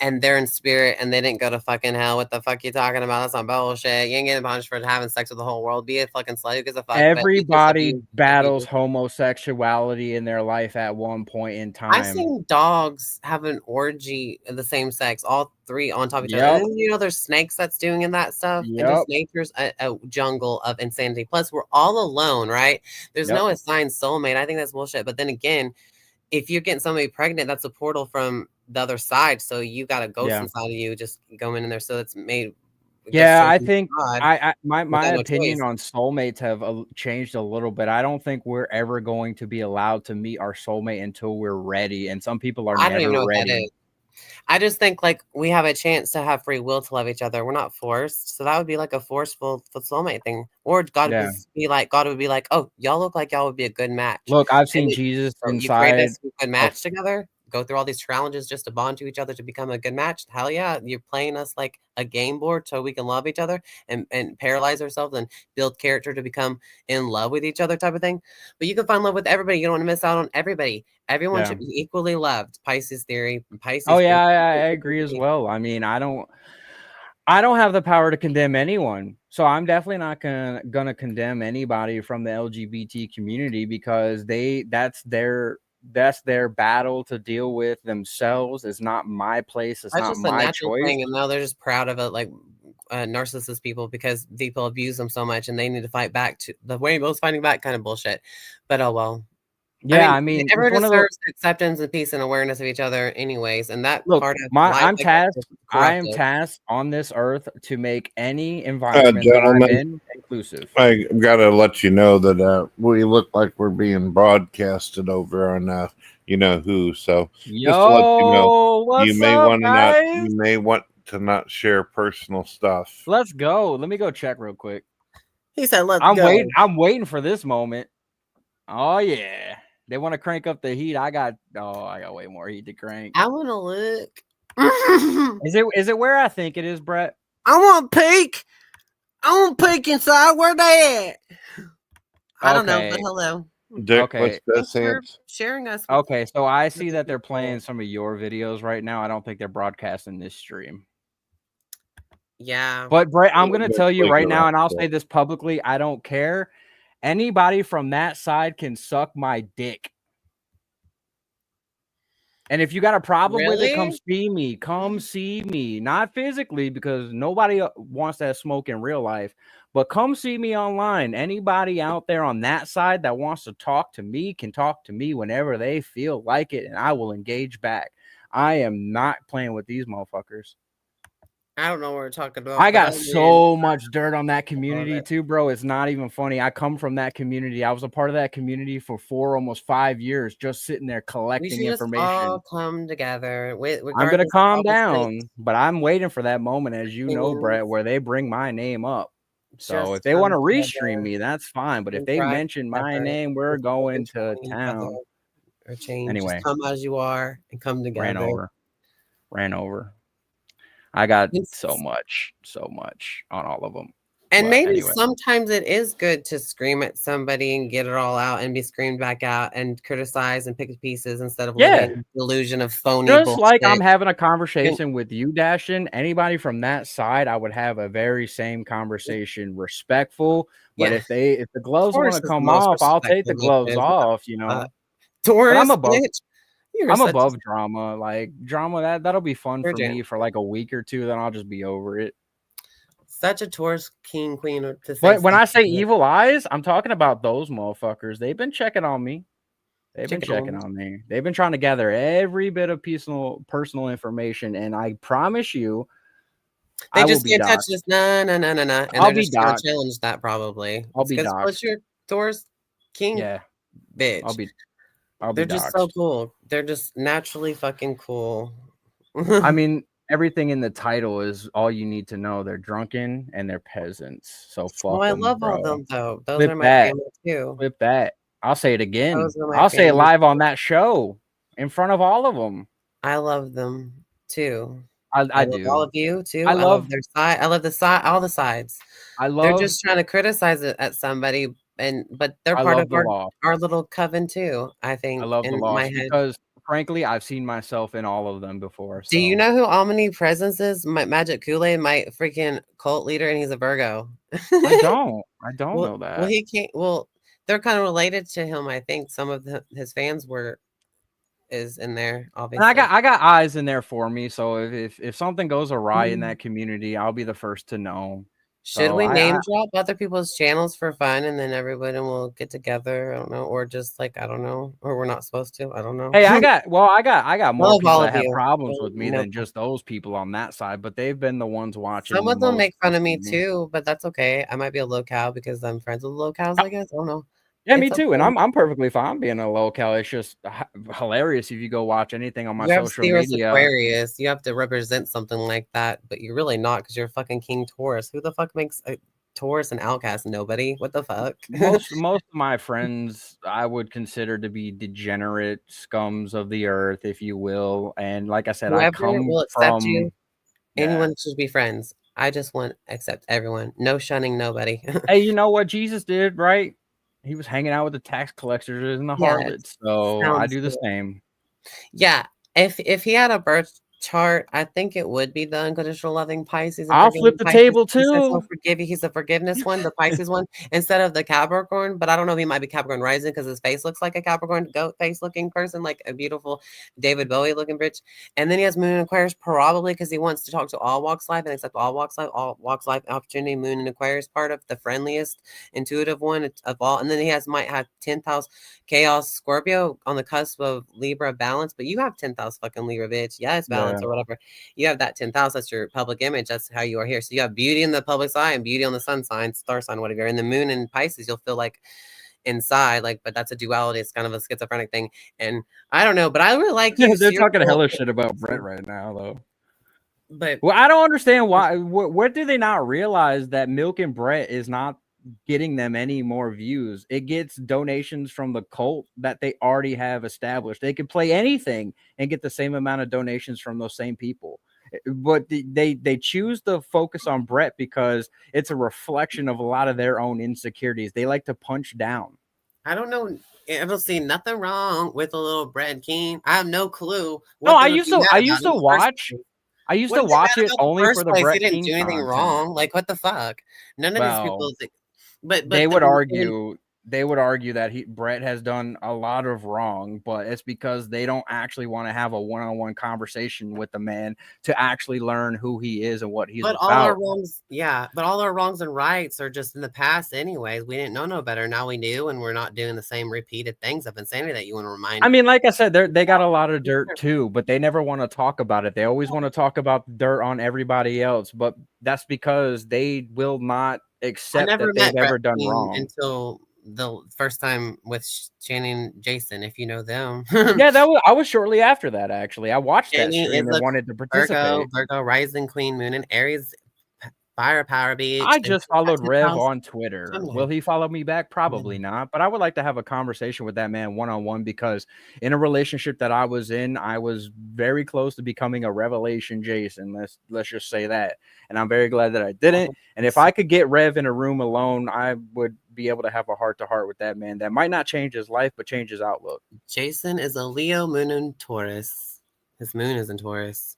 and they're in spirit, and they didn't go to fucking hell. What the fuck you talking about? That's some bullshit. You ain't getting punished for having sex with the whole world. Be a fucking slut. Who gives a fuck? But you just Everybody battles homosexuality in their life at one point in I've time. seen dogs have an orgy of the same sex, all three on top of each other. Yep. And then, there's snakes that's doing in that stuff. And Yep. just nature's a jungle of insanity. Plus, we're all alone, right? There's Yep. no assigned soulmate. I think that's bullshit. But then again, if you're getting somebody pregnant, that's a portal from the other side. So you got a ghost Yeah. inside of you just going in there. So it's made. Yeah, I think God my without no opinion choice. on soulmates have changed a little bit. I don't think we're ever going to be allowed to meet our soulmate until we're ready, and some people are I don't even know never what that ready. is. I just think like we have a chance to have free will to love each other. We're not forced. So that would be like a forceful soulmate thing. Or God Yeah. would be like, oh, y'all look like y'all would be a good match. Look, I've And seen then- Jesus so you inside create a good match together, go through all these challenges just to bond to each other to become a good match. Hell yeah, you're playing us like a game board so we can love each other and paralyze ourselves and build character to become in love with each other type of thing. But you can find love with everybody. You don't want to miss out on everybody. Everyone Yeah. should be equally loved. Pisces theory. Pisces. Oh yeah, I agree as well. I mean, I don't have the power to condemn anyone, so I'm definitely not gonna condemn anybody from the LGBT community, because that's their battle to deal with themselves. It's not my place. It's That's not just a my natural choice. thing, and now they're just proud of it, like narcissist people, because people abuse them so much, and they need to fight back. To the Rainbow's fighting back, kind of bullshit. But oh well. Yeah, I mean, everyone it's one of those. deserves acceptance and peace and awareness of each other, anyways. And that Look, part of life, I'm like that, tasked. is I am corrupted. tasked on this earth to make any environment that I'm gentlemen, in inclusive. I gotta let you know that we look like we're being broadcasted over on you know who. So just to let you know, what's you may up, want to guys? you may want to not share personal stuff. Let's go. Let me go check real quick. He said, "Let's I'm go." waiting for this moment. Oh yeah, they want to crank up the heat. I got way more heat to crank. I want to look. Is it where I think it is, Brett? I want to peek. I want to peek inside. Where they at? I don't know, but hello. Dick, Okay. what's that, Thanks for Sans? sharing us. Okay, so I see that they're playing some of your videos right now. I don't think they're broadcasting this stream. Yeah. But Brett, I'm gonna They're tell you right playing now, and I'll around. say this publicly. I don't care. Anybody from that side can suck my dick. And if you got a problem with it, come see me. Come see me. Not physically, because nobody wants that smoke in real life. But come see me online. Anybody out there on that side that wants to talk to me can talk to me whenever they feel like it, and I will engage back. I am not playing with these motherfuckers. I don't know what we're talking about. I got so much dirt on that community too, bro. It's not even funny. I come from that community. I was a part of that community for almost 5 years, just sitting there collecting information. All come together. I'm gonna calm down, but I'm waiting for that moment, as you know, Brett, where they bring my name up. So if they want to restream me, that's fine. But if they mention my name, we're going to town. Or change. Anyway, just come as you are and come together. Ran over. I got so much on all of them. And but maybe sometimes it is good to scream at somebody and get it all out and be screamed back out and criticize and pick pieces instead of living the illusion of phony bullshit. Like I'm having a conversation with you, Dashin. Anybody from that side, I would have a very same conversation, respectful. But if the gloves want to come off, I'll take the gloves off, you know. Taurus, I'm above I'm above drama. Like drama, that'll be fun for me for like a week or two, then I'll just be over it. Such a Taurus king, queen. But when I say evil eyes, I'm talking about those motherfuckers. They've been checking on me. They've been trying to gather every bit of personal information, and I promise you, they just can't touch this. No. And I'll they're just be trying doxxed. to challenge that probably. I'll be doxxed. What's your Taurus? King, Yeah, bitch. I'll be They're just so doxxed. cool. They're just naturally fucking cool. I mean, everything in the title is all you need to know. They're drunken and they're peasants. So Oh, fuck I them, love all bro. them though. Those Flip are my that. family too. Flip that. I'll say it again. Those are my I'll say it family. live on that show in front of all of them. I love them too. I I love do. all of you too. I I love love their side. I love the side. All the sides. I They're love just trying to criticize it at somebody, but they're I part love of the law. our little coven too. I I think love the in my lost head. because frankly, I've seen myself in all of them before. Do you So know who Omni Presence is? My Magic Kool-Aid, my freaking cult leader, and he's a Virgo. I don't Well, know well, that. he can't. Well, they're kind of related to him. I think some of his fans is in there, And I obviously. got eyes in there for me. So if something goes awry in Mm. that community, I'll be the first to know. Should So we name drop other people's channels for fun, and then everybody will get together? I don't know, or just like I don't know, or we're not supposed to. I don't know. hey, I got more Love people all that of have you. problems But with me no, than just those people on that side, but they've been the ones watching some the of them most make fun of me recently. too, but that's okay. I might be a low cow because I'm friends with low cows. I guess I don't know. Yeah, me It's too. And okay. I'm perfectly fine being a locale. It's just hilarious if you go watch anything on my You have social Sirius media. Aquarius. You have to represent something like that, but you're really not because you're fucking King Taurus. Who the fuck makes a Taurus an outcast? Nobody. What the fuck? Most of my friends I would consider to be degenerate scums of the earth, if you will. And like I said, I Whoever come will accept you, from anyone should be friends. I just want to accept everyone. No shunning nobody. Hey, you know what Jesus did, right? He was hanging out with the tax collectors and the Yeah, harlots. So I sounds do the good. same. Yeah, if he had a birth chart, I think it would be the unconditional loving Pisces and I'll flip forgiving the Pisces. table He says he'll too. forgive you. He's the forgiveness one, the Pisces one, instead of the Capricorn. But I don't know if he might be Capricorn rising because his face looks like a Capricorn goat face looking person, like a beautiful David Bowie looking bitch. And then he has Moon in Aquarius, probably because he wants to talk to all walks life and accept all walks life opportunity. Moon in Aquarius, part of the friendliest, intuitive one of all. And then he might have 10th house Chaos Scorpio on the cusp of Libra balance, but you have 10th house fucking Libra, bitch. Yeah, it's balance Yeah. or whatever. You have that 10th house. That's your public image. That's how you are here. So you have beauty in the public sign and beauty on the sun sign, star sign, whatever. And the moon in Pisces, you'll feel like inside, like, but that's a duality. It's kind of a schizophrenic thing. And I don't know, but I really like you. They're So talking cool. hella shit about Brett right now, though. But well, I don't understand why. Where do they not realize that Milk and Brett is not getting them any more views? It gets donations from the cult that they already have established. They could play anything and get the same amount of donations from those same people. But they choose to focus on Brett because it's a reflection of a lot of their own insecurities. They like to punch down. I don't know. I don't see nothing wrong with a little Brad King. I have no clue. No, I used to watch. I used to watch it only for the Brett He didn't King do anything content. wrong. Like what the fuck? None of these people. But they would argue that Brett has done a lot of wrong, but it's because they don't actually want to have a one-on-one conversation with the man to actually learn who he is and what he's about. All our wrongs, but all our wrongs and rights are just in the past anyways. We didn't know no better. Now we knew, and we're not doing the same repeated things of insanity that you want to remind. I mean, like I said, they got a lot of dirt too, but they never want to talk about it. They always want to talk about the dirt on everybody else, but that's because they will not accept that they've ever done wrong until the first time with Shannon Jason, if you know them. Yeah, I was shortly after that. Actually, I watched that stream and wanted to participate. Virgo rising Queen Moon and Aries fire power beach. I just followed Rev on Twitter. Will he follow me back? Probably not, but I would like to have a conversation with that man one-on-one because in a relationship that I was in, I was very close to becoming a revelation Jason. Let's just say that. And I'm very glad that I didn't. And if I could get Rev in a room alone, I would be able to have a heart-to-heart with that man. That might not change his life, but change his outlook. Jason is a Leo, Moon in Taurus. His moon is in Taurus.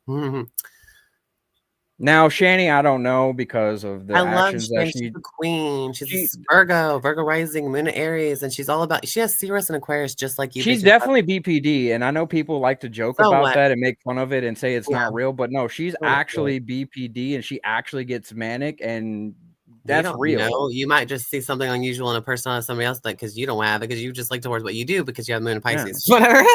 Now, Shani, I don't know because of the actions that she's the queen. She's Virgo rising, Moon in Aries, and she's all about. She has Sirius and Aquarius just like you. She's definitely BPD, and I know people like to joke about that and make fun of it and say it's not real, but no, she's actually BPD, and she actually gets manic, and that's real. No, you might just see something unusual in a person on somebody else, because you don't have it, because you just like towards what you do because you have Moon in Pisces. Yeah.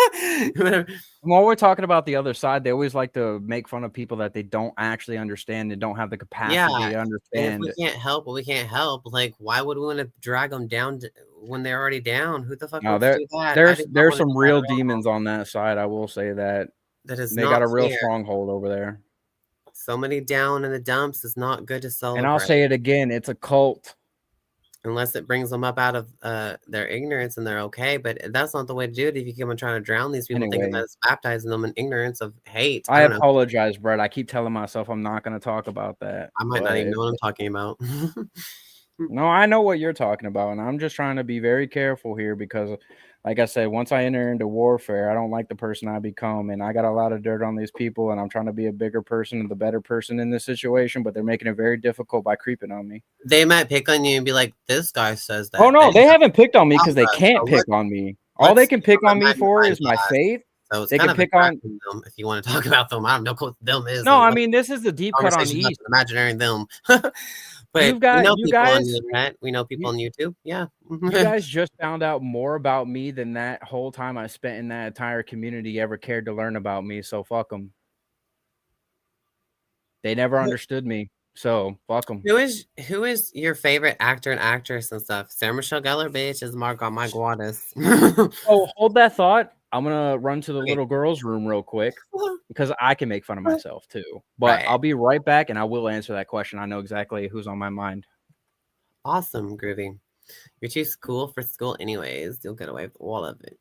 Whatever. While we're talking about the other side, they always like to make fun of people that they don't actually understand and don't have the capacity to understand. And if we can't help what we can't help, like why would we want to drag them down? when they're already down. Who the fuck No, wants to do that? I there's did not there's wanna do some that real at all. demons on that side. I will say that That is they got not a real fair. stronghold over there. Somebody down in the dumps is not good to celebrate. And I'll say it again, it's a cult. Unless it brings them up out of their ignorance and they're okay. But that's not the way to do it if you keep on trying to drown these people thinking Anyway. that it's baptizing them in ignorance of hate. I don't know. apologize, Brett. I keep telling myself I'm not going to talk about that. I might not even know what I'm talking about. No, I know what you're talking about, and I'm just trying to be very careful here because, like I said, once I enter into warfare, I don't like the person I become, and I got a lot of dirt on these people, and I'm trying to be a bigger person and the better person in this situation, but they're making it very difficult by creeping on me. They might pick on you and be like, this guy says that. Oh, no, they haven't picked on me because they Alpha, can't so pick on me. All they can pick on me for is my faith. So it's They kind can of pick on. them if you want to talk about them. I don't know what them is. No, I mean, this is the deep cut on conversations about East. an imaginary them. But You've got- we know you people on guys- the internet. We know people on YouTube. Yeah. You guys just found out more about me than that whole time I spent in that entire community ever cared to learn about me. So fuck them. They never understood me. So fuck them. Who is your favorite actor and actress and stuff? Sarah Michelle Gellar, bitch, is Margot my goddess. Oh, hold that thought. I'm gonna run to the Okay. little girl's room real quick because I can make fun of myself too. But Right. I'll be right back and I will answer that question. I know exactly who's on my mind. Awesome, groovy. You're too cool for school anyways. You'll get away with all of it.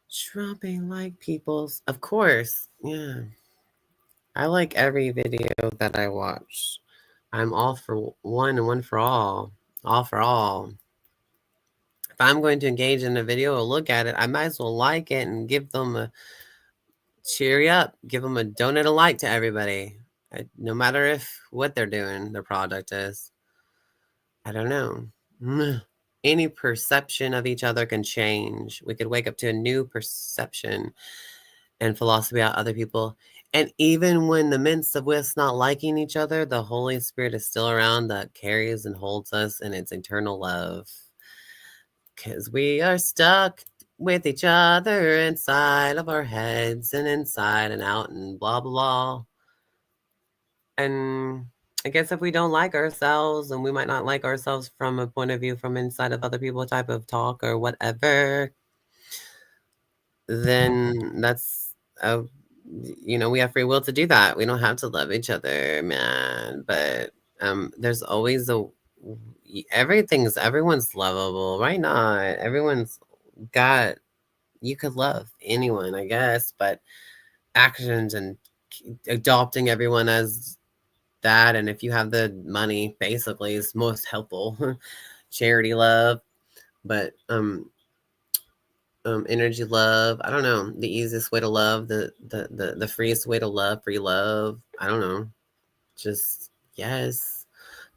Shopping like people's. Of course. Yeah. I like every video that I watch. I'm all for one and one for all. All for all. If I'm going to engage in a video or look at it, I might as well like it and give them a cheery up. Give them a donate a like to everybody. No matter if what they're doing, their product is. I don't know. Any perception of each other can change. We could wake up to a new perception and philosophy about other people. And even when the midst of us not liking each other, the Holy Spirit is still around that carries and holds us in its eternal love. Because we are stuck with each other inside of our heads and inside and out and blah, blah, blah. And I guess if we don't like ourselves, and we might not like ourselves from a point of view from inside of other people type of talk or whatever, then that's, we have free will to do that. We don't have to love each other, man. But there's always everyone's lovable. Why not? Everyone's got, you could love anyone, I guess, but actions and adopting everyone as that, and if you have the money, basically is most helpful. Charity love, but energy love, I don't know, the easiest way to love, the freest way to love, free love, I don't know, just yes,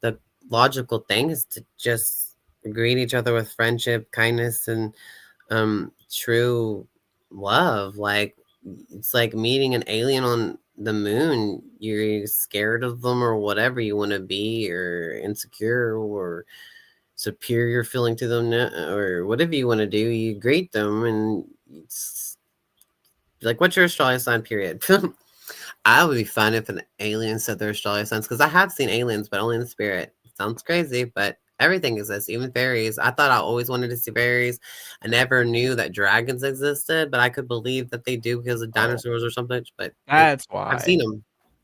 the logical thing is to just greet each other with friendship, kindness, and true love. Like, it's like meeting an alien on the moon. You're scared of them or whatever you want to be, or insecure or superior feeling to them, or whatever you want to do. You greet them, and it's like, what's your astrology sign, period. I would be fine if an alien said their astrology signs, because I have seen aliens, but only in the spirit. Sounds crazy, but everything exists, even fairies. I thought I always wanted to see fairies. I never knew that dragons existed, but I could believe that they do because of dinosaurs or something. But That's why I've seen them.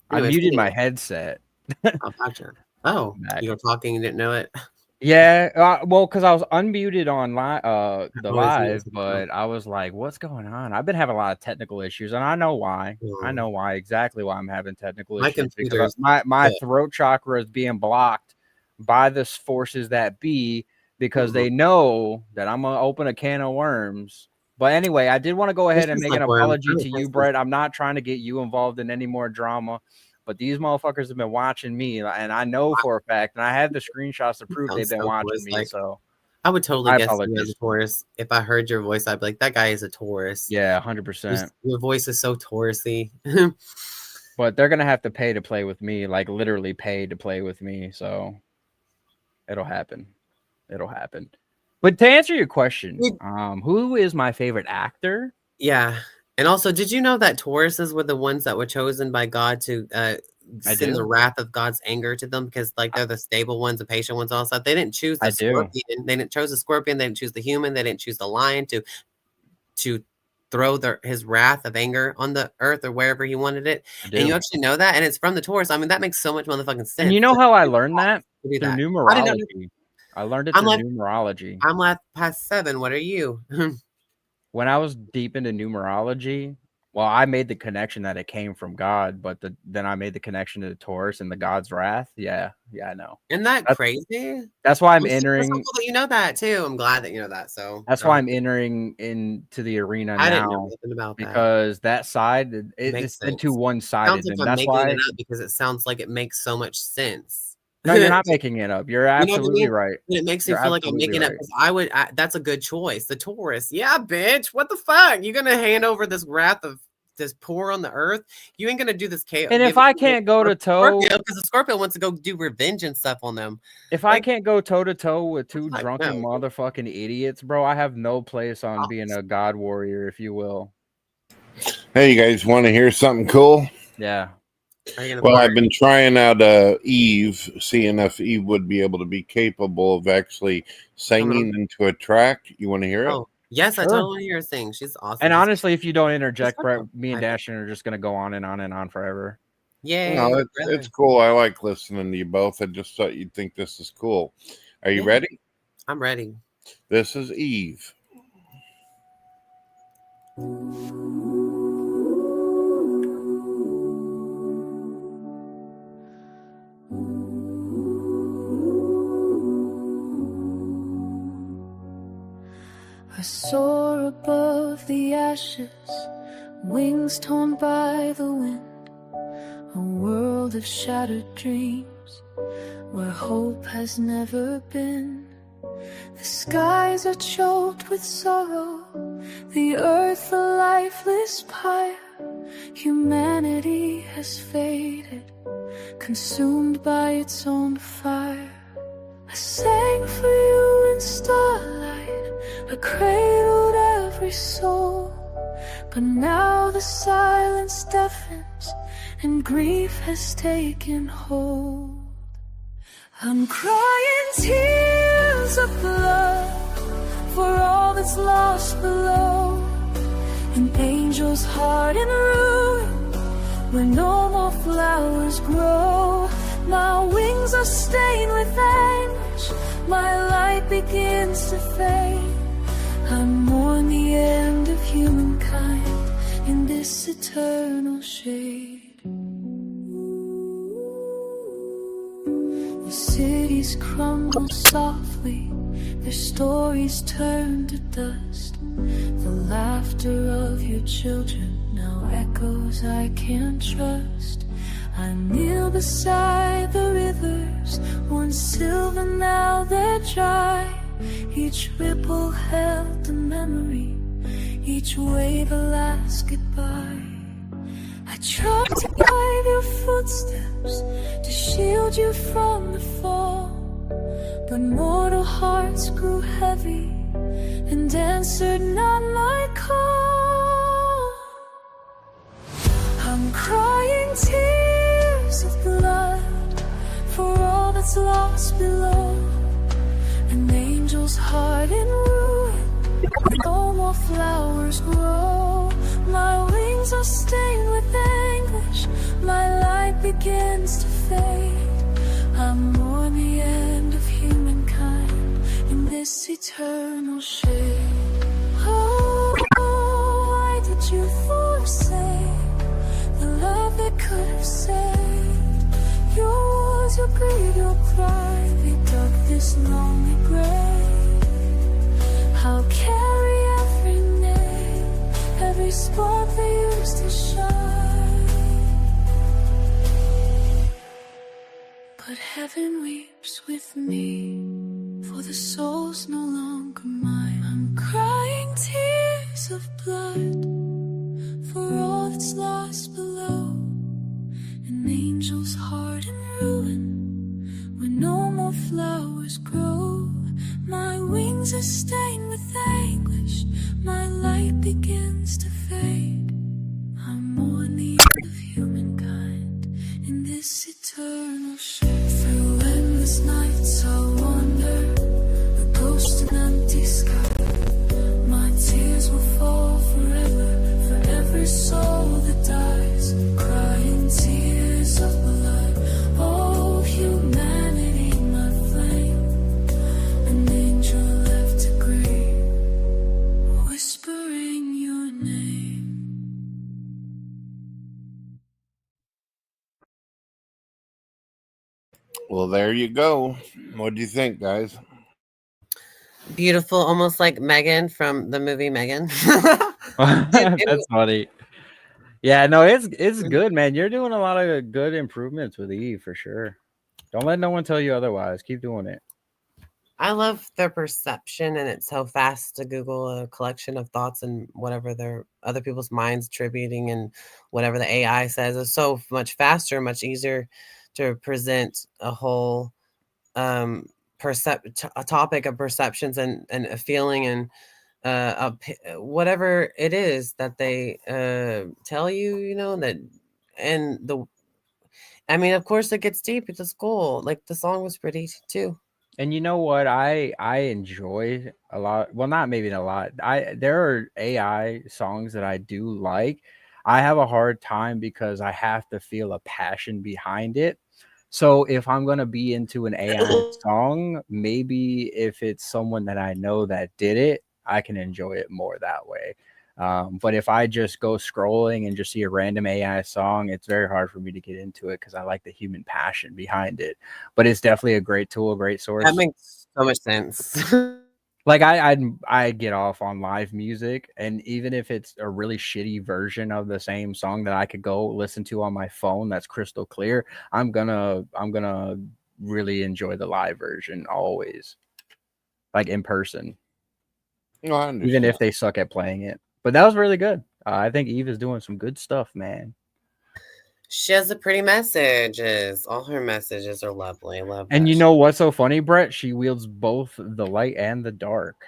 I muted my headset. Oh, gotcha. Oh, Back. you were talking, you didn't know it. Yeah, well, because I was unmuted on the Always live, muted. but I was like, "What's going on?" I've been having a lot of technical issues, and I know why. I know why, exactly why I'm having technical My issues. computer's Because my good. throat chakra is being blocked by the forces that be, because they know that I'm gonna open a can of worms. But anyway, I did want to go ahead and This is make an like worms. apology to you, Brett. I'm not trying to get you involved in any more drama. But these motherfuckers have been watching me, and I know for a fact, and I have the screenshots to prove they've been Sounds so watching me. like- So I would totally My guess you as apologies. a Taurus. If I heard your voice, I'd be like, that guy is a Taurus. yeah, 100%. Your voice is so Taurusy. But they're gonna have to pay to play with me, like literally pay to play with me. So it'll happen. It'll happen. But to answer your question, who is my favorite actor? Yeah. And also, did you know that Tauruses were the ones that were chosen by God to I send the do. wrath of God's anger to them because like they're the stable ones, the patient ones, all stuff. They didn't choose the I do. scorpion. They didn't choose the scorpion. They didn't choose the human. They didn't choose the lion to throw his wrath of anger on the earth or wherever he wanted it. I do. And you actually know that, and it's from the Taurus. I mean, that makes so much motherfucking sense. And you know how I learned that? to do Through that. numerology. I learned it I'm through like- numerology. I'm like past 7. What are you? When I was deep into numerology, well, I made the connection that it came from God, but then I made the connection to the Taurus and the God's wrath. Yeah, I know. Isn't that That's- crazy? That's why I'm That's so entering. cool that you know that too. I'm glad that you know that. So That's why I'm entering into the arena I didn't know now nothing about that. because that side Makes it's sense. too one-sided, Sounds like and I'm that's making why. it up because it sounds like it makes so much sense. No, you're not making it up. You're what I absolutely mean? right. And it makes me You're feel like I'm absolutely making it. 'Cause that's a good choice. The Taurus, yeah, bitch. What the fuck? You gonna hand over this wrath of this pour on the earth? You ain't gonna do this chaos. And if I can't go to toe, because the Scorpio wants to go do revenge and stuff on them. if I can't go toe to toe with two Like, drunken no. motherfucking idiots, bro, I have no place on being a god warrior, if you will. Hey, you guys want to hear something cool? Yeah. Are you gonna Well, pour I've it? been trying out Eve, seeing if Eve would be able to be capable of actually singing into a track. You want to hear it? Oh, yes, I Sure. totally want to hear her sing. She's awesome. And She's- honestly, if you don't interject, Brett, Scorpio. me and I- Dashin are just gonna go on and on and on forever. Yay, No, brother. it's cool. I like listening to you both. I just thought you'd think this is cool. Are you Yeah. ready? I'm ready. This is Eve. I soar above the ashes, wings torn by the wind, a world of shattered dreams, where hope has never been. The skies are choked with sorrow, the earth a lifeless pyre. Humanity has faded, consumed by its own fire. I sang for you in starlight, I cradled every soul, but now the silence deafens and grief has taken hold. I'm crying tears of blood for all that's lost below, an angel's heart in ruin where no more flowers grow. My wings are stained with anguish, my light begins to fade. I mourn the end of humankind in this eternal shade. The cities crumble softly, their stories turn to dust. The laughter of your children now echoes I can't trust. I kneel beside the rivers, once silver now they're dry. Each ripple held a memory, each wave a last goodbye. I tried to guide your footsteps, to shield you from the fall, but mortal hearts grew heavy and answered not my call. I'm crying tears of blood for all that's lost below, an angel's heart in ruin, no more flowers grow. My wings are stained with anguish, my light begins to fade. I mourn the end of humankind in this eternal shade. Oh, why did you forsake the love that could have saved? Your wars, your greed, your pride, they dug this lonely grave. I'll carry every name, every spark they used to shine. But heaven weeps with me, for the soul's no longer mine. I'm crying tears of blood for all that's lost below, an angel's heart in ruin where no more flowers grow. My wings are stained with anguish, my light begins to fade. I mourn the end of humankind in this So there you go. What do you think, guys? Beautiful, almost like Megan from the movie Megan. That's funny. Yeah, no, it's good, man. You're doing a lot of good improvements with Eve for sure. Don't let no one tell you otherwise. Keep doing it. I love their perception, and it's so fast to Google a collection of thoughts and whatever their other people's minds attributing, and whatever the AI says is so much faster, much easier to present a whole a topic of perceptions and a feeling and whatever it is that they tell you, you know, that. And I mean, of course it gets deep. It's a school. Like the song was pretty too. And you know what? I enjoy a lot. Well, not maybe a lot. There are AI songs that I do like. I have a hard time because I have to feel a passion behind it. So if I'm gonna be into an AI song, maybe if it's someone that I know that did it, I can enjoy it more that way. But if I just go scrolling and just see a random AI song, it's very hard for me to get into it because I like the human passion behind it. But it's definitely a great tool, a great source. That makes so much sense. Like I get off on live music, and even if it's a really shitty version of the same song that I could go listen to on my phone that's crystal clear, I'm gonna really enjoy the live version always, like in person, even if they suck at playing it. But that was really good. I think Eve is doing some good stuff, man. She has a pretty messages. All her messages are lovely. I love. And you know what's so funny, Brett? She wields both the light and the dark.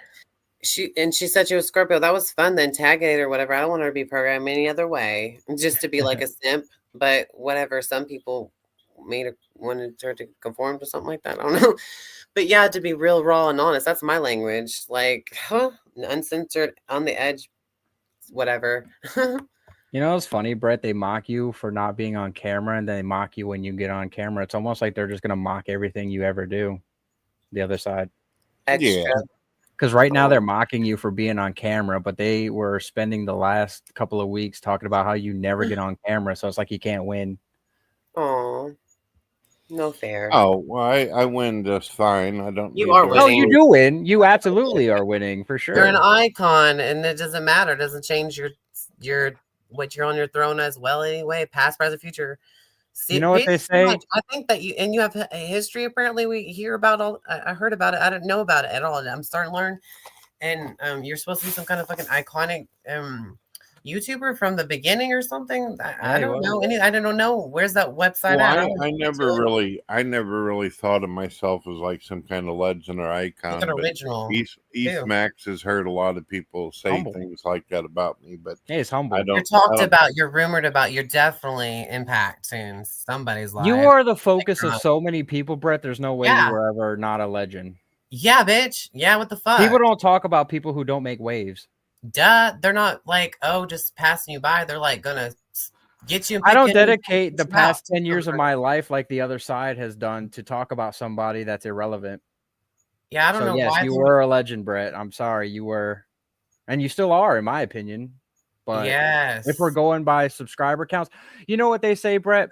She said she was Scorpio. That was fun. The antagonist or whatever. I don't want her to be programmed any other way, just to be like a simp. But whatever. Some people wanted her to conform to something like that. I don't know. But yeah, to be real, raw, and honest. That's my language. Like, uncensored, on the edge, whatever. You know, it's funny, Brett. They mock you for not being on camera, and then they mock you when you get on camera. It's almost like they're just gonna mock everything you ever do. The other side, Extra. Yeah. Because right now they're mocking you for being on camera, but they were spending the last couple of weeks talking about how you never get on camera. So it's like you can't win. Oh, no fair. Oh, well, I win just fine. I don't. You need are to- winning. Oh, you do win. You absolutely are winning for sure. You're an icon, and it doesn't matter. It doesn't change your what you're on your throne as well anyway, past, present, future. See, You know what they say? I think that you have a history. Apparently, we hear about all. I heard about it. I didn't know about it at all. I'm starting to learn. And you're supposed to be some kind of fucking iconic YouTuber from the beginning or something. I don't know any. I don't know. Where's that website at? Well, I never really thought of myself as like some kind of legend or icon. Like an original. East Max has heard a lot of people say things like that about me, but hey, it's humble. You're rumored about. You're definitely impacting somebody's life. You are the focus of so many people, Brett. There's no way you were ever not a legend. Yeah, bitch. Yeah, what the fuck? People don't talk about people who don't make waves. Duh. They're not like, oh, just passing you by. They're like gonna get you. I don't dedicate the past 10 years of my life like the other side has done to talk about somebody that's irrelevant. Yeah, I don't know. Yes, why you were a legend, Brett. I'm sorry, you were, and you still are, in my opinion. But yes, if we're going by subscriber counts, you know what they say, Brett?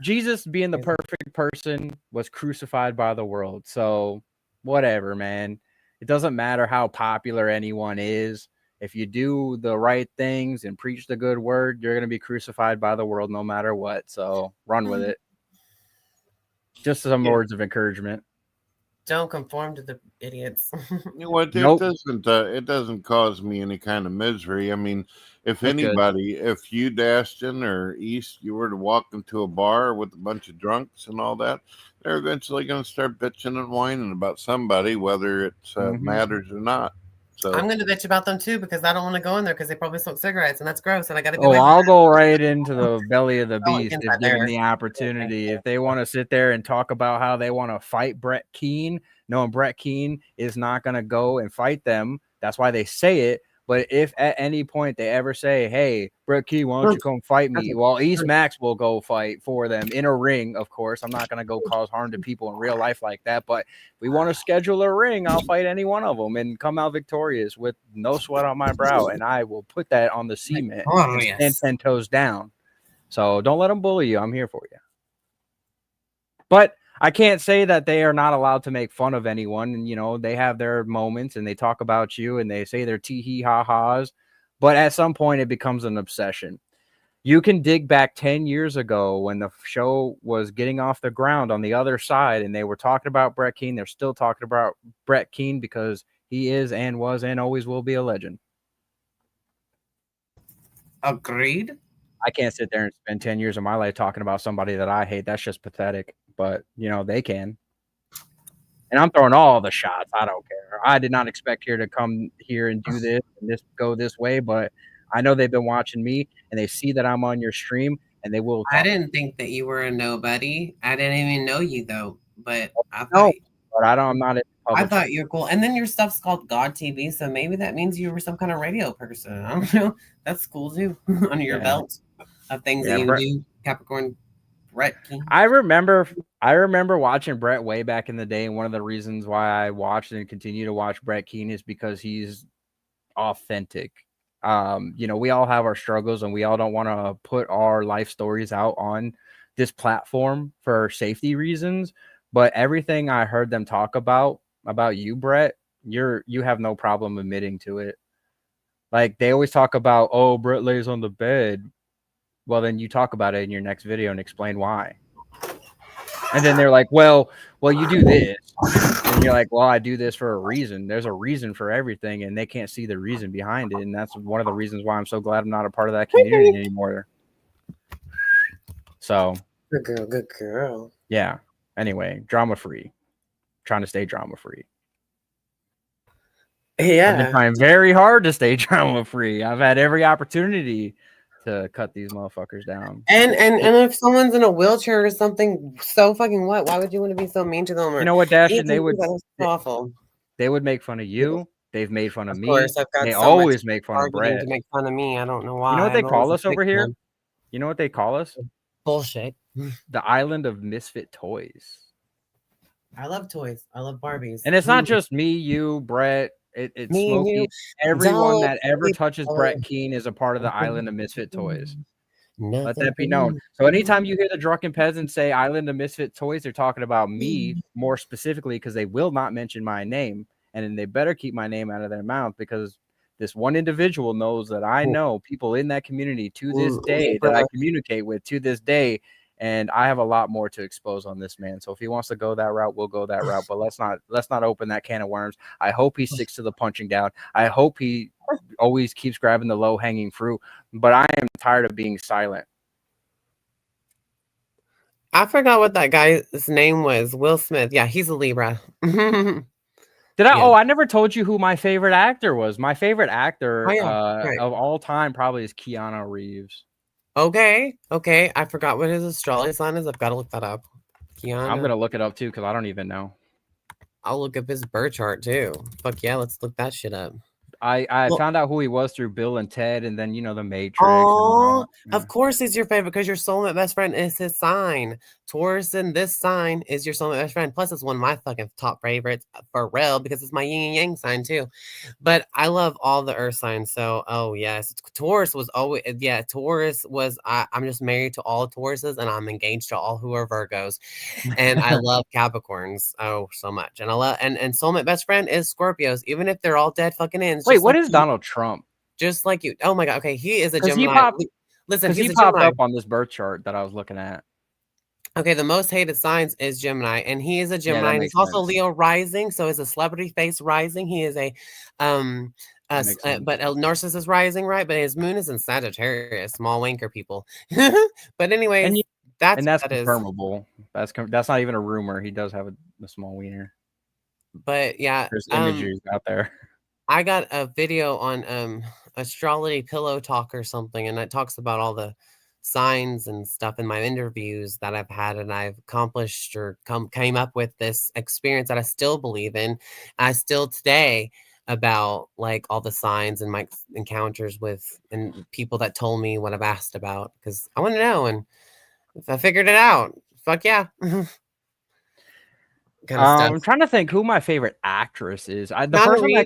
Jesus, being the perfect person, was crucified by the world. So whatever, man. It doesn't matter how popular anyone is. If you do the right things and preach the good word, you're going to be crucified by the world no matter what. So run with it. Just some words of encouragement. Don't conform to the idiots. Well, it doesn't cause me any kind of misery. I mean, if if you, Dastin or East, you were to walk into a bar with a bunch of drunks and all that, they're eventually going to start bitching and whining about somebody, whether it matters or not. So I'm going to bitch about them too because I don't want to go in there because they probably smoke cigarettes and that's gross and I got to be. I'll go right into the belly of the beast if given the opportunity. If they want to sit there and talk about how they want to fight Brett Keane, knowing Brett Keane is not going to go and fight them, that's why they say it. But if at any point they ever say, hey, Brett Keane, why don't you come fight me? Well, East Max will go fight for them in a ring, of course. I'm not going to go cause harm to people in real life like that. But if we want to schedule a ring, I'll fight any one of them and come out victorious with no sweat on my brow. And I will put that on the cement and stand 10 toes down. So don't let them bully you. I'm here for you. But I can't say that they are not allowed to make fun of anyone. And, you know, they have their moments and they talk about you and they say their tee-hee ha-has. But at some point, it becomes an obsession. You can dig back 10 years ago when the show was getting off the ground on the other side and they were talking about Brett Keane. They're still talking about Brett Keane because he is and was and always will be a legend. Agreed. I can't sit there and spend 10 years of my life talking about somebody that I hate. That's just pathetic. But, you know, they can. And I'm throwing all the shots. I don't care. I did not expect here to come here and do this and this go this way, but I know they've been watching me and they see that I'm on your stream and they will. I didn't think that you were a nobody. I didn't even know you though, but I thought, No, but I'm not. I thought you're cool. And then your stuff's called God TV, so maybe that means you were some kind of radio person. I don't know. That's cool too. Under your belt of things that you do, Capricorn. Brett Keane. I remember watching Brett way back in the day, and one of the reasons why I watched and continue to watch Brett Keane is because he's authentic. You know, we all have our struggles, and we all don't want to put our life stories out on this platform for safety reasons. But everything I heard them talk about you, Brett, you have no problem admitting to it. Like they always talk about, oh, Brett lays on the bed. Well, then you talk about it in your next video and explain why. And then they're like, well, you do this. And you're like, well, I do this for a reason. There's a reason for everything, and they can't see the reason behind it. And that's one of the reasons why I'm so glad I'm not a part of that community anymore. So. Good girl. Yeah. Anyway, drama-free. Trying to stay drama-free. Yeah. I've been trying very hard to stay drama-free. I've had every opportunity to cut these motherfuckers down. And if someone's in a wheelchair or something, so fucking what? Why would you want to be so mean to them? Or you know what, Dash? And they would awful. They would make fun of you. They've made fun of me. They so always make fun of Brett. To make fun of me. I don't know why. You know what they call us over here? You know what they call us? Bullshit. The island of misfit toys. I love toys. I love Barbies. And it's not just me, you, Brett. It's me, Smokey. you. Everyone that ever touches Brett Keane is a part of the island of misfit toys. Let that be known. So anytime you hear the drunken peasants say island of misfit toys, they're talking about me more specifically because they will not mention my name. And then they better keep my name out of their mouth because this one individual knows that I know people in that community to this day that I communicate with to this day. And I have a lot more to expose on this man. So if he wants to go that route, we'll go that route. But let's not open that can of worms. I hope he sticks to the punching down. I hope he always keeps grabbing the low-hanging fruit. But I am tired of being silent. I forgot what that guy's name was. Will Smith. Yeah, he's a Libra. Did I? Yeah. Oh, I never told you who my favorite actor was. My favorite actor of all time probably is Keanu Reeves. Okay. I forgot what his astrology sign is. I've got to look that up. Keanu. I'm gonna look it up too because I don't even know. I'll look up his birth chart too. Fuck yeah, let's look that shit up. I found out who he was through Bill and Ted, and then the Matrix. Oh, of course he's your favorite because your soulmate best friend is his sign. Taurus in this sign is your soulmate best friend. Plus, it's one of my fucking top favorites for real because it's my yin and yang sign too. But I love all the earth signs. So, oh yes, Taurus was always Taurus was. I'm just married to all Tauruses, and I'm engaged to all who are Virgos, and I love Capricorns so much. And I love and soulmate best friend is Scorpios, even if they're all dead fucking ends. Wait, what is Donald Trump? Just like you. Oh my god. Okay, he is a Gemini. Listen, he popped up on this birth chart that I was looking at. Okay, the most hated signs is Gemini, and he is a Gemini. And he's also Leo rising, so it's a celebrity face rising. He is a narcissist rising, right? But his moon is in Sagittarius, small wanker people. But anyway, that's confirmable. That's not even a rumor. He does have a small wiener. But yeah, there's images out there. I got a video on astrology pillow talk or something, and it talks about all the signs and stuff in my interviews that I've had, and I've accomplished or came up with this experience that I still believe in. I still today about like all the signs and my encounters with and people that told me what I've asked about because I want to know, and if I figured it out, fuck yeah. I'm trying to think who my favorite actress is. The first one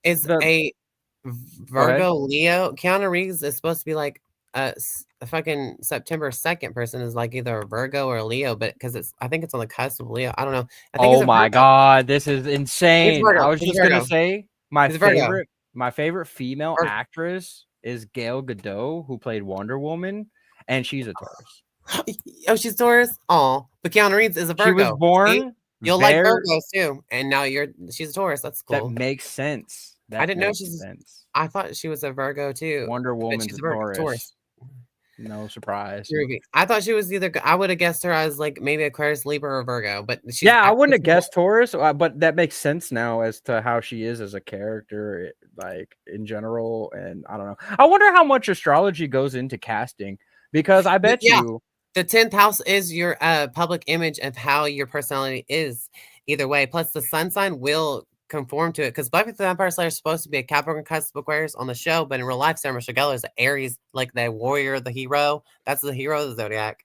is a Virgo Leo. Keanu Reeves is supposed to be like a fucking September 2nd person is like either a Virgo or a Leo, but because I think it's on the cusp of Leo. I don't know. I think Oh it's a my Virgo. God, this is He's insane. Virgo. I was He's just gonna Virgo. say my He's a Virgo. favorite female Vir- actress is Gal Gadot, who played Wonder Woman, and she's a Taurus. Oh, she's Taurus. Oh, but Keanu Reeves is a She was Virgo. See? born You'll like very. Virgos too, and now she's a Taurus. That's That cool. makes sense. I That didn't know makes she's. sense. I thought she was a Virgo too, Wonder but Woman's she's a a Virgo. Taurus. No surprise. Groovy. I thought she was either. I would have guessed her as like maybe Aquarius, Libra, or Virgo, but she's. Yeah, I wouldn't have actually- guessed Taurus, but that makes sense now as to how she is as a character, like in general. And I don't know. I wonder how much astrology goes into casting, because I bet Yeah. you. The 10th house is your public image of how your personality is either way. Plus, the sun sign will conform to it because Buffy the Vampire Slayer is supposed to be a Capricorn cusp Aquarius on the show, but in real life, Sarah Michelle Gellar is an Aries, like the warrior, the hero. That's the hero of the zodiac.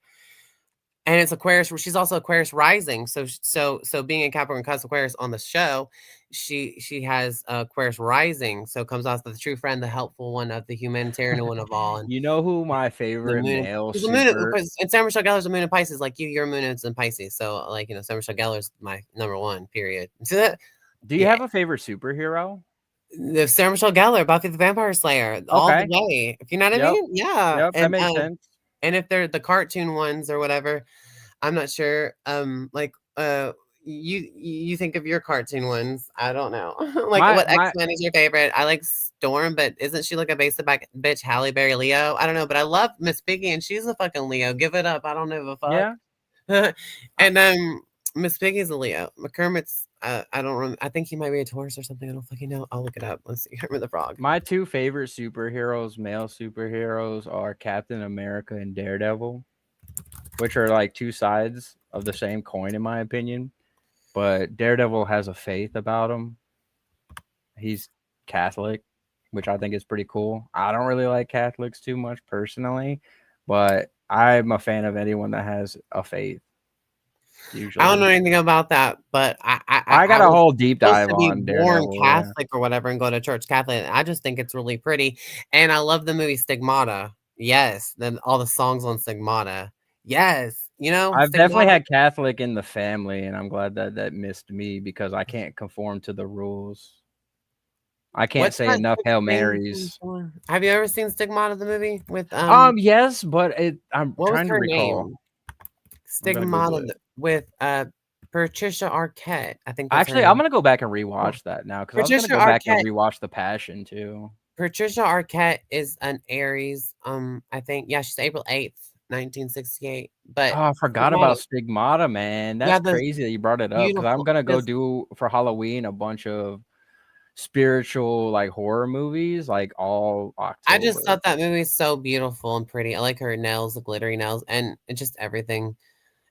And it's Aquarius. She's also Aquarius rising. So being a Capricorn cusp Aquarius on the show, she has Aquarius rising. So comes off the true friend, the helpful one, of the humanitarian one of all. And You know who my the favorite moon, male the moon, super. and Sarah Michelle Gellar's a moon in Pisces, like you, your moon is in Pisces. So like Sarah Michelle Gellar's my number one. Period. Do you Yeah. have a favorite superhero? The Sarah Michelle Gellar, Buffy the Vampire Slayer, all the Okay. way. If you know what I Yep. mean, yeah. Yep, that makes sense. And if they're the cartoon ones or whatever, I'm not sure. You think of your cartoon ones. I don't know. Like what X-Men is your favorite? I like Storm, but isn't she like a basic bitch Halle Berry Leo? I don't know, but I love Miss Piggy and she's a fucking Leo. Give it up. I don't give a fuck. Yeah. And Miss Piggy's a Leo. McCormick's I don't remember. I think he might be a Taurus or something. I don't fucking know. I'll look it up. Let's see. Kermit the Frog. My two favorite superheroes, male superheroes, are Captain America and Daredevil, which are like two sides of the same coin, in my opinion. But Daredevil has a faith about him. He's Catholic, which I think is pretty cool. I don't really like Catholics too much personally, but I'm a fan of anyone that has a faith. Usually. I don't know anything about that, but I got a whole deep dive to be on born Daredevil. Catholic or whatever and go to church Catholic. I just think it's really pretty, and I love the movie Stigmata. Yes, then all the songs on Stigmata. Yes, I've definitely had Catholic in the family, and I'm glad that missed me because I can't conform to the rules. I can't say enough Hail Marys. Have you ever seen Stigmata, the movie with Yes, but I'm what trying was to her recall. name? Stigmata with Patricia Arquette. I think that's Actually, her I'm name. gonna go back and rewatch that now because I was gonna Patricia go back and Arquette. rewatch The Passion too. Patricia Arquette is an Aries. I think she's April 8th, 1968. But I forgot about Stigmata, man. That's crazy that you brought it up because I'm gonna go do for Halloween a bunch of spiritual like horror movies like all October. I just thought that movie is so beautiful and pretty. I like her nails, the glittery nails, and just everything.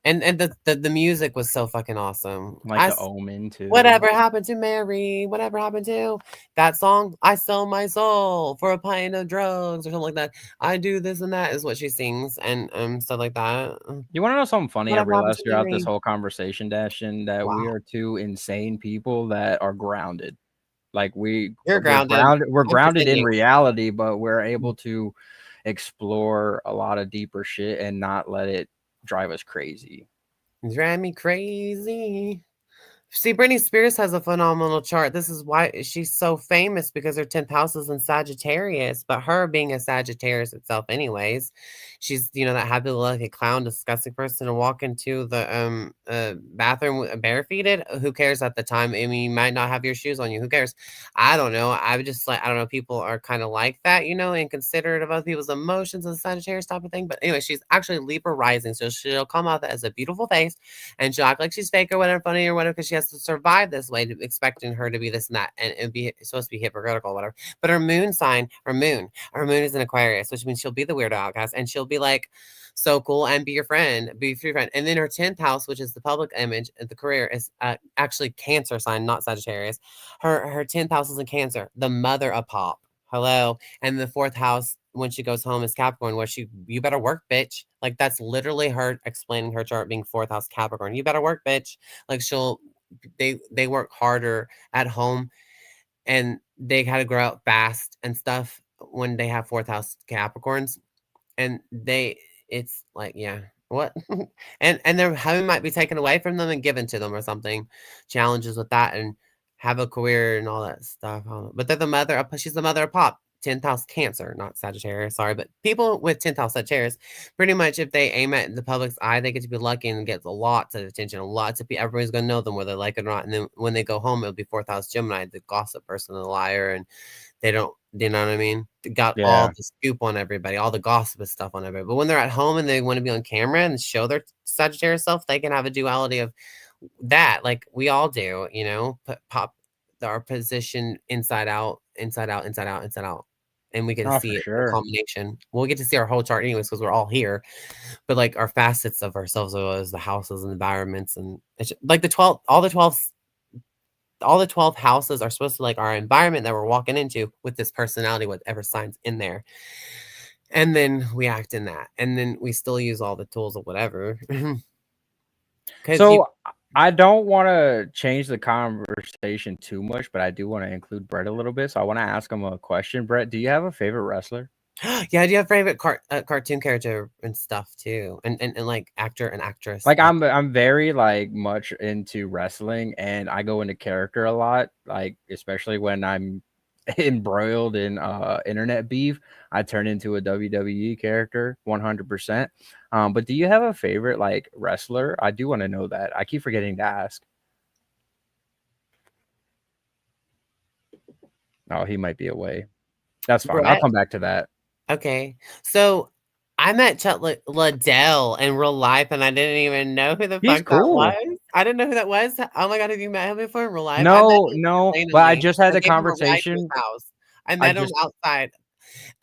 And the music was so fucking awesome. Like The Omen too. Whatever happened to Mary? Whatever happened to that song? I sell my soul for a pint of drugs or something like that. I do this and that is what she sings and stuff like that. You want to know something funny? I realized throughout this Mary? whole conversation, Dashin, that we are two insane people that are grounded. Like we're grounded. We're grounded in reality, but we're able to explore a lot of deeper shit and not let it drive us crazy. Drive me crazy. See, Britney Spears has a phenomenal chart. This is why she's so famous because her 10th house is in Sagittarius, but her being a Sagittarius itself anyways, she's, that happy-go-lucky clown, disgusting person to walk into the bathroom barefooted. Who cares at the time? I mean, you might not have your shoes on you. Who cares? I don't know. I just I don't know. People are kind of like that, and considerate of other people's emotions and Sagittarius type of thing. But anyway, she's actually Libra rising, so she'll come out as a beautiful face and she'll act like she's fake or whatever, funny or whatever, because she has to survive this way, expecting her to be this and that, and it'd be supposed to be hypocritical or whatever. But her moon sign, her moon is in Aquarius, which means she'll be the weirdo outcast, and she'll be like so cool and be your friend, be your friend. And then her 10th house, which is the public image of the career, is actually Cancer sign, not Sagittarius. Her 10th house is in Cancer, the mother of pop. Hello. And the 4th house when she goes home is Capricorn, where you better work, bitch. Like that's literally her explaining her chart being 4th house Capricorn. You better work, bitch. Like they work harder at home and they gotta grow up fast and stuff when they have 4th house Capricorns. and it's like, yeah, what? And their home might be taken away from them and given to them or something. Challenges with that and have a career and all that stuff. I don't know. But they're the mother of, she's the mother of pop. 10th house Cancer, not Sagittarius, sorry, but people with 10th house Sagittarius, pretty much if they aim at the public's eye, they get to be lucky and get lots of attention, lots of people. Everybody's gonna know them whether they like it or not. And then when they go home, it'll be 4th house Gemini, the gossip person, the liar, and they don't, you know what I mean? They got all Yeah. the scoop on everybody, all the gossip stuff on everybody. But when they're at home and they want to be on camera and show their Sagittarius self, they can have a duality of that, like we all do, you know, pop our position inside out, inside out, inside out, inside out. And we get to Oh, see for it in a sure. combination. We'll get to see our whole chart anyways because we're all here. But like our facets of ourselves as the houses and environments, and it's like the 12, all the 12 houses are supposed to like our environment that we're walking into with this personality, whatever signs in there. And then we act in that. And then we still use all the tools of whatever. So I don't want to change the conversation too much, but I do want to include Brett a little bit. So I want to ask him a question. Brett, do you have a favorite wrestler? Yeah, do you have favorite cartoon character and stuff too? And like actor and actress? Like I'm very like much into wrestling, and I go into character a lot, like especially when I'm embroiled in internet beef, I turn into a WWE character 100%. But do you have a favorite like wrestler? I do want to know that. I keep forgetting to ask. Oh, he might be away. That's fine. I'll Brett? come back to that. Okay. So I met Chuck Liddell in real life, and I didn't even know who the He's fuck that cool. was. I didn't know who that was. Oh my god, have you met him before in real life? I met No, him no, but I randomly. just had I the gave him a ride to his conversation. house. I I met him just outside,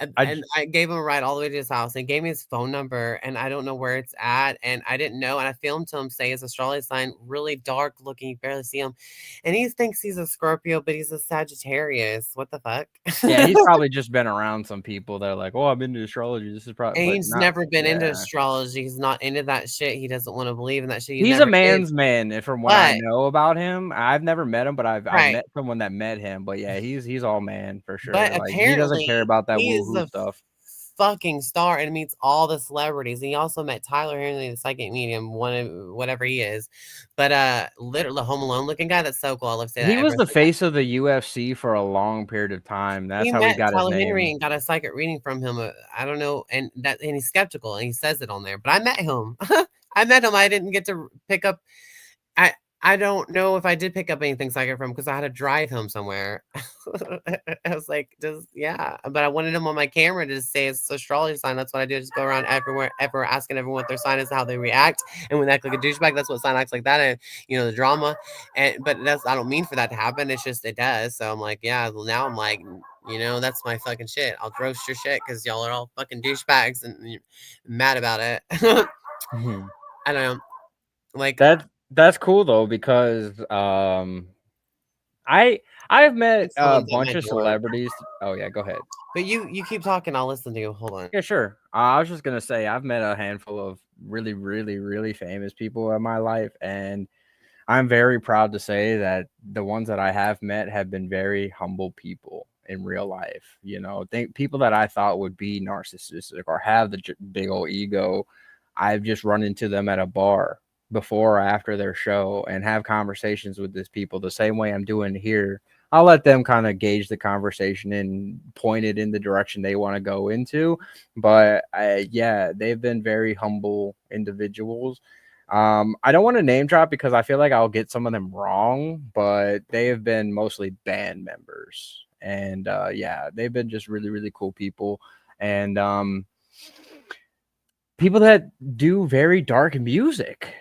and I I gave him a ride all the way to his house. And gave me his phone number, and I don't know where it's at, and I didn't know. And I filmed him say his astrology sign, really dark looking, you barely see him, and he thinks he's a Scorpio, but he's a Sagittarius. What the fuck? yeah, he's probably just been around some people that are like, "Oh, I'm into astrology. This is probably," And but he's not. never been into Yeah. astrology. He's not into that shit. He doesn't want to believe in that shit. He He's a never did. man's man, and from what I But know about him, I've never met him, but I've right. met someone that met him. But yeah, he's all man for But sure. Like he doesn't care apparently about that he is woo-hoo a stuff. fucking star and meets all the celebrities. And he also met Tyler Henry, the psychic medium, one of whatever he is. But literally the Home Alone looking guy, that's so cool. I love to say that He was everyone's the like, face of the UFC for a long period of time. That's we how he met got his Tyler Henry name. and got a psychic reading from him. I don't know, and he's skeptical and he says it on there. But I met him. I met him. I didn't get to pick up. I don't know if I did pick up anything psychic from because I had to drive him somewhere. I was like, yeah. But I wanted him on my camera to say his astrology sign. That's what I do. Just go around everywhere, ever asking everyone what their sign is, how they react. And when they act like a douchebag, that's what sign acts like that. And the drama. But I don't mean for that to happen. It's just it does. So I'm like, yeah. Well, now I'm like, that's my fucking shit. I'll roast your shit because y'all are all fucking douchebags and you're mad about it. Mhm. I don't know. Like That's cool though, because I've met a someone's at bunch my of door. celebrities. Oh yeah, go ahead. But you keep talking. I'll listen to you. Hold on. Yeah, sure. I was just gonna say I've met a handful of really, really, really famous people in my life, and I'm very proud to say that the ones that I have met have been very humble people in real life. People that I thought would be narcissistic or have the big old ego, I've just run into them at a bar before or after their show and have conversations with these people the same way I'm doing here. I'll let them kind of gauge the conversation and point it in the direction they want to go into. But yeah, they've been very humble individuals. I don't want to name drop because I feel like I'll get some of them wrong, but they have been mostly band members. And yeah, they've been just really, really cool people. And people that do very dark music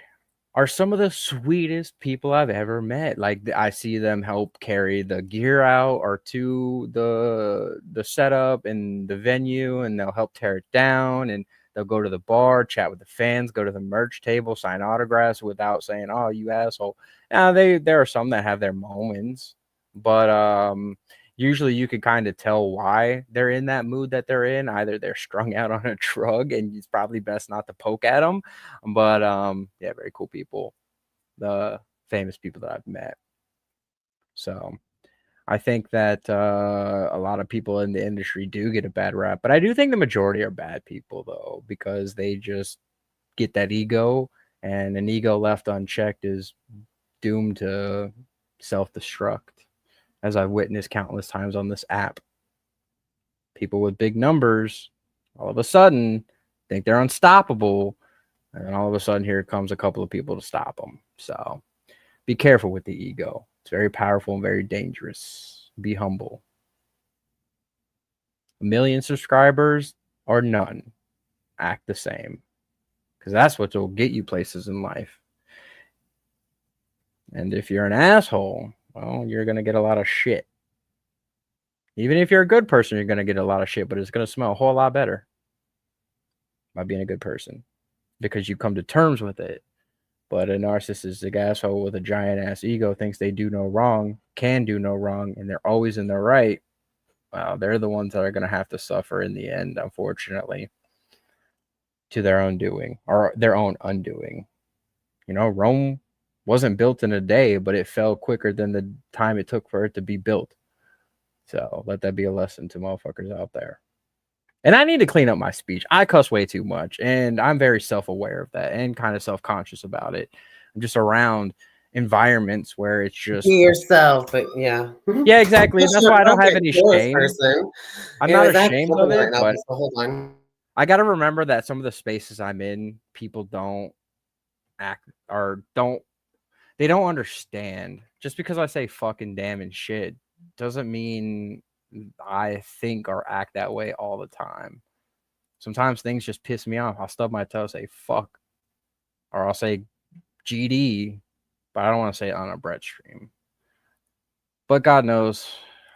are some of the sweetest people I've ever met. Like I see them help carry the gear out or to the setup and the venue, and they'll help tear it down, and they'll go to the bar, chat with the fans, go to the merch table, sign autographs without saying, "Oh, you asshole." Now there are some that have their moments, but usually you can kind of tell why they're in that mood that they're in. Either they're strung out on a drug and it's probably best not to poke at them. But yeah, very cool people, the famous people that I've met. So I think that a lot of people in the industry do get a bad rap, but I do think the majority are bad people though, because they just get that ego, and an ego left unchecked is doomed to self-destruct, as I've witnessed countless times on this app. People with big numbers all of a sudden think they're unstoppable, and then all of a sudden here comes a couple of people to stop them. So be careful with the ego. It's very powerful and very dangerous. Be humble. 1 million subscribers or none, act the same, because that's what will get you places in life. And if you're an asshole, well, you're going to get a lot of shit. Even if you're a good person, you're going to get a lot of shit, but it's going to smell a whole lot better by being a good person, because you come to terms with it. But a narcissistic asshole with a giant ass ego thinks they do no wrong, can do no wrong, and they're always in the right. Well, they're the ones that are going to have to suffer in the end, unfortunately, to their own doing or their own undoing. You know, Rome wasn't built in a day, but it fell quicker than the time it took for it to be built. So let that be a lesson to motherfuckers out there. And I need to clean up my speech. I cuss way too much, and I'm very self-aware of that and kind of self-conscious about it. I'm just around environments where it's just Be yourself, but yeah. Yeah, exactly. That's why I don't have any shame. Person. I'm not ashamed of it, but so hold on. I got to remember that some of the spaces I'm in, people don't act or they don't understand. Just because I say fucking damn and shit doesn't mean I think or act that way all the time. Sometimes things just piss me off. I'll stub my toe, say fuck, or I'll say GD, but I don't want to say it on a Brett stream. But God knows,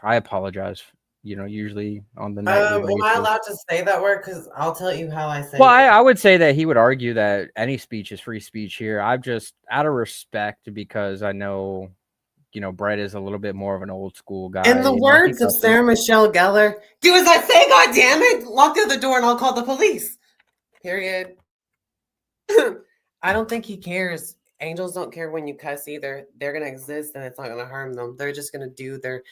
I apologize. You know, usually on the night. Am I allowed to say that word? Because I'll tell you how I say well, it. I would say that he would argue that any speech is free speech here. I've just, out of respect, because I know, you know, Brett is a little bit more of an old school guy. In the words of Sarah Michelle Gellar, do as I say, God damn it! Walk through the door and I'll call the police. Period. I don't think he cares. Angels don't care when you cuss either. They're going to exist and it's not going to harm them. They're just going to do their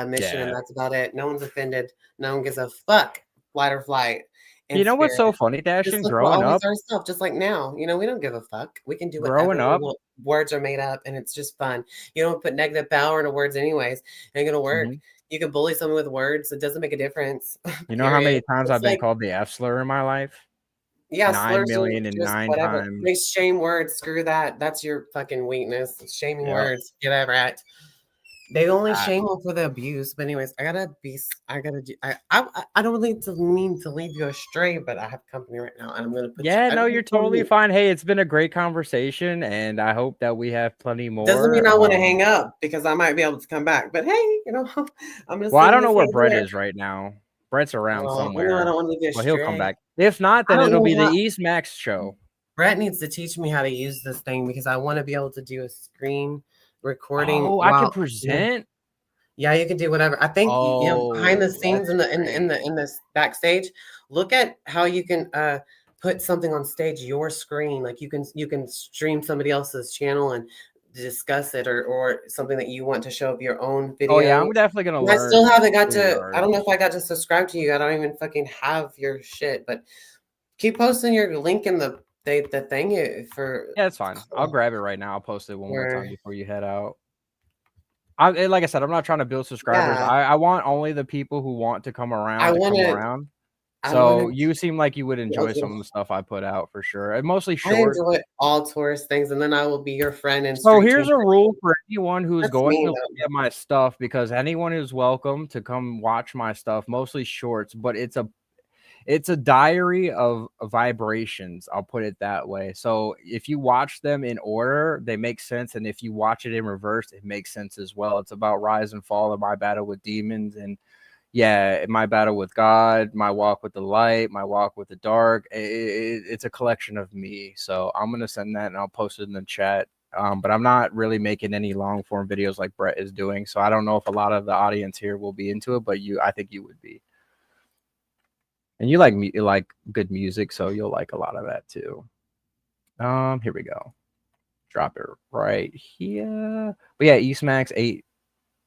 mission and that's about it. No one's offended. No one gives a fuck. Flight or flight. You know what's so funny, Dashin? Growing up, ourselves, just like now, you know, we don't give a fuck. We can do whatever. Growing up, words are made up, and it's just fun. You don't put negative power into words, anyways. It ain't gonna work. You can bully someone with words; it doesn't make a difference. You know how many times I've been called the F slur in my life? Yeah, 9,000,009 times. They shame words. Screw that. That's your fucking weakness. Shaming words. Get over it. They only shame them for the abuse. But anyways, I don't really mean to leave you astray, but I have company right now, and I'm gonna put you're totally fine. Hey, it's been a great conversation, and I hope that we have plenty more. Doesn't mean I want to hang up, because I might be able to come back. But hey, you know, I'm gonna. Well, I don't know where Brett is right now. Brett's around somewhere. I don't want to leave you astray. Well, he'll come back. If not, then it'll be the East Max show. Brett needs to teach me how to use this thing, because I want to be able to do a screen recording. Oh, I can present. Yeah, you can do whatever. I think you know, behind the scenes in the backstage, look at how you can put something on stage, your screen. Like you can stream somebody else's channel and discuss it, or something that you want to show of your own video. Oh yeah, I'm definitely gonna learn. I still haven't got to. I don't know if I got to subscribe to you. I don't even fucking have your shit, but keep posting your link in the thing for. Yeah, it's fine. I'll grab it right now. I'll post it one more time before you head out. Like I said, I'm not trying to build subscribers. Yeah. I want only the people who want to come around come around. So you seem like you would enjoy some of the stuff I put out for sure. And mostly short. I enjoy all tourist things, and then I will be your friend. And so here's a rule for anyone who's going to look at my stuff, because anyone is welcome to come watch my stuff, mostly shorts, but it's a diary of vibrations. I'll put it that way. So if you watch them in order, they make sense. And if you watch it in reverse, it makes sense as well. It's about rise and fall of my battle with demons. And yeah, my battle with God, my walk with the light, my walk with the dark. It's a collection of me. So I'm going to send that and I'll post it in the chat. But I'm not really making any long form videos like Brett is doing. So I don't know if a lot of the audience here will be into it, but I think you would be. And you like good music, so you'll like a lot of that too. Here we go. Drop it right here. But yeah, East Max 8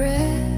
breath.